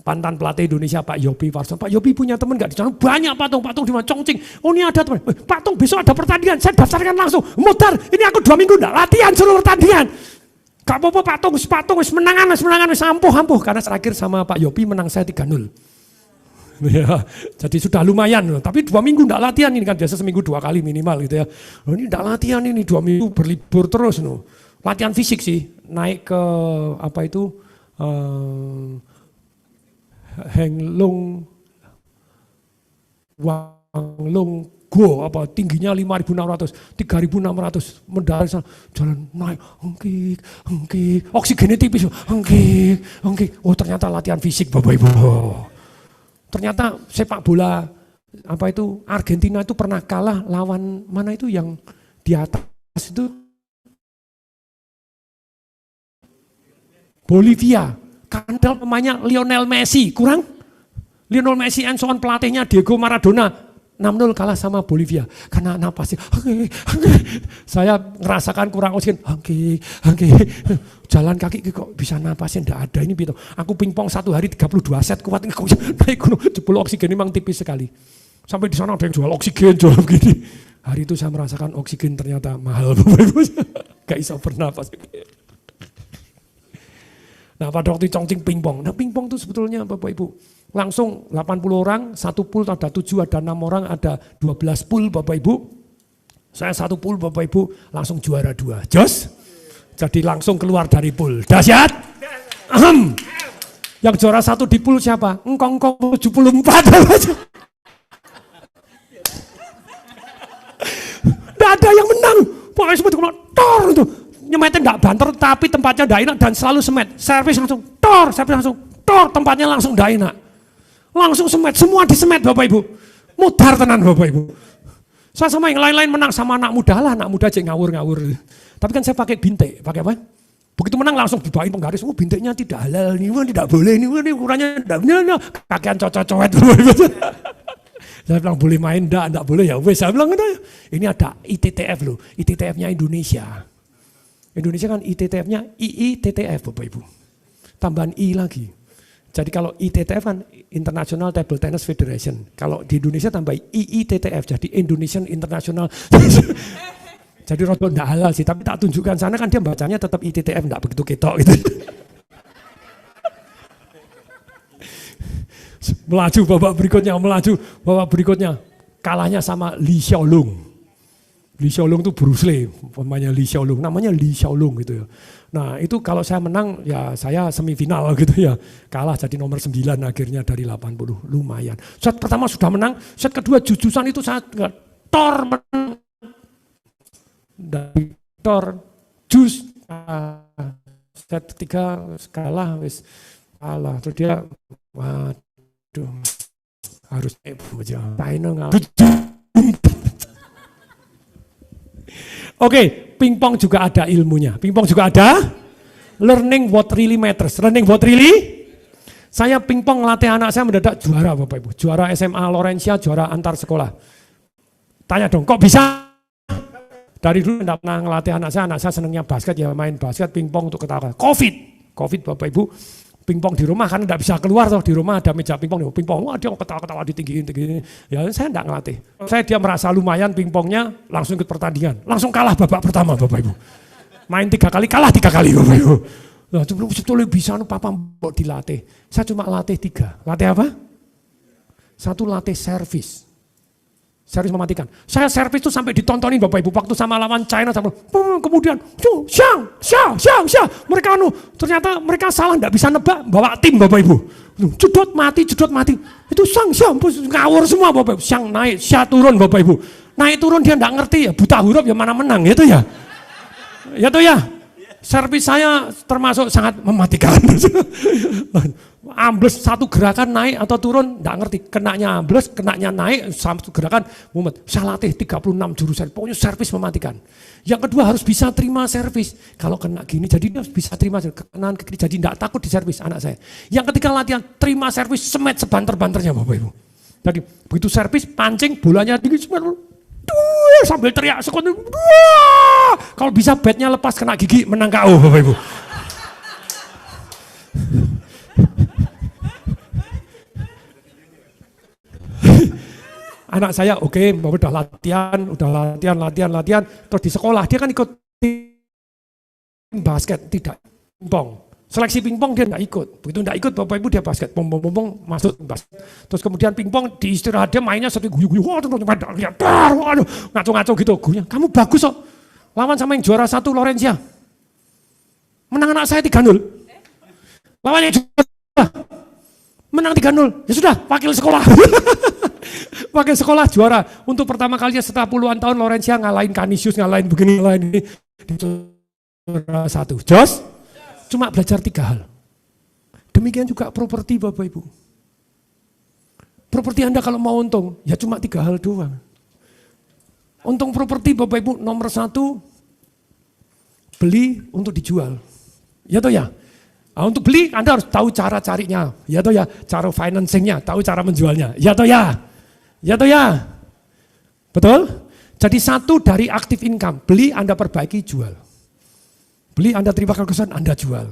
mantan pelatih Indonesia Pak Yopi Warson. Pak Yopi punya teman gak di sana? Banyak Pak Tung di Chongqing. Oh ini ada teman. Pak Tung besok ada pertandingan. Saya daftarkan langsung. Modar. Ini aku 2 minggu enggak latihan seluruh pertandingan. Gak apa-apa Pak Tung menangan ampuh. Karena terakhir sama Pak Yopi menang saya 3-0. Ya, jadi sudah lumayan. Tapi 2 minggu enggak latihan ini kan biasa seminggu 2 kali minimal gitu ya. Oh, ini enggak latihan ini 2 minggu berlibur terus. Latihan fisik sih. Naik ke apa itu Henglong Wanglong go apa tingginya 5.600, 3.600 mendarat jalan naik hengkik, oksigennya tipis hengkik. Oh ternyata latihan fisik Bapak Ibu. Ternyata sepak bola apa itu Argentina itu pernah kalah lawan mana itu yang di atas itu Bolivia. Kandal pemainnya Lionel Messi kurang. Lionel Messi and so on pelatihnya Diego Maradona. 6-0 kalah sama Bolivia karena napasnya saya ngerasakan kurang oksigen jalan kaki kok bisa napasnya enggak ada ini gitu. Aku pingpong 1 hari 32 set kuat naik gunung jebol oksigen memang tipis sekali sampai di sana ada yang jual oksigen jual begini. Hari itu saya merasakan oksigen ternyata mahal gak bisa bernapas. Nah pada waktu Chongqing pingpong, nah pingpong itu sebetulnya Bapak Ibu langsung 80 orang, 1 pool ada 7, ada 6 orang, ada 12 pool Bapak Ibu. Saya 1 pool Bapak Ibu langsung juara 2. Jos? Jadi langsung keluar dari pool. Dahsyat? Yang juara 1 di pool siapa? Engkong 74. Tidak ada yang menang. Pokoknya sebetulnya tor itu. Nyemetnya enggak banter tapi tempatnya enggak enak dan selalu semet. Servis langsung tor, tempatnya langsung enggak enak. Langsung semet, semua disemet Bapak Ibu. Mudar tenan Bapak Ibu. Saya sama yang lain-lain menang sama anak muda lah, anak muda aja ngawur-ngawur. Tapi kan saya pakai bintik, pakai apa? Begitu menang langsung dibawain penggaris, oh bintiknya tidak halal, ini tidak boleh, ini ukurannya tidak benar, kakian cocok-cowet Bapak Ibu. Saya bilang boleh main, enggak boleh ya. Saya bilang ini ada ITTF loh, ITTF-nya Indonesia. Indonesia kan ITTF-nya IITTF Bapak Ibu. Tambahan I lagi. Jadi kalau ITTF kan International Table Tennis Federation. Kalau di Indonesia tambah IITTF jadi Indonesian International. Jadi rodo enggak halal sih, tapi tak tunjukkan sana kan dia bacanya tetap ITTF enggak begitu ketok gitu. Melaju babak berikutnya. Kalahnya sama Li Xiaolong. Li Xiaolong itu Bruce Lee, pemainnya Li Xiaolong, namanya Li Xiaolong gitu ya. Nah itu kalau saya menang ya saya semifinal gitu ya. Kalah jadi nomor 9 akhirnya dari 80, lumayan. Set pertama sudah menang, set kedua jujusan itu saya tor menang. Dari tor, jus, set ketiga kalah, terus dia, waduh, harus Oke, pingpong juga ada ilmunya. Pingpong juga ada learning what really matters. Learning what really? Saya pingpong latih anak saya mendadak juara Bapak Ibu. Juara SMA Lorencia, juara antar sekolah. Tanya dong, kok bisa? Dari dulu tidak pernah ngelatih anak saya senangnya basket, ya main basket, pingpong untuk ketawa. Covid Bapak Ibu. Pingpong di rumah kan tidak bisa keluar toh, di rumah ada meja pingpong, wah dia ketawa-ketawa ditinggiin. Ya saya tidak ngelatih. Dia merasa lumayan pingpongnya, langsung ikut pertandingan. Langsung kalah babak pertama Bapak Ibu. Main 3 kali, kalah 3 kali Bapak Ibu. Nah, sebetulnya bisa papa mau dilatih. Saya cuma latih 3. Latih apa? 1 latih servis. Servis mematikan. Saya servis itu sampai ditontonin Bapak Ibu waktu sama lawan China sama kemudian siang. Mereka ternyata mereka salah enggak bisa nebak bawa tim Bapak Ibu. Cedot mati. Itu siang ngawur semua Bapak Ibu. Siang naik, siang turun Bapak Ibu. Naik turun dia enggak ngerti ya, buta huruf ya mana menang gitu ya. Ya tuh ya. Servis saya termasuk sangat mematikan. Ambles satu gerakan naik atau turun, enggak ngerti. Kenanya ambles, kenanya naik, satu gerakan mumet. Saya latih 36 jurusan, pokoknya servis mematikan. Yang kedua harus bisa terima servis. Kalau kena gini, jadi dia bisa terima kanan ke kiri, jadi enggak takut di servis anak saya. Yang ketiga latihan terima servis, semet sebanter-banternya Bapak Ibu. Jadi begitu servis, pancing, bolanya tinggi, sambil teriak sekunder. Kalau bisa batnya lepas kena gigi, menang KO Bapak Ibu. Anak saya oke, udah latihan, terus di sekolah dia kan ikut tim basket, tidak pingpong. Seleksi pingpong dia enggak ikut. Begitu enggak ikut Bapak Ibu dia basket, pom masuk basket. Terus kemudian pingpong di istirahat dia mainnya seperti guyu-guyu, ngaco-ngaco gitu gurunya. Kamu bagus kok. Lawan sama yang juara 1 Lorencia. Menang anak saya 3-0. Lawan yang juara menang 3-0. Ya sudah, wakil sekolah. pakai sekolah juara. Untuk pertama kalinya setelah puluhan tahun Laurencia ngalahin Canisius, ngalahin begini, ngalahin ini. Di juara 1. Jos? Cuma belajar 3 hal. Demikian juga properti Bapak Ibu. Properti Anda kalau mau untung, ya cuma 3 hal doang. Untung properti Bapak Ibu nomor 1, beli untuk dijual. Ya toh ya? Nah, untuk beli Anda harus tahu cara carinya, ya toh ya, cara financingnya, tahu cara menjualnya, ya toh ya, ya toh ya, betul? Jadi 1 dari aktif income, beli Anda perbaiki, jual. Beli Anda terima kesan, Anda jual.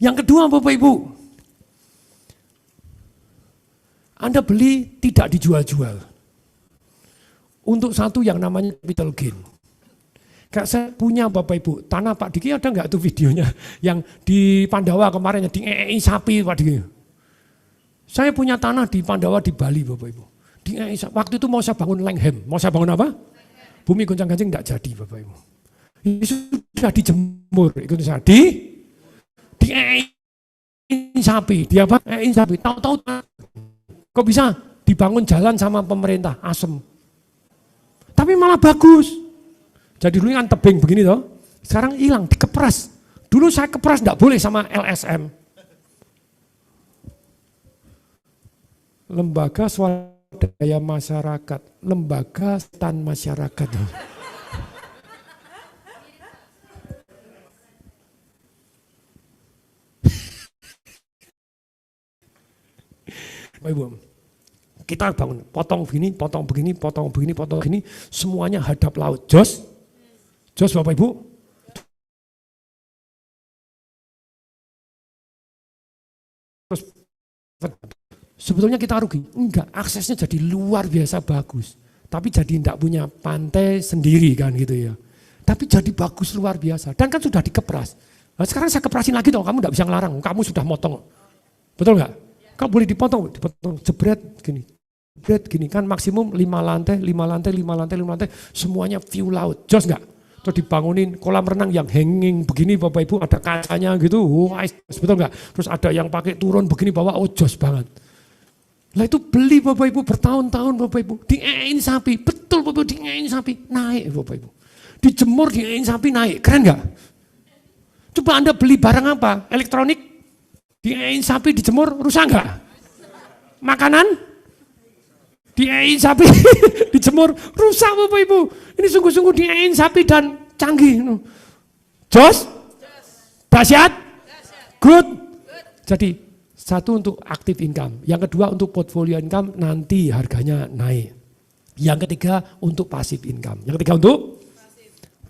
Yang kedua Bapak Ibu, Anda beli tidak dijual-jual. Untuk 1 yang namanya capital gain. Kayak saya punya Bapak Ibu, tanah Pak Diki ada nggak tuh videonya yang di Pandawa kemarin yang di sapi Pak Diki. Saya punya tanah di Pandawa di Bali Bapak Ibu. Waktu itu mau saya bangun Langham, mau saya bangun apa? Bumi goncang-ganjing nggak jadi Bapak Ibu. Ini sudah dijemur, ikut saya di sapi, di apa? Sapi. Tahu-tahu kok bisa dibangun jalan sama pemerintah asem. Tapi malah bagus. Jadi dulu kan tebing begini toh, sekarang hilang, dikepras. Dulu saya kepras enggak boleh sama LSM. Lembaga Swadaya Masyarakat, Lembaga Stan Masyarakat. Ibu, kita bangun, potong begini, potong begini, potong begini, potong begini, semuanya hadap laut. Jos? Jos Bapak Ibu? Terus sebetulnya kita rugi? Enggak, aksesnya jadi luar biasa bagus. Tapi jadi enggak punya pantai sendiri kan gitu ya. Tapi jadi bagus luar biasa. Dan kan sudah dikepras. Nah, sekarang saya keprasin lagi toh, kamu enggak bisa ngelarang, kamu sudah motong. Betul enggak? Kamu boleh dipotong jebret gini. Jebret gini kan maksimum 5 lantai, 5 lantai, 5 lantai, 5 lantai, semuanya view laut. Jos enggak? Terus dibangunin kolam renang yang hanging begini Bapak Ibu, ada kacanya gitu, betul nggak? Terus ada yang pakai turun begini bawah, jos banget. Lah itu beli Bapak Ibu bertahun-tahun Bapak Ibu, dienin sapi, betul Bapak Ibu, dienin sapi, naik Bapak Ibu. Dijemur dienin sapi naik, keren nggak? Coba Anda beli barang apa? Elektronik, dienin sapi dijemur, rusak nggak? Makanan? Dienin sapi dijemur, rusak Bapak Ibu. Ini sungguh-sungguh dienin sapi dan canggih. Jos? Dahsyat? Good? Jadi 1 untuk active income. Yang kedua untuk portfolio income nanti harganya naik. Yang ketiga untuk passive income. Yang ketiga untuk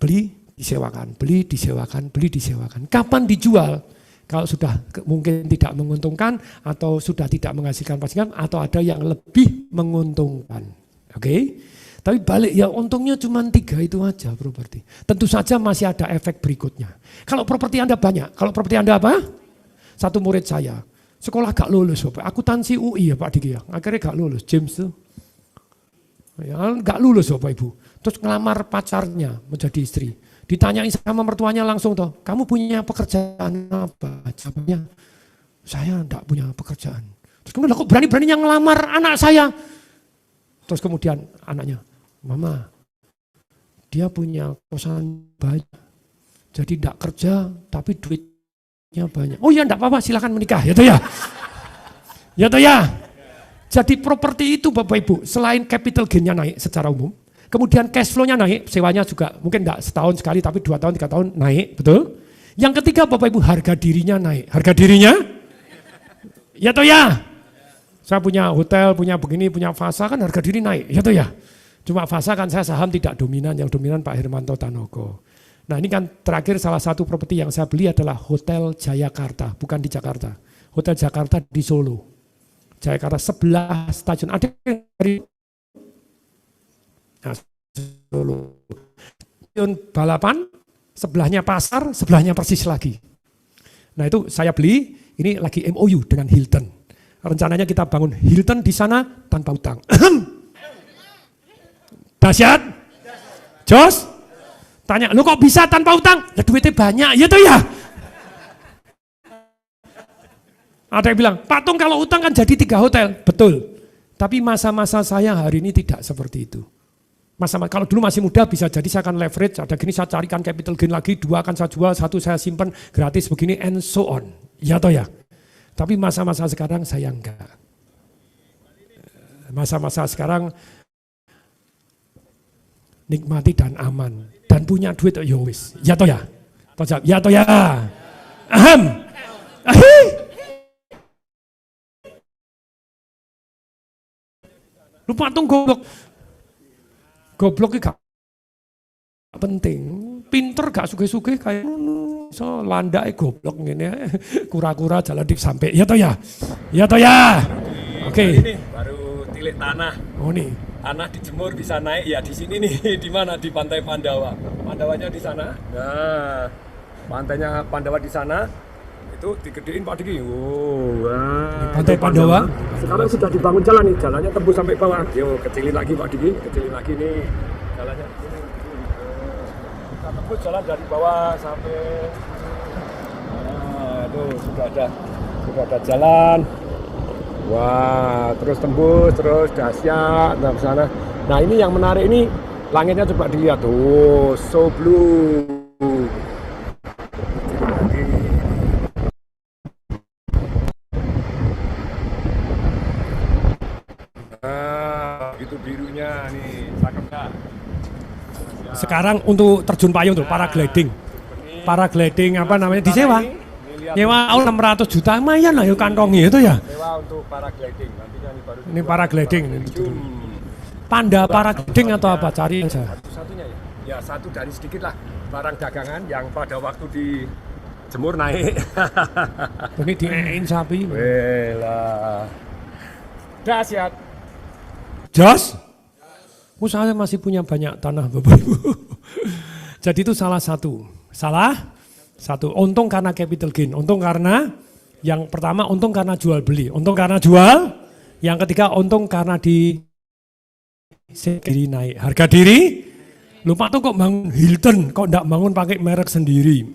beli, disewakan, beli, disewakan, beli, disewakan. Kapan dijual? Kalau sudah mungkin tidak menguntungkan atau sudah tidak menghasilkan passive income atau ada yang lebih menguntungkan. Oke? Tapi balik ya untungnya cuma 3 itu aja properti. Tentu saja masih ada efek berikutnya. Kalau properti Anda banyak, kalau properti Anda apa? 1 murid saya, sekolah gak lulus Bapak, akuntansi UI ya Pak Diki ya, akhirnya gak lulus, James tuh. Ya, gak lulus Bapak Ibu. Terus ngelamar pacarnya menjadi istri. Ditanyain sama mertuanya langsung toh, kamu punya pekerjaan apa? Jawabnya, saya enggak punya pekerjaan. Terus kemudian kok berani-beraninya ngelamar anak saya? Terus kemudian anaknya, Mama, dia punya kosan banyak. Jadi enggak kerja tapi duitnya banyak. Oh iya enggak apa-apa, silakan menikah. Ya toh ya. Ya toh ya. Jadi properti itu Bapak Ibu, selain capital gain-nya naik secara umum, kemudian cash flow-nya naik, sewanya juga mungkin enggak setahun sekali tapi 2 tahun, 3 tahun naik, betul? Yang ketiga Bapak Ibu, harga dirinya naik. Harga dirinya? Ya toh ya? Saya punya hotel, punya begini, punya Fasa kan harga diri naik, ya toh ya? Cuma Fasa kan saya saham tidak dominan, yang dominan Pak Hermanto Tanoko. Nah ini kan terakhir salah satu properti yang saya beli adalah Hotel Jayakarta, bukan di Jakarta. Hotel Jakarta di Solo. Jayakarta sebelah stasiun, ada yang dari Solo. Stasiun balapan, sebelahnya pasar, sebelahnya persis lagi. Nah itu saya beli, ini lagi MOU dengan Hilton. Rencananya kita bangun Hilton di sana tanpa utang. Dahsyat? Jos? Tanya, lu kok bisa tanpa utang? Ya duitnya banyak, ya tuh ya. Ada yang bilang, Pak Tung kalau utang kan jadi 3 hotel. Betul. Tapi masa-masa saya hari ini tidak seperti itu. Kalau dulu masih muda bisa jadi saya akan leverage, ada gini saya carikan capital gain lagi, 2 akan saya jual, 1 saya simpan gratis begini and so on. Ya toh ya. Tapi masa-masa sekarang saya enggak. Masa-masa sekarang nikmati dan aman dan punya duit ya wis. Ya toh ya. Ya toh ya. Aham. Ahi. Lupa tung goblok. Goblok gak penting. Pinter gak suge-suge kayak so landai goblok ngene. Kura-kura jalan di sampai. Ya toh ya. Ya toh ya. Oke. Ini baru tilik tanah. Oh nih. Tanah dijemur bisa naik ya di sini nih. Di mana? Di Pantai Pandawa. Pandawanya di sana. Nah, pantainya Pandawa di sana. Itu digedein Pak Diki. Oh, wah. Pantai Pandawa. Sekarang sudah dibangun jalan nih, jalannya tembus sampai bawah. Yo, kecilin lagi Pak Diki, kecilin lagi nih. Jalannya ini. Kita tembus jalan dari bawah sampai tuh sudah ada jalan. Wah, terus tembus, terus dahsyat ke sana. Nah, ini yang menarik ini langitnya coba dilihat tuh, so blue. Itu birunya nih, cakep gak? Sekarang untuk terjun payung tuh, paragliding. Paragliding apa namanya disewa? Nyewa 600 juta, lumayan lah ya kantongi itu ya. Sewa untuk paragliding, nantinya ini baru. Ini paragliding. Panda paragliding atau apa? Cari aja. Satu-satunya ya? Ya satu dari sedikit lah barang dagangan yang pada waktu di jemur naik. Ini diein sapi. Welah. Dahsyat. Jos? Saya masih punya banyak tanah Bapak Ibu. Jadi itu salah satu. Untung karena capital gain. Untung karena yang pertama untung karena jual beli. Untung karena jual. Yang ketiga untung karena di diri naik. Harga diri. Lupa tuh kok bangun Hilton. Kok enggak bangun pakai merek sendiri.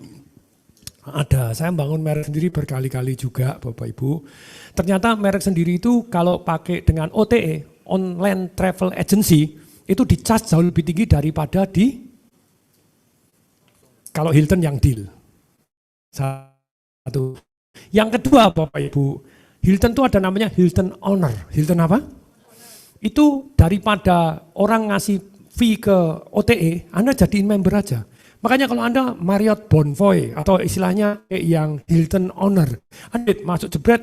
Ada, saya bangun merek sendiri berkali-kali juga Bapak Ibu. Ternyata merek sendiri itu kalau pakai dengan OTE, online travel agency, itu di-charge jauh lebih tinggi daripada kalau Hilton yang deal. Satu. Yang kedua Bapak Ibu, Hilton itu ada namanya Hilton Honor. Hilton apa? Itu daripada orang ngasih fee ke OTE, Anda jadiin member aja. Makanya kalau Anda Marriott Bonvoy atau istilahnya yang Hilton Honor, Anda masuk jebret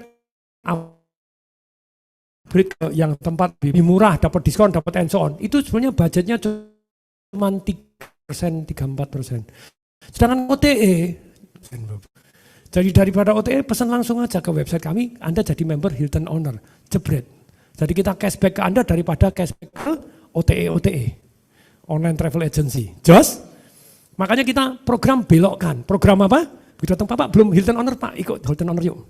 yang tempat lebih murah, dapat diskon, dapat and so on. Itu sebenarnya budgetnya cuma 3%, 3-4%. Sedangkan OTE, jadi daripada OTE pesan langsung aja ke website kami, Anda jadi member Hilton Honor, jebret. Jadi kita cashback ke Anda daripada cashback ke OTE, online travel agency. Jos? Makanya kita program belokkan. Program apa? Begitu datang Pak, belum Hilton Honor Pak, ikut Hilton Honor yuk.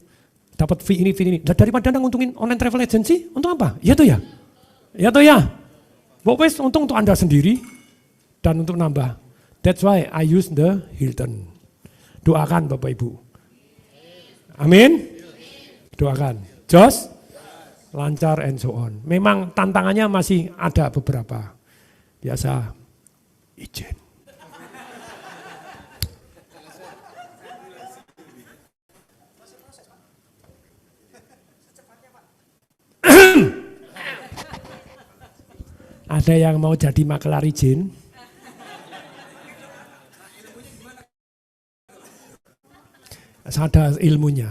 Dapat fee ini. Nah, daripada Anda nguntungin online travel agency, untuk apa? Ya toh ya? Ya toh ya? Pokoknya untung untuk Anda sendiri dan untuk nambah. That's why I use the Hilton. Doakan Bapak Ibu. Amin? Doakan. Jos? Lancar and so on. Memang tantangannya masih ada beberapa. Biasa izin. Ada yang mau jadi makelar izin? Ada ilmunya.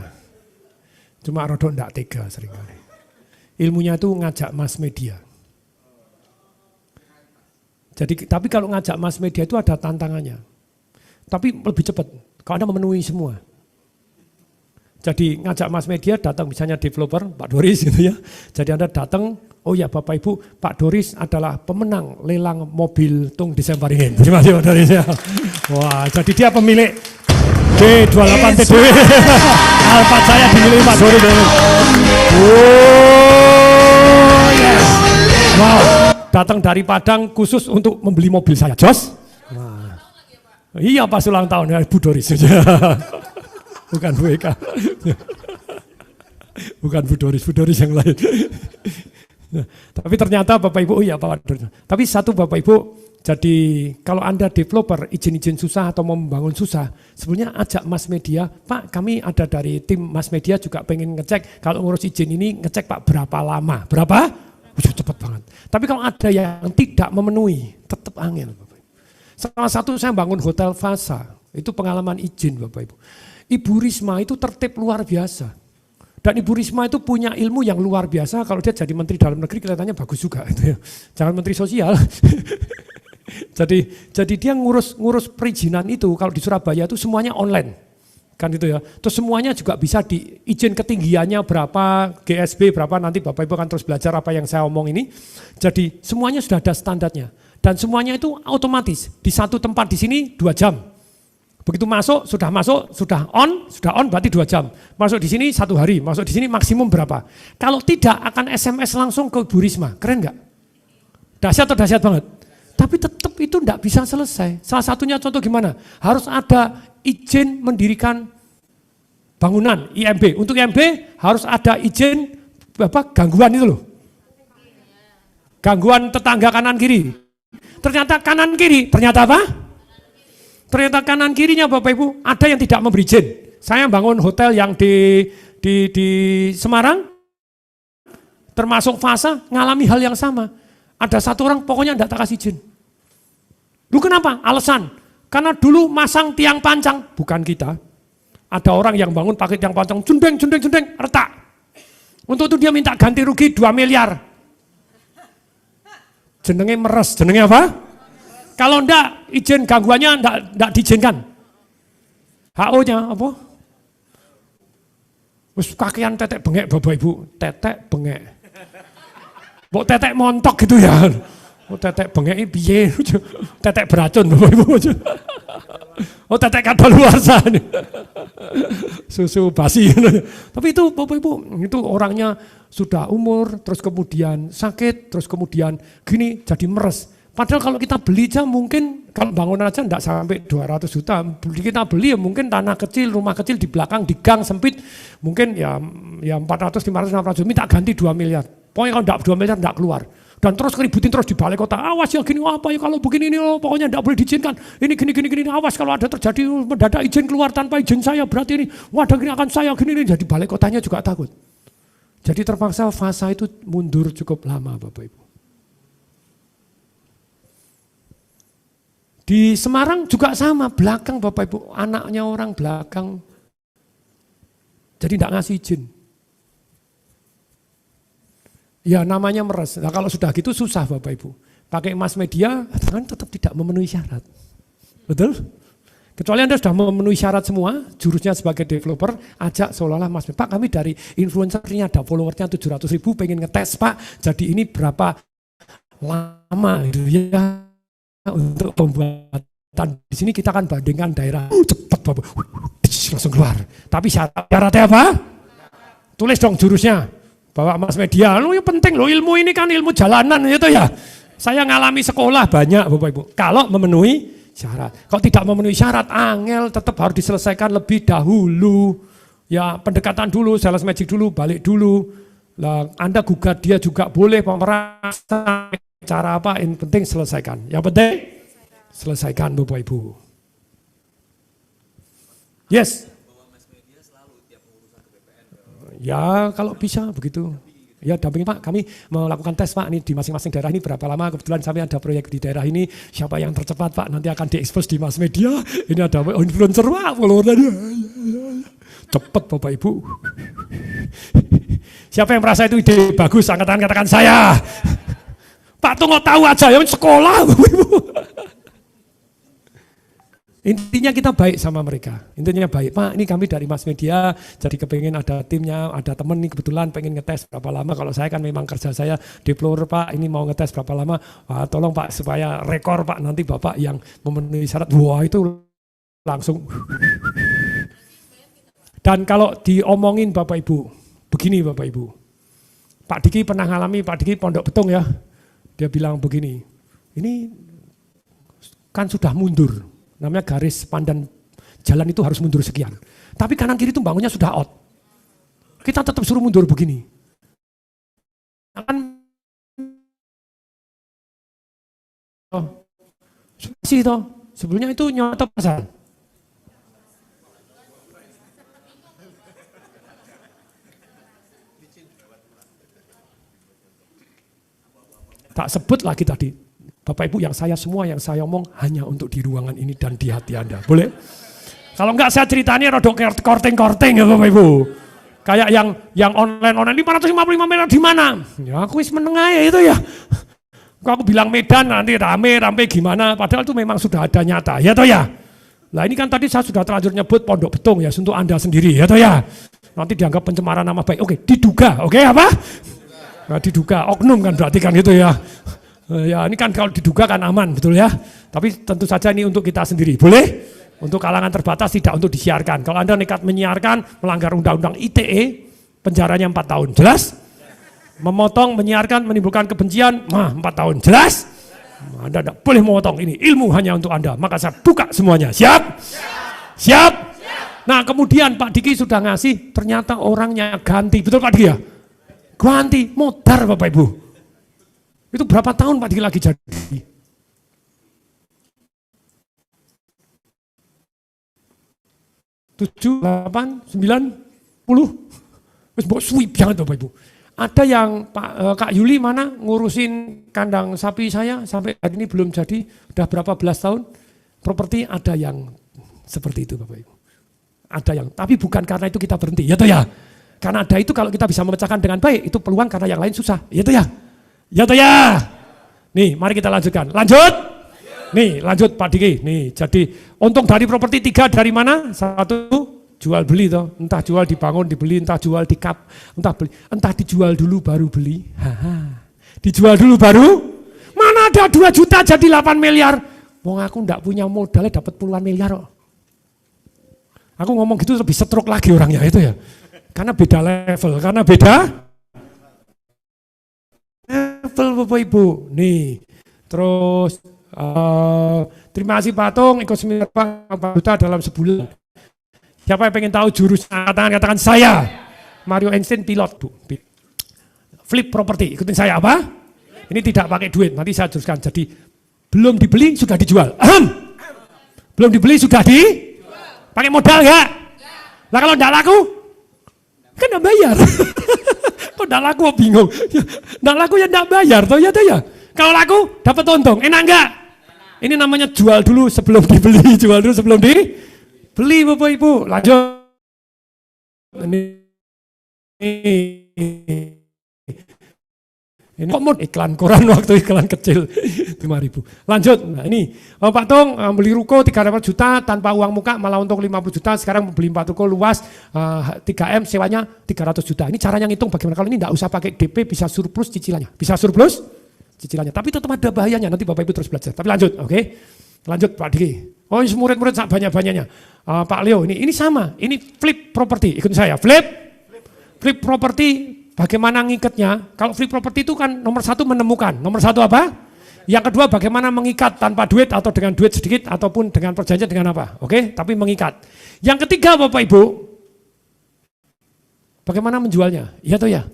Cuma rodok enggak tega seringkali. Ilmunya itu ngajak mass media. Jadi, tapi kalau ngajak mass media itu ada tantangannya. Tapi lebih cepat, kalau Anda memenuhi semua. Jadi ngajak mass media datang misalnya developer Pak Doris gitu ya. Jadi Anda datang, oh ya Bapak Ibu, Pak Doris adalah pemenang lelang mobil tung Desember ini. Terima kasih Pak Doris ya. Wah, jadi dia pemilik D28 TDW. Alphard saya dimiliki Pak Doris. Oh yes. Wow, datang dari Padang khusus untuk membeli mobil saya. Jos? Wah. Iya pas ulang tahun ya Bu Doris. Bukan Bu Eka. Bukan Bu Doris yang lain. Tapi ternyata Bapak Ibu, oh ya Pak Wadur. Tapi satu Bapak Ibu, jadi kalau Anda developer izin-izin susah atau mau membangun susah, sebenarnya ajak mass media, Pak kami ada dari tim mass media juga pengen ngecek, kalau ngurus izin ini ngecek Pak berapa lama, berapa? Cepat banget. Tapi kalau ada yang tidak memenuhi, tetap angel Bapak Ibu. Salah satu saya bangun Hotel Fasa, itu pengalaman izin Bapak Ibu. Ibu Risma itu tertib luar biasa. Dan Ibu Risma itu punya ilmu yang luar biasa, kalau dia jadi Menteri Dalam Negeri kelihatannya bagus juga. Itu ya. Jangan Menteri Sosial. jadi dia ngurus perizinan itu, kalau di Surabaya itu semuanya online. Kan itu ya. Terus semuanya juga bisa diizin ketinggiannya berapa, GSB berapa, nanti Bapak Ibu akan terus belajar apa yang saya omong ini. Jadi semuanya sudah ada standarnya. Dan semuanya itu otomatis, di satu tempat di sini 2 jam. Begitu masuk, sudah on berarti 2 jam. Masuk di sini 1 hari, masuk di sini maksimum berapa. Kalau tidak akan SMS langsung ke Bu Risma, keren nggak? Dahsyat atau dahsyat banget? Tapi tetap itu enggak bisa selesai. Salah satunya contoh gimana? Harus ada izin mendirikan bangunan IMB. Untuk IMB harus ada izin gangguan itu loh. Gangguan tetangga kanan kiri. Ternyata kanan kiri, ternyata apa? Ternyata kanan kirinya Bapak Ibu ada yang tidak memberi izin. Saya bangun hotel yang di Semarang, termasuk Fasa, ngalami hal yang sama. Ada satu orang pokoknya tidak tak kasih izin. Lu kenapa? Alasan, karena dulu masang tiang pancang, bukan kita. Ada orang yang bangun pakai tiang pancang, jundeng, retak. Untuk itu dia minta ganti rugi 2 miliar. Jenenge meres, jenenge apa? Kalau enggak, izin gangguannya enggak diizinkan. HO-nya apa? Wis kakean tetek bengek Bapak Ibu, tetek bengek. Mbok tetek montok gitu ya. Oh tetek bengek ini piye? Tetek beracun Bapak Ibu. Oh tetek kadaluarsa. Susu basi. Tapi itu Bapak Ibu, itu orangnya sudah umur, terus kemudian sakit, terus kemudian gini jadi meres. Padahal kalau kita beli aja mungkin, kalau bangunan aja enggak sampai 200 juta, kita beli ya mungkin tanah kecil, rumah kecil di belakang, di gang sempit, mungkin ya 400, 500, 600 juta, minta ganti 2 miliar. Pokoknya kalau enggak 2 miliar enggak keluar. Dan terus keributin terus di balai kota, awas ya gini, apa ya kalau begini ini, oh, pokoknya enggak boleh diizinkan, ini gini, awas kalau ada terjadi mendadak izin keluar tanpa izin saya, berarti ini, wadah gini akan saya gini, jadi balai kotanya juga takut. Jadi terpaksa Fasa itu mundur cukup lama Bapak Ibu. Di Semarang juga sama, belakang Bapak Ibu, anaknya orang belakang. Jadi tidak ngasih izin. Ya namanya meres. Nah kalau sudah gitu susah Bapak Ibu. Pakai mass media kan tetap tidak memenuhi syarat. Betul? Kecuali Anda sudah memenuhi syarat semua, jurusnya sebagai developer, ajak seolah-olah Mas Pak kami dari influencernya ada followernya 700.000 pengen ngetes Pak, jadi ini berapa lama gitu ya. Untuk pembuatan di sini kita akan bandingkan daerah cepat Bapak langsung keluar. Tapi syaratnya apa? Tulis dong jurusnya. Bawa mass media. Lu yang penting lo ilmu ini kan ilmu jalanan itu ya. Saya ngalami sekolah banyak Bapak Ibu. Kalau memenuhi syarat. Kalau tidak memenuhi syarat angel tetap harus diselesaikan lebih dahulu. Ya pendekatan dulu, sales magic dulu, balik dulu. Lah Anda gugat dia juga boleh pemerasa. Cara apa? Yang penting selesaikan. Yang penting selesaikan Bapak Ibu. Yes. Ya kalau bisa begitu. Ya dampingi Pak, kami melakukan tes Pak, ini di masing-masing daerah ini berapa lama, kebetulan kami ada proyek di daerah ini, siapa yang tercepat Pak, nanti akan diekspos di mass media, ini ada influencer Pak, followernya, cepat Bapak Ibu. Siapa yang merasa itu ide bagus, angkat tangan katakan saya. Pak tuh nggak tahu aja, yang sekolah Bapak Ibu. Intinya kita baik sama mereka, intinya baik. Pak ini kami dari mass media, jadi kepengen ada timnya, ada temen nih kebetulan pengen ngetes berapa lama, kalau saya kan memang kerja saya developer Pak, ini mau ngetes berapa lama, wah, tolong Pak supaya rekor Pak, nanti Bapak yang memenuhi syarat, wah itu langsung. Dan kalau diomongin Bapak Ibu, begini Bapak Ibu, Pak Diki pernah ngalami, Pak Diki Pondok Betung ya, dia bilang begini, ini kan sudah mundur. Namanya garis pandan jalan itu harus mundur sekian. Tapi kanan kiri itu bangunnya sudah out. Kita tetap suruh mundur begini. Kan Sih toh. Sebelumnya itu nyawa atau pasar? Tak sebut lagi tadi. Bapak Ibu yang saya semua yang saya omong hanya untuk di ruangan ini dan di hati Anda. Boleh? Kalau enggak saya ceritanya rodok korting-korting ya Bapak Ibu. Kayak yang online 555 miliar di mana? Ya aku wis meneng aja itu ya. Kok aku bilang Medan nanti rame gimana, padahal itu memang sudah ada nyata, ya toh ya. Nah ini kan tadi saya sudah terlanjur nyebut Pondok Betung ya, untuk Anda sendiri, ya toh ya. Nanti dianggap pencemaran nama baik, oke diduga, oke apa? Nah, diduga, oknum kan berarti kan gitu ya. Ya ini kan kalau diduga kan aman, betul ya. Tapi tentu saja ini untuk kita sendiri, boleh? Untuk kalangan terbatas tidak untuk disiarkan. Kalau Anda nekat menyiarkan, melanggar undang-undang ITE, penjaranya 4 tahun, jelas? Memotong, menyiarkan, menimbulkan kebencian, 4 tahun, jelas? Anda tidak boleh memotong, ini ilmu hanya untuk Anda, maka saya buka semuanya, siap? Siap? Nah kemudian Pak Diki sudah ngasih, ternyata orangnya ganti, betul Pak Diki ya? Ganti, modar Bapak Ibu. Itu berapa tahun Pak Diki lagi jadi? 7, 8, 9, 10. Wis mbok suwi banget Bapak Ibu. Ada yang Kak Yuli mana ngurusin kandang sapi saya sampai hari ini belum jadi, udah berapa belas tahun. Properti ada yang seperti itu Bapak Ibu. Ada yang, tapi bukan karena itu kita berhenti, ya toh ya. Karena ada itu kalau kita bisa memecahkan dengan baik, itu peluang karena yang lain susah, ya toh ya. Ya toh ya. Nih, mari kita lanjutkan. Lanjut. Nih, lanjut Pak Diki. Nih, jadi untung dari properti 3 dari mana? 1 jual beli toh, entah jual dibangun dibeli, entah jual di kap, entah dijual dulu baru beli. Dijual dulu baru, mana ada 2 juta jadi 8 miliar. Wong aku ndak punya modalnya dapat puluhan miliar kok. Aku ngomong gitu lebih stroke lagi orangnya itu ya. Karena beda level, karena beda level Bapak Ibu. Nih, terus terima kasih Patung ikut seminar Pak 4 juta dalam sebulan. Siapa yang pengen tahu jurus katakan saya. Mario Einstein pilot Bu. Flip property, ikutin saya apa? Ini tidak pakai duit, nanti saya juruskan. Jadi belum dibeli sudah dijual. Belum dibeli sudah pakai modal enggak? Lah kalau enggak laku? Kan enggak bayar. Kok enggak laku bingung. Enggak laku ya enggak bayar toh ya toh ya. Kalau laku dapat untung, enak enggak? Ini namanya jual dulu sebelum dibeli, jual dulu sebelum beli Bapak Ibu. Lanjut. Ini kok mau iklan koran waktu iklan kecil 5.000. Lanjut. Nah ini Pak Tung beli ruko 300 juta tanpa uang muka malah untung 50 juta. Sekarang beli 4 ruko luas 3M sewanya 300 juta. Ini caranya ngitung bagaimana kalau ini enggak usah pakai DP bisa surplus cicilannya. Bisa surplus cicilannya. Tapi tetap ada bahayanya. Nanti Bapak Ibu terus belajar. Tapi lanjut, oke? Lanjut Pak Diki. Oh ini murid-murid banyak-banyaknya. Pak Leo ini sama. Ini flip property. Ikut saya. Flip property. Bagaimana ngikatnya? Kalau flip property itu kan nomor 1 menemukan. Nomor 1 apa? Yang kedua bagaimana mengikat tanpa duit atau dengan duit sedikit ataupun dengan perjanjian dengan apa? Oke? Tapi mengikat. Yang ketiga Bapak Ibu. Bagaimana menjualnya? Iya atau ya?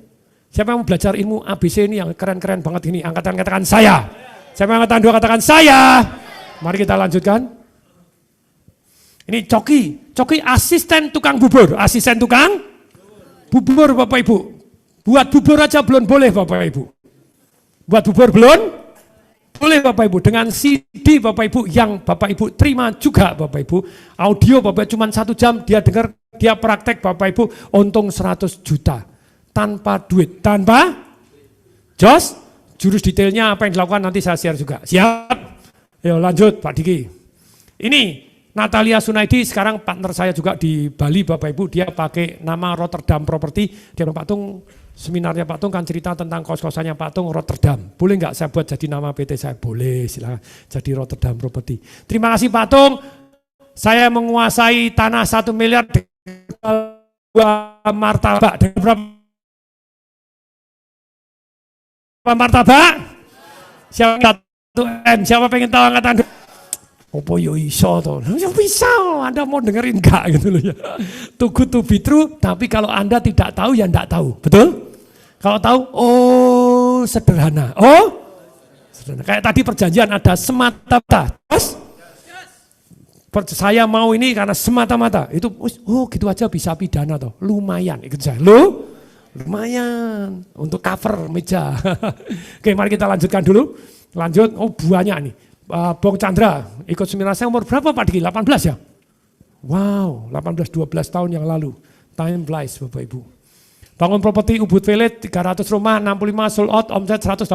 Siapa yang mau belajar ilmu ABC ini yang keren-keren banget ini? Angkatan katakan saya. Siapa yang angkatan 2 katakan saya. Mari kita lanjutkan. Ini Coki asisten tukang bubur. Asisten tukang bubur Bapak Ibu. Buat bubur aja belum boleh Bapak Ibu. Buat bubur belum boleh Bapak Ibu. Dengan CD Bapak Ibu yang Bapak Ibu terima juga Bapak Ibu. Audio Bapak Ibu cuma 1 jam dia dengar, dia praktek Bapak Ibu untung 100 juta. Tanpa duit, tanpa jos. Jurus detailnya apa yang dilakukan nanti saya share juga. Siap? Yuk lanjut Pak Diki. Ini Natalia Sunaidi sekarang partner saya juga di Bali Bapak Ibu. Dia pakai nama Rotterdam Property. Dia bilang Pak Tung, seminarnya Pak Tung kan cerita tentang kos-kosannya Pak Tung Rotterdam. Boleh nggak saya buat jadi nama PT saya? Boleh, silakan jadi Rotterdam Property. Terima kasih Pak Tung. Saya menguasai tanah 1 miliar dengan 2 martabak. Dengan berapa martabak? Siapa 1 M? Siapa pengen tahu angkatan? Opo yo iso to. Ya bisa, Anda mau dengerin enggak gitu loh ya. Too good to be true, tapi kalau Anda tidak tahu ya enggak tahu. Betul? Kalau tahu, oh sederhana. Oh Kayak tadi perjanjian ada semata-mata. Saya mau ini karena semata-mata. Itu oh gitu aja bisa pidana toh. Lumayan ikut saya. Lumayan untuk cover meja. Oke, mari kita lanjutkan dulu. Lanjut, oh banyak nih. Bung Chandra ikut seminar saya umur berapa Pak Diki? 18 ya? Wow, 18-12 tahun yang lalu. Time flies Bapak Ibu. Bangun properti Ubud Village, 300 rumah, 65 sold out, omset 100.